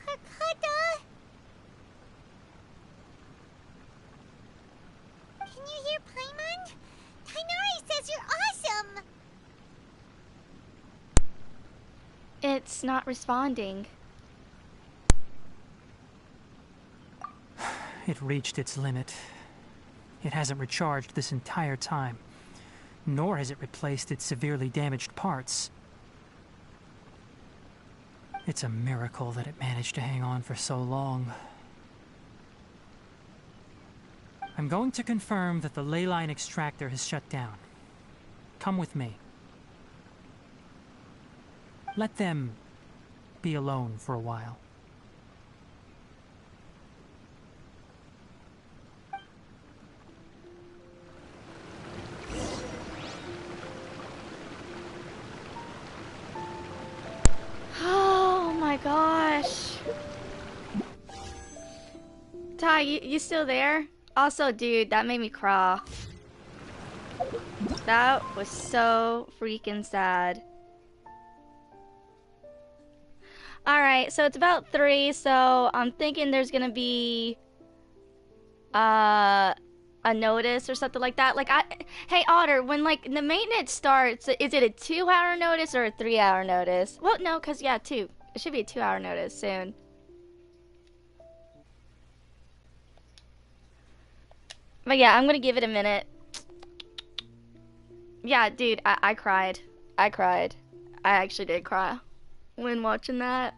Speaker 4: Karkata? Can you hear Paimon? Tighnari says you're awesome!
Speaker 1: It's not responding.
Speaker 5: It reached its limit. It hasn't recharged this entire time, nor has it replaced its severely damaged parts. It's a miracle that it managed to hang on for so long. I'm going to confirm that the ley line extractor has shut down. Come with me. Let them be alone for a while.
Speaker 1: Oh my gosh. Ty, you still there? Also, dude, that made me cry. That was so freaking sad. Alright, so it's about 3, so I'm thinking there's gonna be a notice or something like that. Like, hey Otter, when like the maintenance starts, is it a 2-hour notice or a 3-hour notice? Well, no, cause yeah, 2. It should be a 2-hour notice soon. But yeah, I'm gonna give it a minute. Yeah, dude, I cried. I cried. I actually did cry when watching that.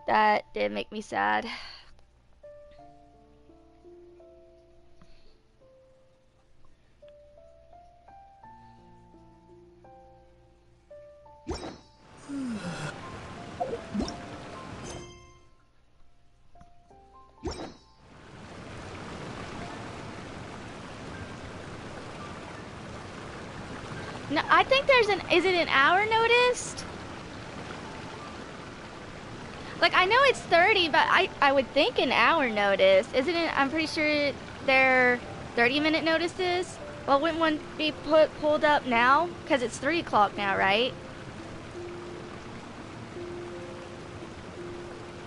Speaker 1: That did make me sad. No, I think there's is it an hour noticed? Like, I know it's 30, but I would think an hour notice. Isn't it? I'm pretty sure they're 30-minute notices. Well, wouldn't one be pulled up now? Because it's 3 o'clock now, right?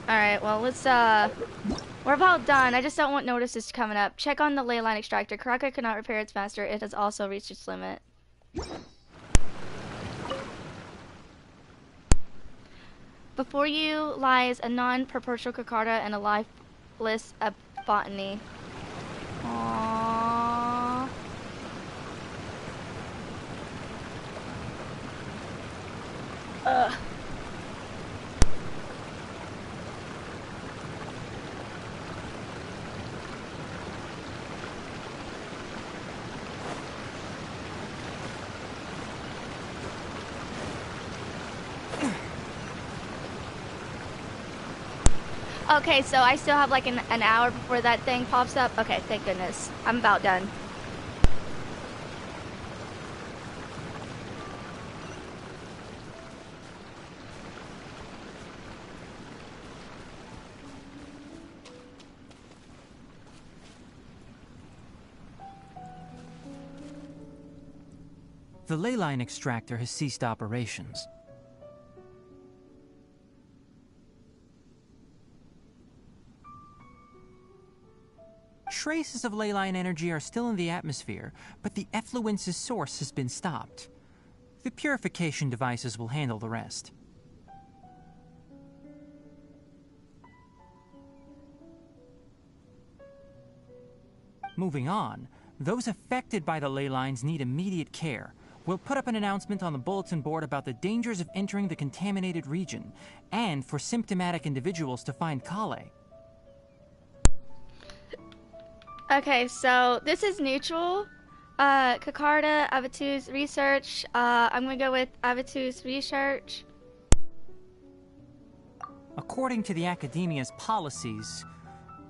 Speaker 1: Alright, well, let's, we're about done. I just don't want notices coming up. Check on the ley line extractor. Karaka cannot repair its master. It has also reached its limit. Before you lies a non-proportional Karkata and a lifeless botany. Aww. Ugh. Okay, so I still have like an hour before that thing pops up. Okay, thank goodness. I'm about done.
Speaker 5: The ley line extractor has ceased operations. Traces of ley line energy are still in the atmosphere, but the effluence's source has been stopped. The purification devices will handle the rest. Moving on, those affected by the ley lines need immediate care. We'll put up an announcement on the bulletin board about the dangers of entering the contaminated region, and for symptomatic individuals to find Kale.
Speaker 1: Okay, so this is neutral. Kakarda, Avatu's research. I'm gonna go with Avatu's research.
Speaker 5: According to the Academia's policies,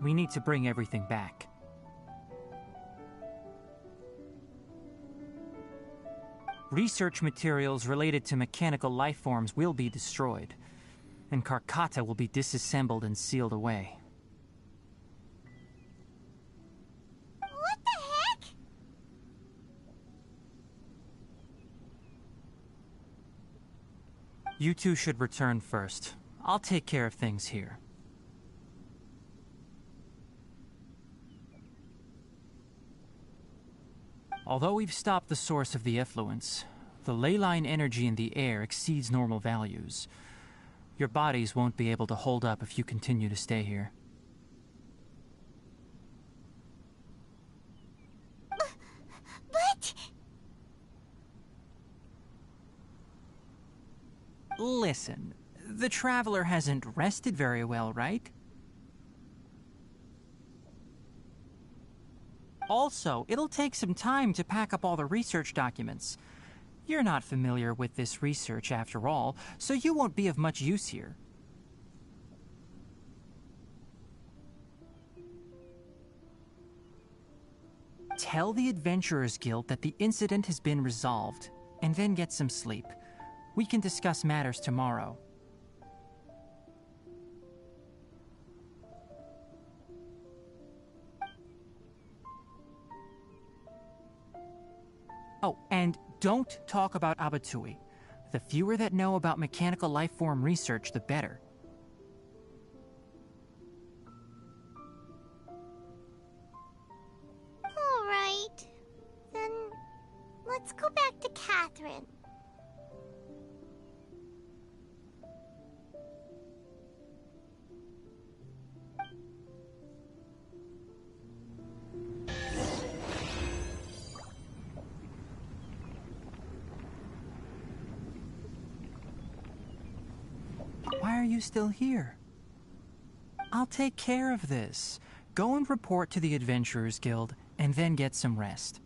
Speaker 5: we need to bring everything back. Research materials related to mechanical life forms will be destroyed, and Karkata will be disassembled and sealed away.
Speaker 4: What the heck?
Speaker 5: You two should return first. I'll take care of things here. Although we've stopped the source of the effluence, the ley line energy in the air exceeds normal values. Your bodies won't be able to hold up if you continue to stay here.
Speaker 4: But...
Speaker 5: Listen, the Traveler hasn't rested very well, right? Also, it'll take some time to pack up all the research documents. You're not familiar with this research after all, so you won't be of much use here. Tell the Adventurers Guild that the incident has been resolved, and then get some sleep. We can discuss matters tomorrow. Oh, and don't talk about Abatui. The fewer that know about mechanical life form research, the better.
Speaker 4: All right. Then let's go back to Catherine.
Speaker 5: Why are you still here? I'll take care of this. Go and report to the Adventurers Guild, and then get some rest.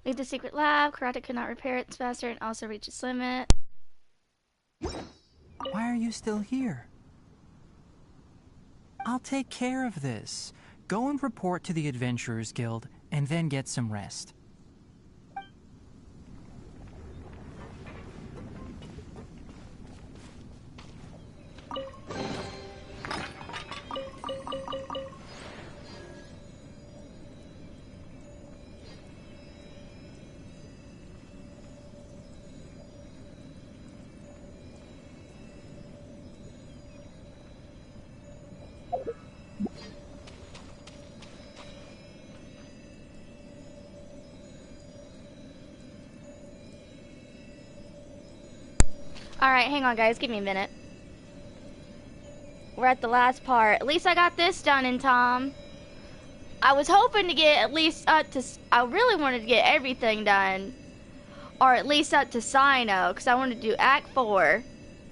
Speaker 1: Leave the secret lab. Karate could not repair it faster and also reach its limit.
Speaker 5: Why are you still here? I'll take care of this. Go and report to the Adventurers Guild, and then get some rest.
Speaker 1: Alright, hang on guys, give me a minute. We're at the last part. At least I got this done in time. I was hoping to get at least up to... I really wanted to get everything done. Or at least up to Sino, because I wanted to do Act 4,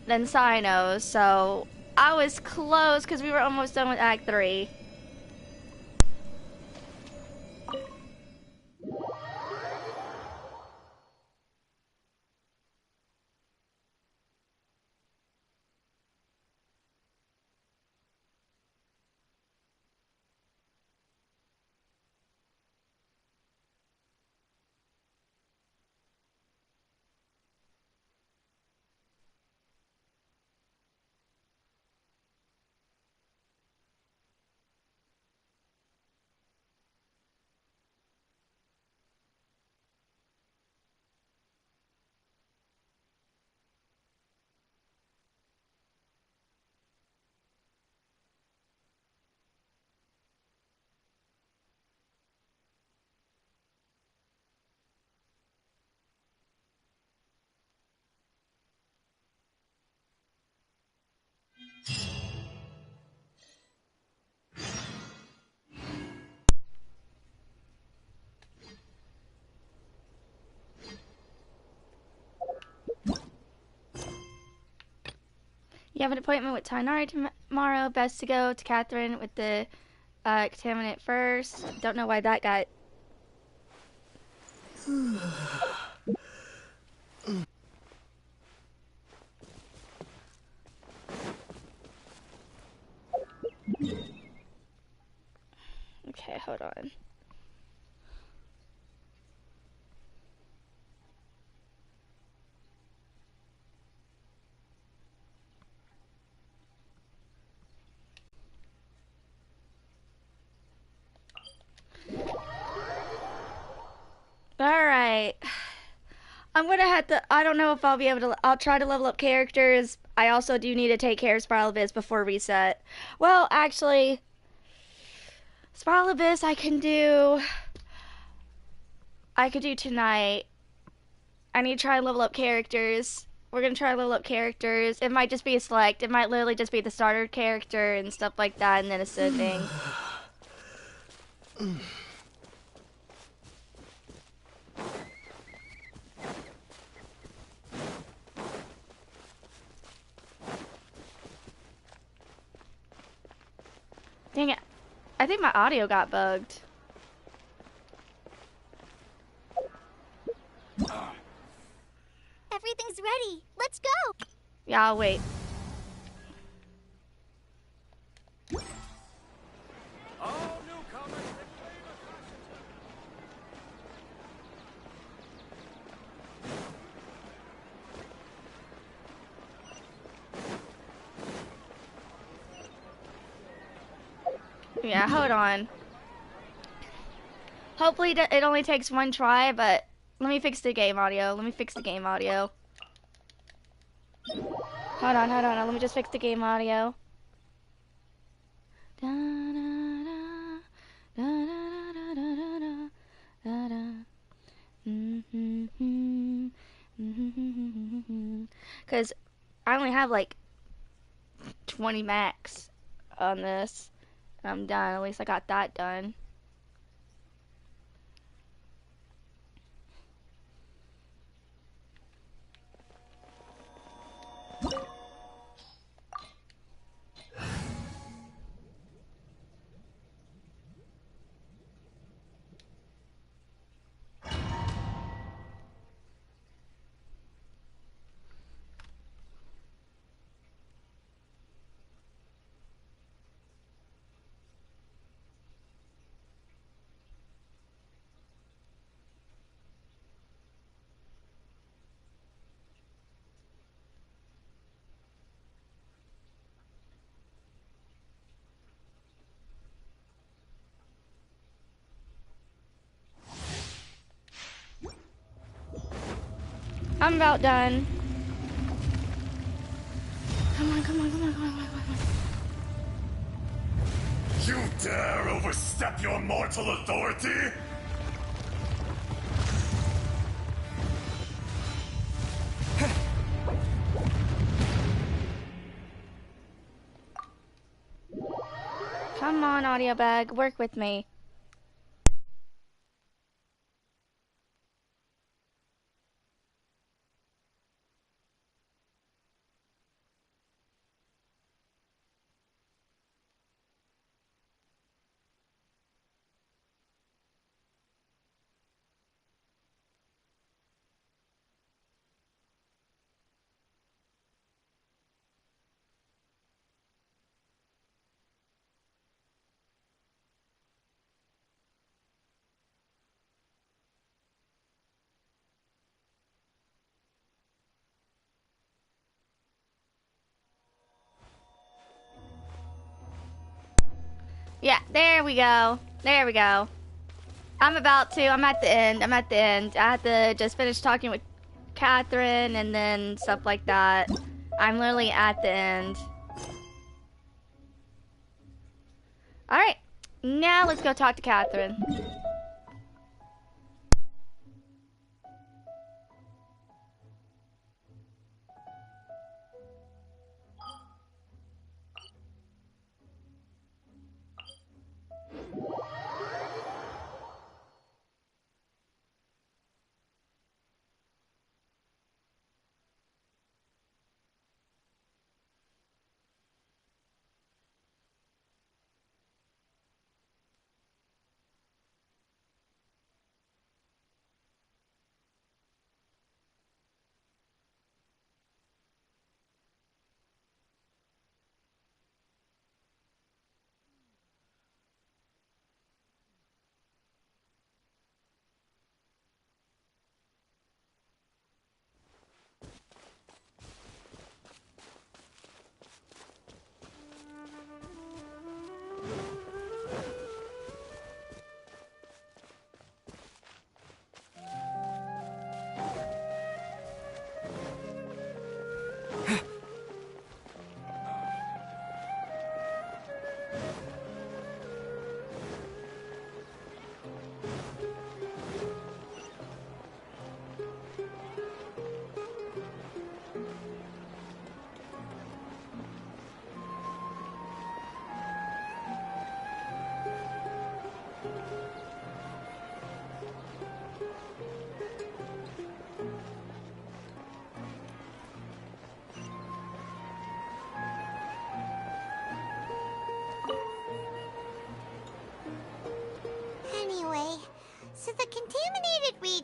Speaker 1: then Sino. So I was close, because we were almost done with Act 3. You have an appointment with Tighnari tomorrow. Best to go to Catherine with the contaminant first. Don't know why that got... Okay, hold on. Alright. I'm gonna have to... I don't know if I'll be able to... I'll try to level up characters. I also do need to take care of Spiral Abyss before reset. Well, actually... Spiral Abyss I can do... I could do tonight. I need to try and level up characters. We're gonna try to level up characters. It might just be a select. It might literally just be the starter character and stuff like that, and then a sibling. Dang it. I think my audio got bugged.
Speaker 4: Everything's ready. Let's go.
Speaker 1: Yeah, I'll wait. Yeah, hold on. Hopefully it only takes one try, but let me fix the game audio. Let me fix the game audio. Hold on. Let me just fix the game audio. Because I only have like 20 max on this. I'm done. At least I got that done. I'm about done. Come on.
Speaker 14: You dare overstep your mortal authority?
Speaker 1: Come on, audio bag. Work with me. Yeah, there we go. I'm at the end. I have to just finish talking with Catherine and then stuff like that. I'm literally at the end. Alright, now let's go talk to Catherine.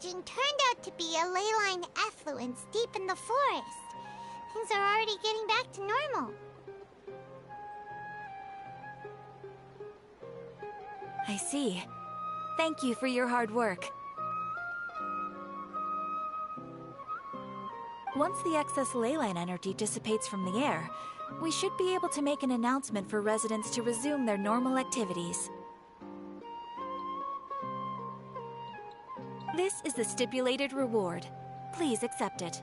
Speaker 4: region turned out to be a ley line effluence deep in the forest. Things are already getting back to normal.
Speaker 3: I see. Thank you for your hard work. Once the excess ley line energy dissipates from the air, we should be able to make an announcement for residents to resume their normal activities. This is the stipulated reward. Please accept it.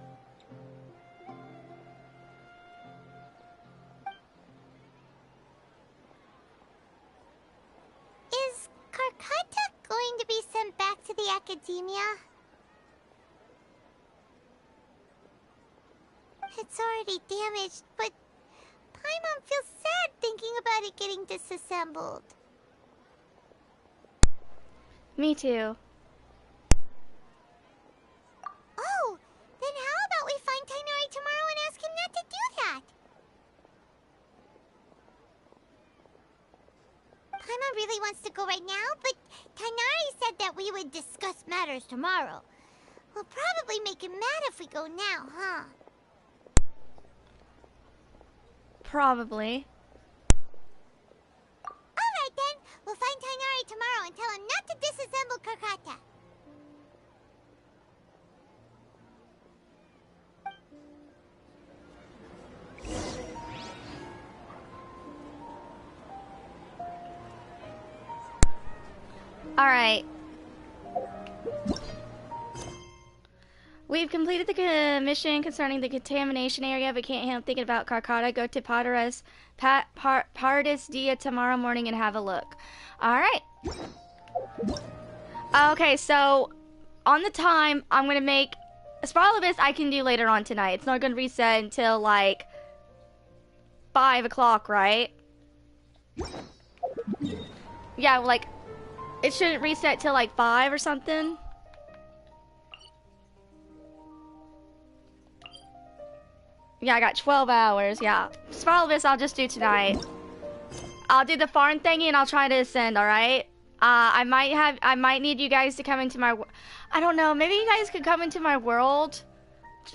Speaker 4: Is Karkata going to be sent back to the academia? It's already damaged, but Paimon feels sad thinking about it getting disassembled.
Speaker 1: Me too.
Speaker 4: Oh, then how about we find Tighnari tomorrow and ask him not to do that? Paimon really wants to go right now, but Tighnari said that we would discuss matters tomorrow. We'll probably make him mad if we go now, huh?
Speaker 1: Probably.
Speaker 4: Alright then, we'll find Tighnari tomorrow and tell him not to disassemble Karkata.
Speaker 1: Alright. We've completed the mission concerning the contamination area, but can't help thinking about Karkata. Go to Pardis Dia tomorrow morning and have a look. Alright. Okay, so on the time, I'm going to make... Spiralibus I can do later on tonight. It's not going to reset until like 5 o'clock, right? Yeah, like it shouldn't reset till like 5 or something. Yeah, I got 12 hours, yeah. Spiralibus I'll just do tonight. I'll do the farm thingy and I'll try to ascend, alright? I might need you guys to come into my... I don't know, maybe you guys could come into my world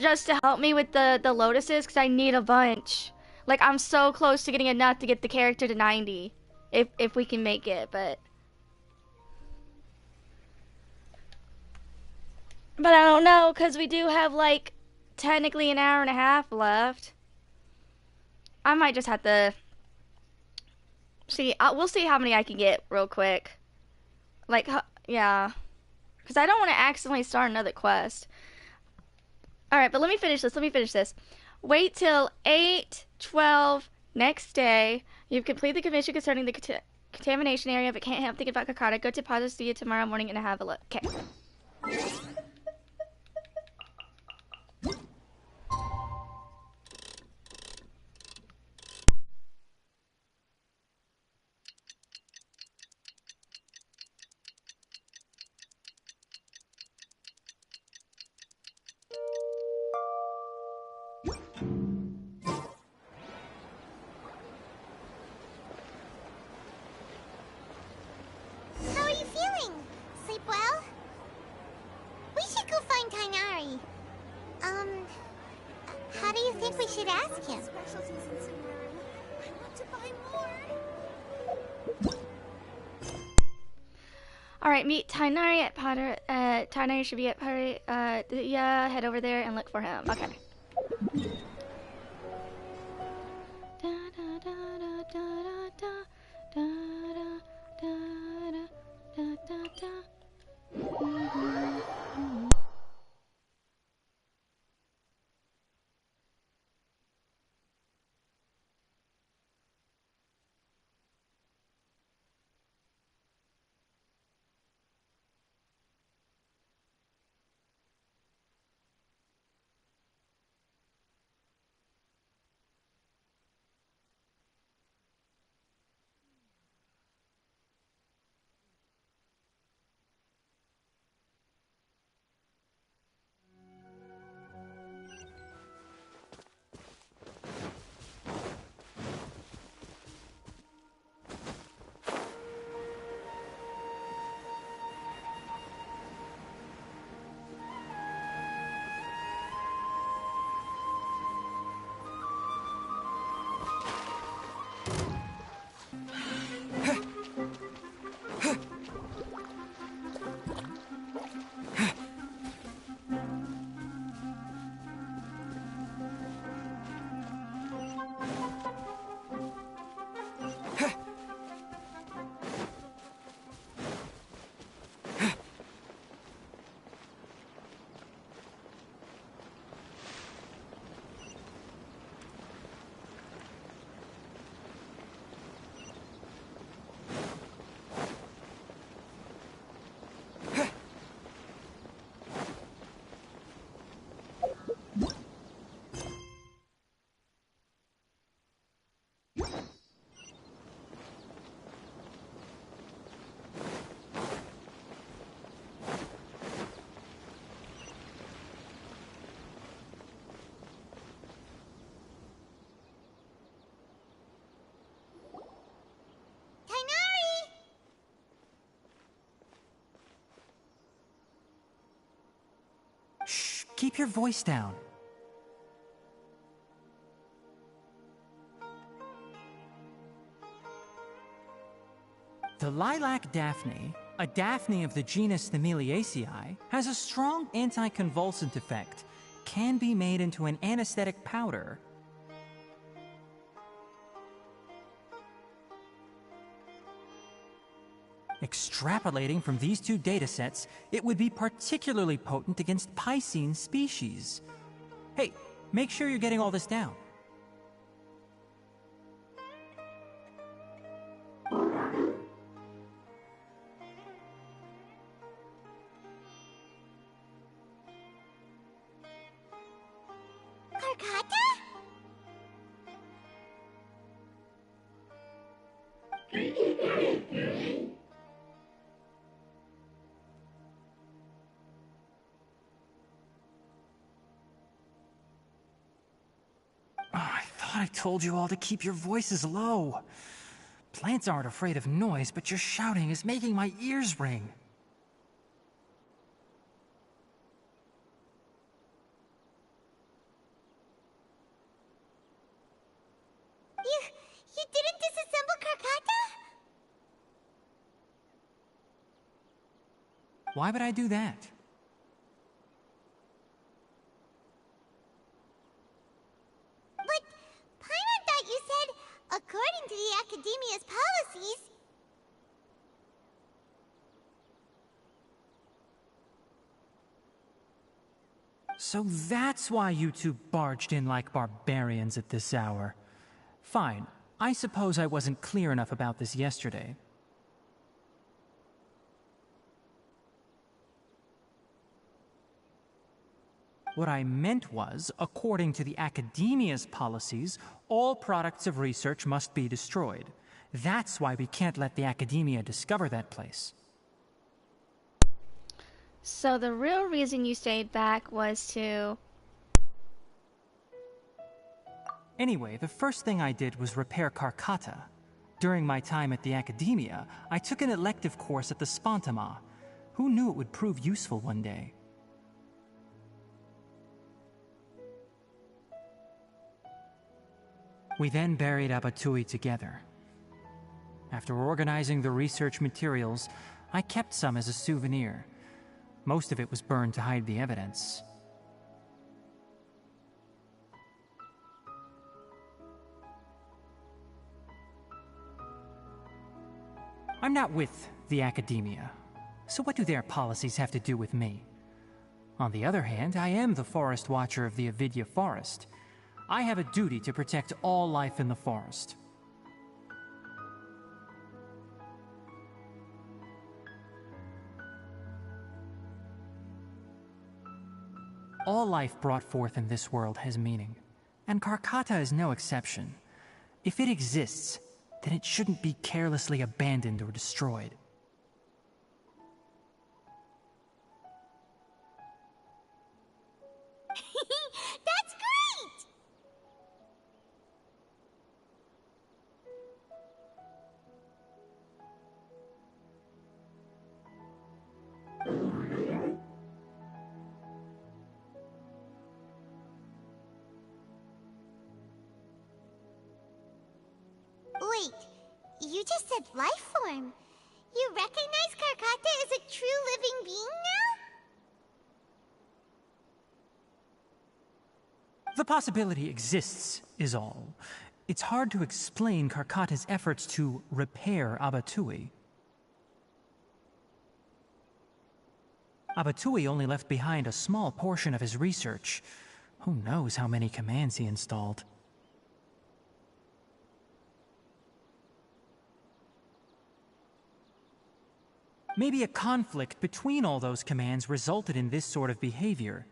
Speaker 1: just to help me with the lotuses, because I need a bunch. Like, I'm so close to getting enough to get the character to 90. If we can make it, but... But I don't know, because we do have, like, technically an hour and a half left. I might just have to... See, we'll see how many I can get real quick. Like, yeah. Because I don't want to accidentally start another quest. Alright, but let me finish this. Wait till 8:12 next day. You've completed the commission concerning the contamination area, but can't help thinking about Kakata. Go to Padostia tomorrow morning and have a look. Okay.
Speaker 4: How are you feeling? Sleep well? We should go find Tighnari. How do you think we should ask him? I want to buy more.
Speaker 1: Alright, meet Tighnari at Potter. Tighnari should be at Potter. Yeah, head over there and look for him. Okay.
Speaker 5: Keep your voice down. The lilac daphne, a daphne of the genus Thymilaceae, has a strong anticonvulsant effect, can be made into an anesthetic powder. Extrapolating from these two datasets, it would be particularly potent against Piscine species. Hey, make sure you're getting all this down.
Speaker 4: Karkata?
Speaker 5: I thought I told you all to keep your voices low. Plants aren't afraid of noise, but your shouting is making my ears ring.
Speaker 4: You didn't disassemble Karkata?
Speaker 5: Why would I do that?
Speaker 4: But Paimon thought you said, according to the Academia's policies...
Speaker 5: So that's why you two barged in like barbarians at this hour. Fine. I suppose I wasn't clear enough about this yesterday. What I meant was, according to the Academia's policies, all products of research must be destroyed. That's why we can't let the Academia discover that place.
Speaker 1: So the real reason you stayed back was to...
Speaker 5: Anyway, the first thing I did was repair Karkata. During my time at the Academia, I took an elective course at the Spontama. Who knew it would prove useful one day? We then buried Abatui together. After organizing the research materials, I kept some as a souvenir. Most of it was burned to hide the evidence. I'm not with the Academia, so what do their policies have to do with me? On the other hand, I am the Forest Watcher of the Avidya Forest. I have a duty to protect all life in the forest. All life brought forth in this world has meaning, and Karkata is no exception. If it exists, then it shouldn't be carelessly abandoned or destroyed.
Speaker 4: That's great! Wait, you just said life form. You recognize Karkata as a true living being now?
Speaker 5: The possibility exists, is all. It's hard to explain Karkata's efforts to repair Abatui. Abatui only left behind a small portion of his research. Who knows how many commands he installed? Maybe a conflict between all those commands resulted in this sort of behavior.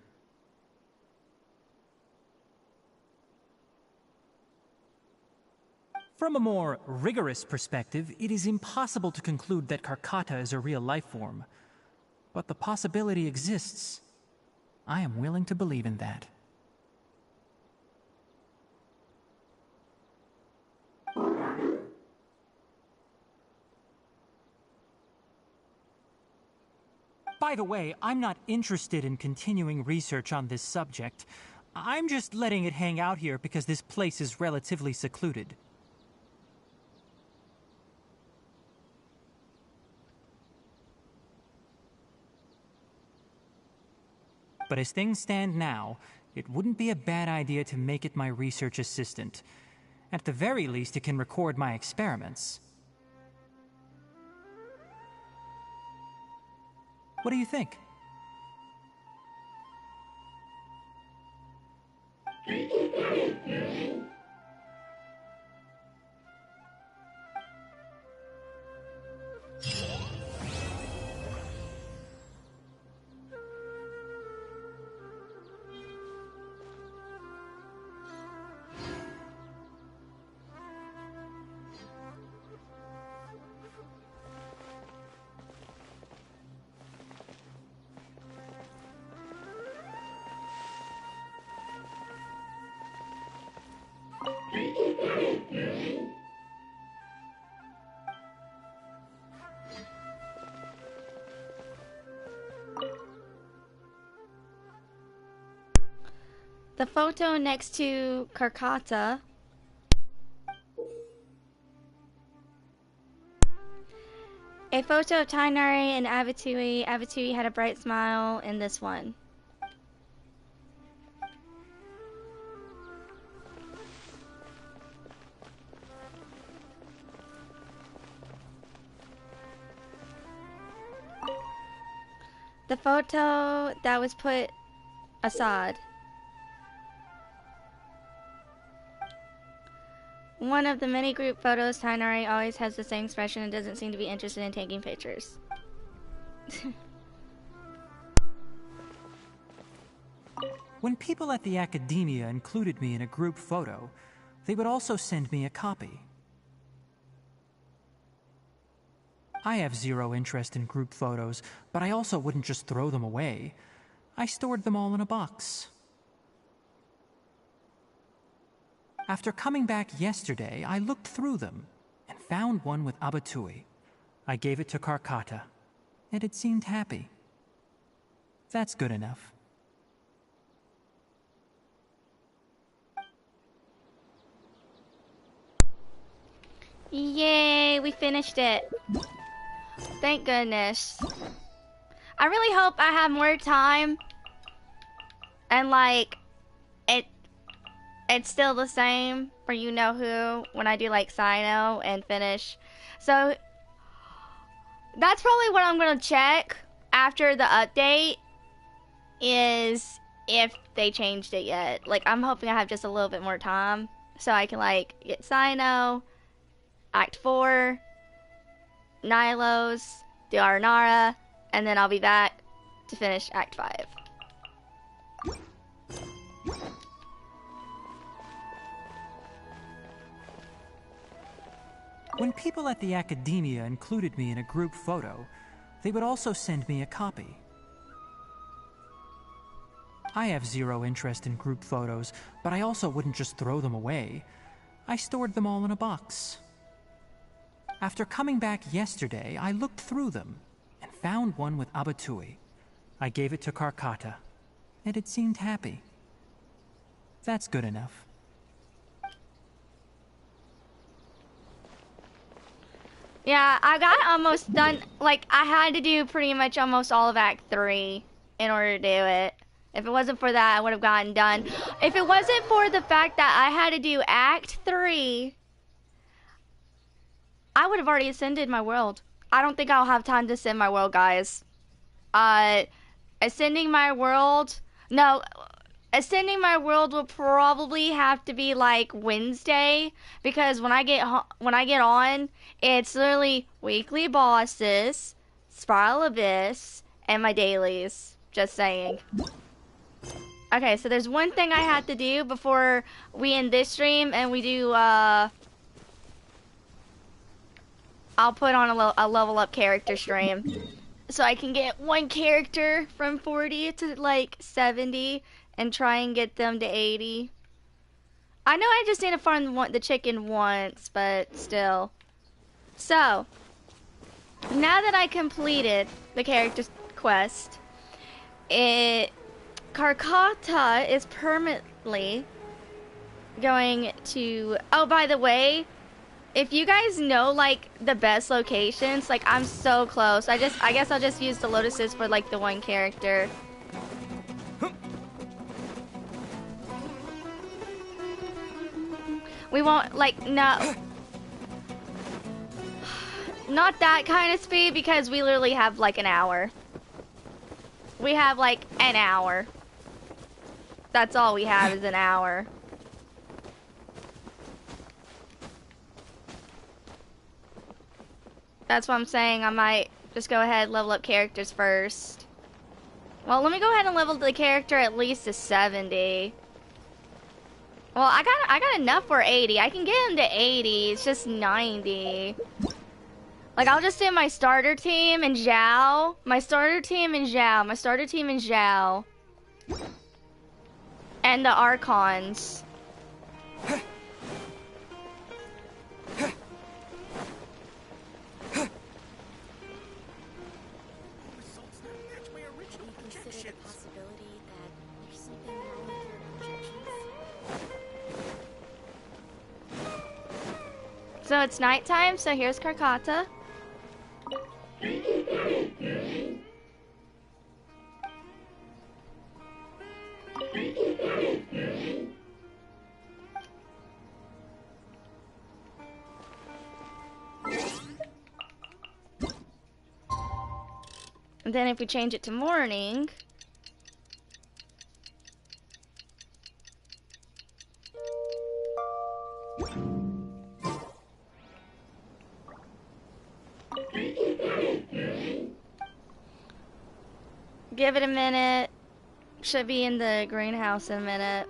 Speaker 5: From a more rigorous perspective, it is impossible to conclude that Karkata is a real life form. But the possibility exists. I am willing to believe in that. By the way, I'm not interested in continuing research on this subject. I'm just letting it hang out here because this place is relatively secluded. But as things stand now, it wouldn't be a bad idea to make it my research assistant. At the very least, it can record my experiments. What do you think?
Speaker 1: The photo next to Karkata. A photo of Tighnari and Avatui. Avatui had a bright smile in this one. The photo that was put aside. One of the many group photos, Tighnari always has the same expression and doesn't seem to be interested in taking pictures.
Speaker 5: When people at the academia included me in a group photo, they would also send me a copy. I have zero interest in group photos, but I also wouldn't just throw them away. I stored them all in a box. After coming back yesterday, I looked through them and found one with Abatui. I gave it to Karkata, and it seemed happy. That's good enough.
Speaker 1: Yay, we finished it. Thank goodness. I really hope I have more time and like it's still the same for you know who when I do like Sino and finish. So that's probably what I'm gonna check after the update is if they changed it yet. Like I'm hoping I have just a little bit more time so I can like get Sino, Act 4, Nilos, do Aranara, and then I'll be back to finish Act 5.
Speaker 5: When people at the academia included me in a group photo, they would also send me a copy. I have zero interest in group photos, but I also wouldn't just throw them away. I stored them all in a box. After coming back yesterday, I looked through them and found one with Abatui. I gave it to Karkata, and it seemed happy. That's good enough.
Speaker 1: Yeah, I got almost done. Like, I had to do pretty much almost all of Act 3 in order to do it. If it wasn't for that, I would have gotten done. If it wasn't for the fact that I had to do Act 3, I would have already ascended my world. I don't think I'll have time to ascend my world, guys. Ascending my world... No, ascending my world will probably have to be like Wednesday, because when I get on, it's literally weekly bosses, Spiral Abyss, and my dailies. Just saying. Okay, so there's one thing I have to do before we end this stream, and we do I'll put on a level up character stream, so I can get one character from 40 to like 70. And try and get them to 80. I know I just need to farm the chicken once, but still. So, now that I completed the character quest. Karkata is permanently going to... Oh, by the way, if you guys know, like, the best locations, like, I'm so close. I guess I'll just use the lotuses for, like, the one character. We won't, like, no. Not that kind of speed, because we literally have, like, an hour. We have, like, an hour. That's all we have is an hour. That's what I'm saying. I might just go ahead and level up characters first. Well, let me go ahead and level the character at least to 70. Well, I got enough for 80. I can get him to 80. It's just 90. Like, I'll just do my starter team and Zhao. My starter team and Zhao. My starter team and Zhao. And the Archons. So it's nighttime, so here's Karkata. And then if we change it to morning, give it a minute. Should be in the greenhouse in a minute.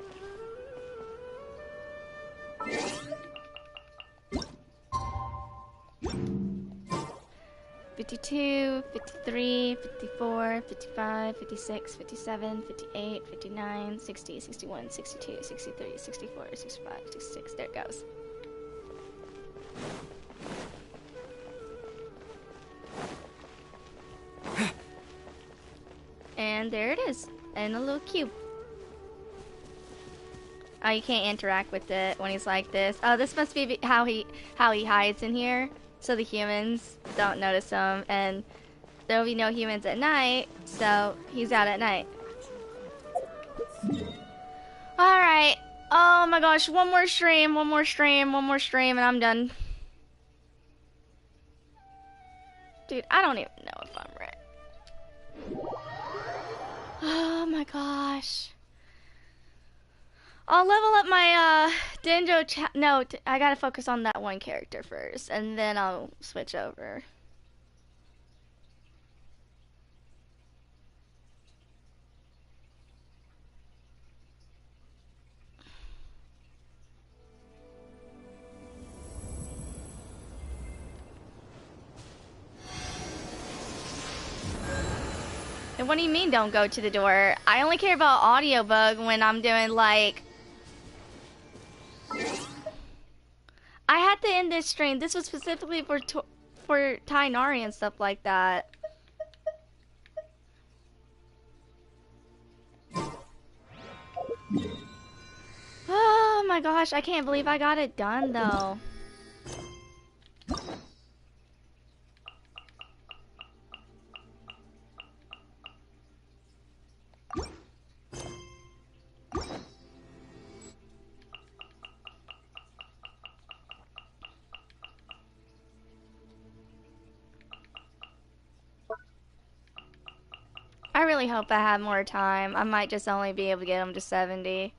Speaker 1: $52, $53, $54, $55, $56, $57, $58, $59, $60, $61, $62, $63, $64, $65, $66. There it goes. And there it is, in a little cube. Oh, you can't interact with it when he's like this. Oh, this must be how he hides in here, so the humans don't notice him, and there'll be no humans at night, so he's out at night. All right. Oh my gosh, one more stream, and I'm done. Dude, I don't even know if I'm ready. Oh my gosh. I'll level up my Denjo no, I gotta focus on that one character first, and then I'll switch over. And what do you mean don't go to the door? I only care about audiobook when I'm doing like... I had to end this stream. This was specifically for Tighnari and stuff like that. Oh my gosh, I can't believe I got it done though. I really hope I had more time. I might just only be able to get them to 70.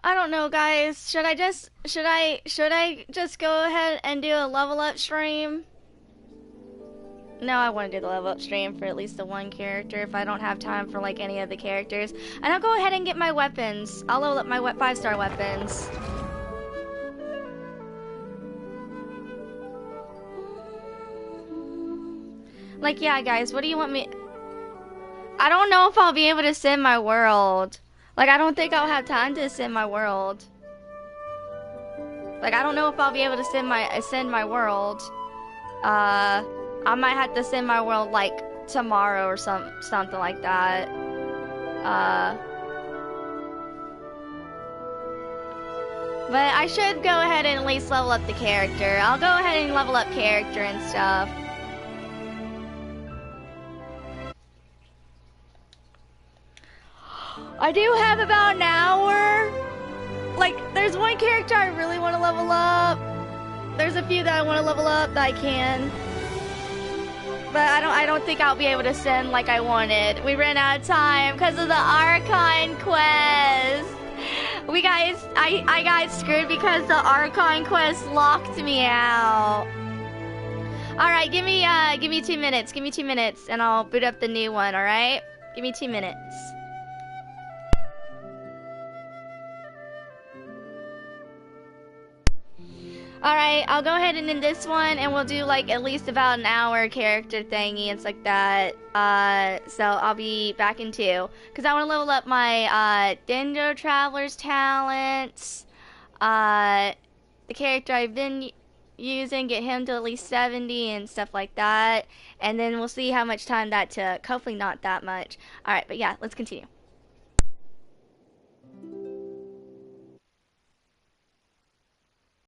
Speaker 1: I don't know, guys. Should I just go ahead and do a level up stream? No, I want to do the level up stream for at least the one character if I don't have time for like any of the characters. And I'll go ahead and get my weapons. I'll level up my 5-star weapons. Like, yeah, guys, what do you want me... I don't know if I'll be able to ascend my world. Like, I don't think I'll have time to ascend my world. Like, I don't know if I'll be able to ascend my world. I might have to ascend my world, like, tomorrow or something like that. But I should go ahead and at least level up the character. I'll go ahead and level up character and stuff. I do have about an hour. Like, there's one character I really want to level up. There's a few that I want to level up that I can. But I don't think I'll be able to send like I wanted. We ran out of time because of the Archon quest. I got screwed because the Archon quest locked me out. All right, give me 2 minutes. Give me 2 minutes, and I'll boot up the new one. All right, give me 2 minutes. Alright, I'll go ahead and end this one, and we'll do like at least about an hour character thingy and stuff like that. So I'll be back in 2. Because I want to level up my Dendro Traveler's talents. The character I've been using, get him to at least 70 and stuff like that. And then we'll see how much time that took. Hopefully not that much. Alright, but yeah, let's continue.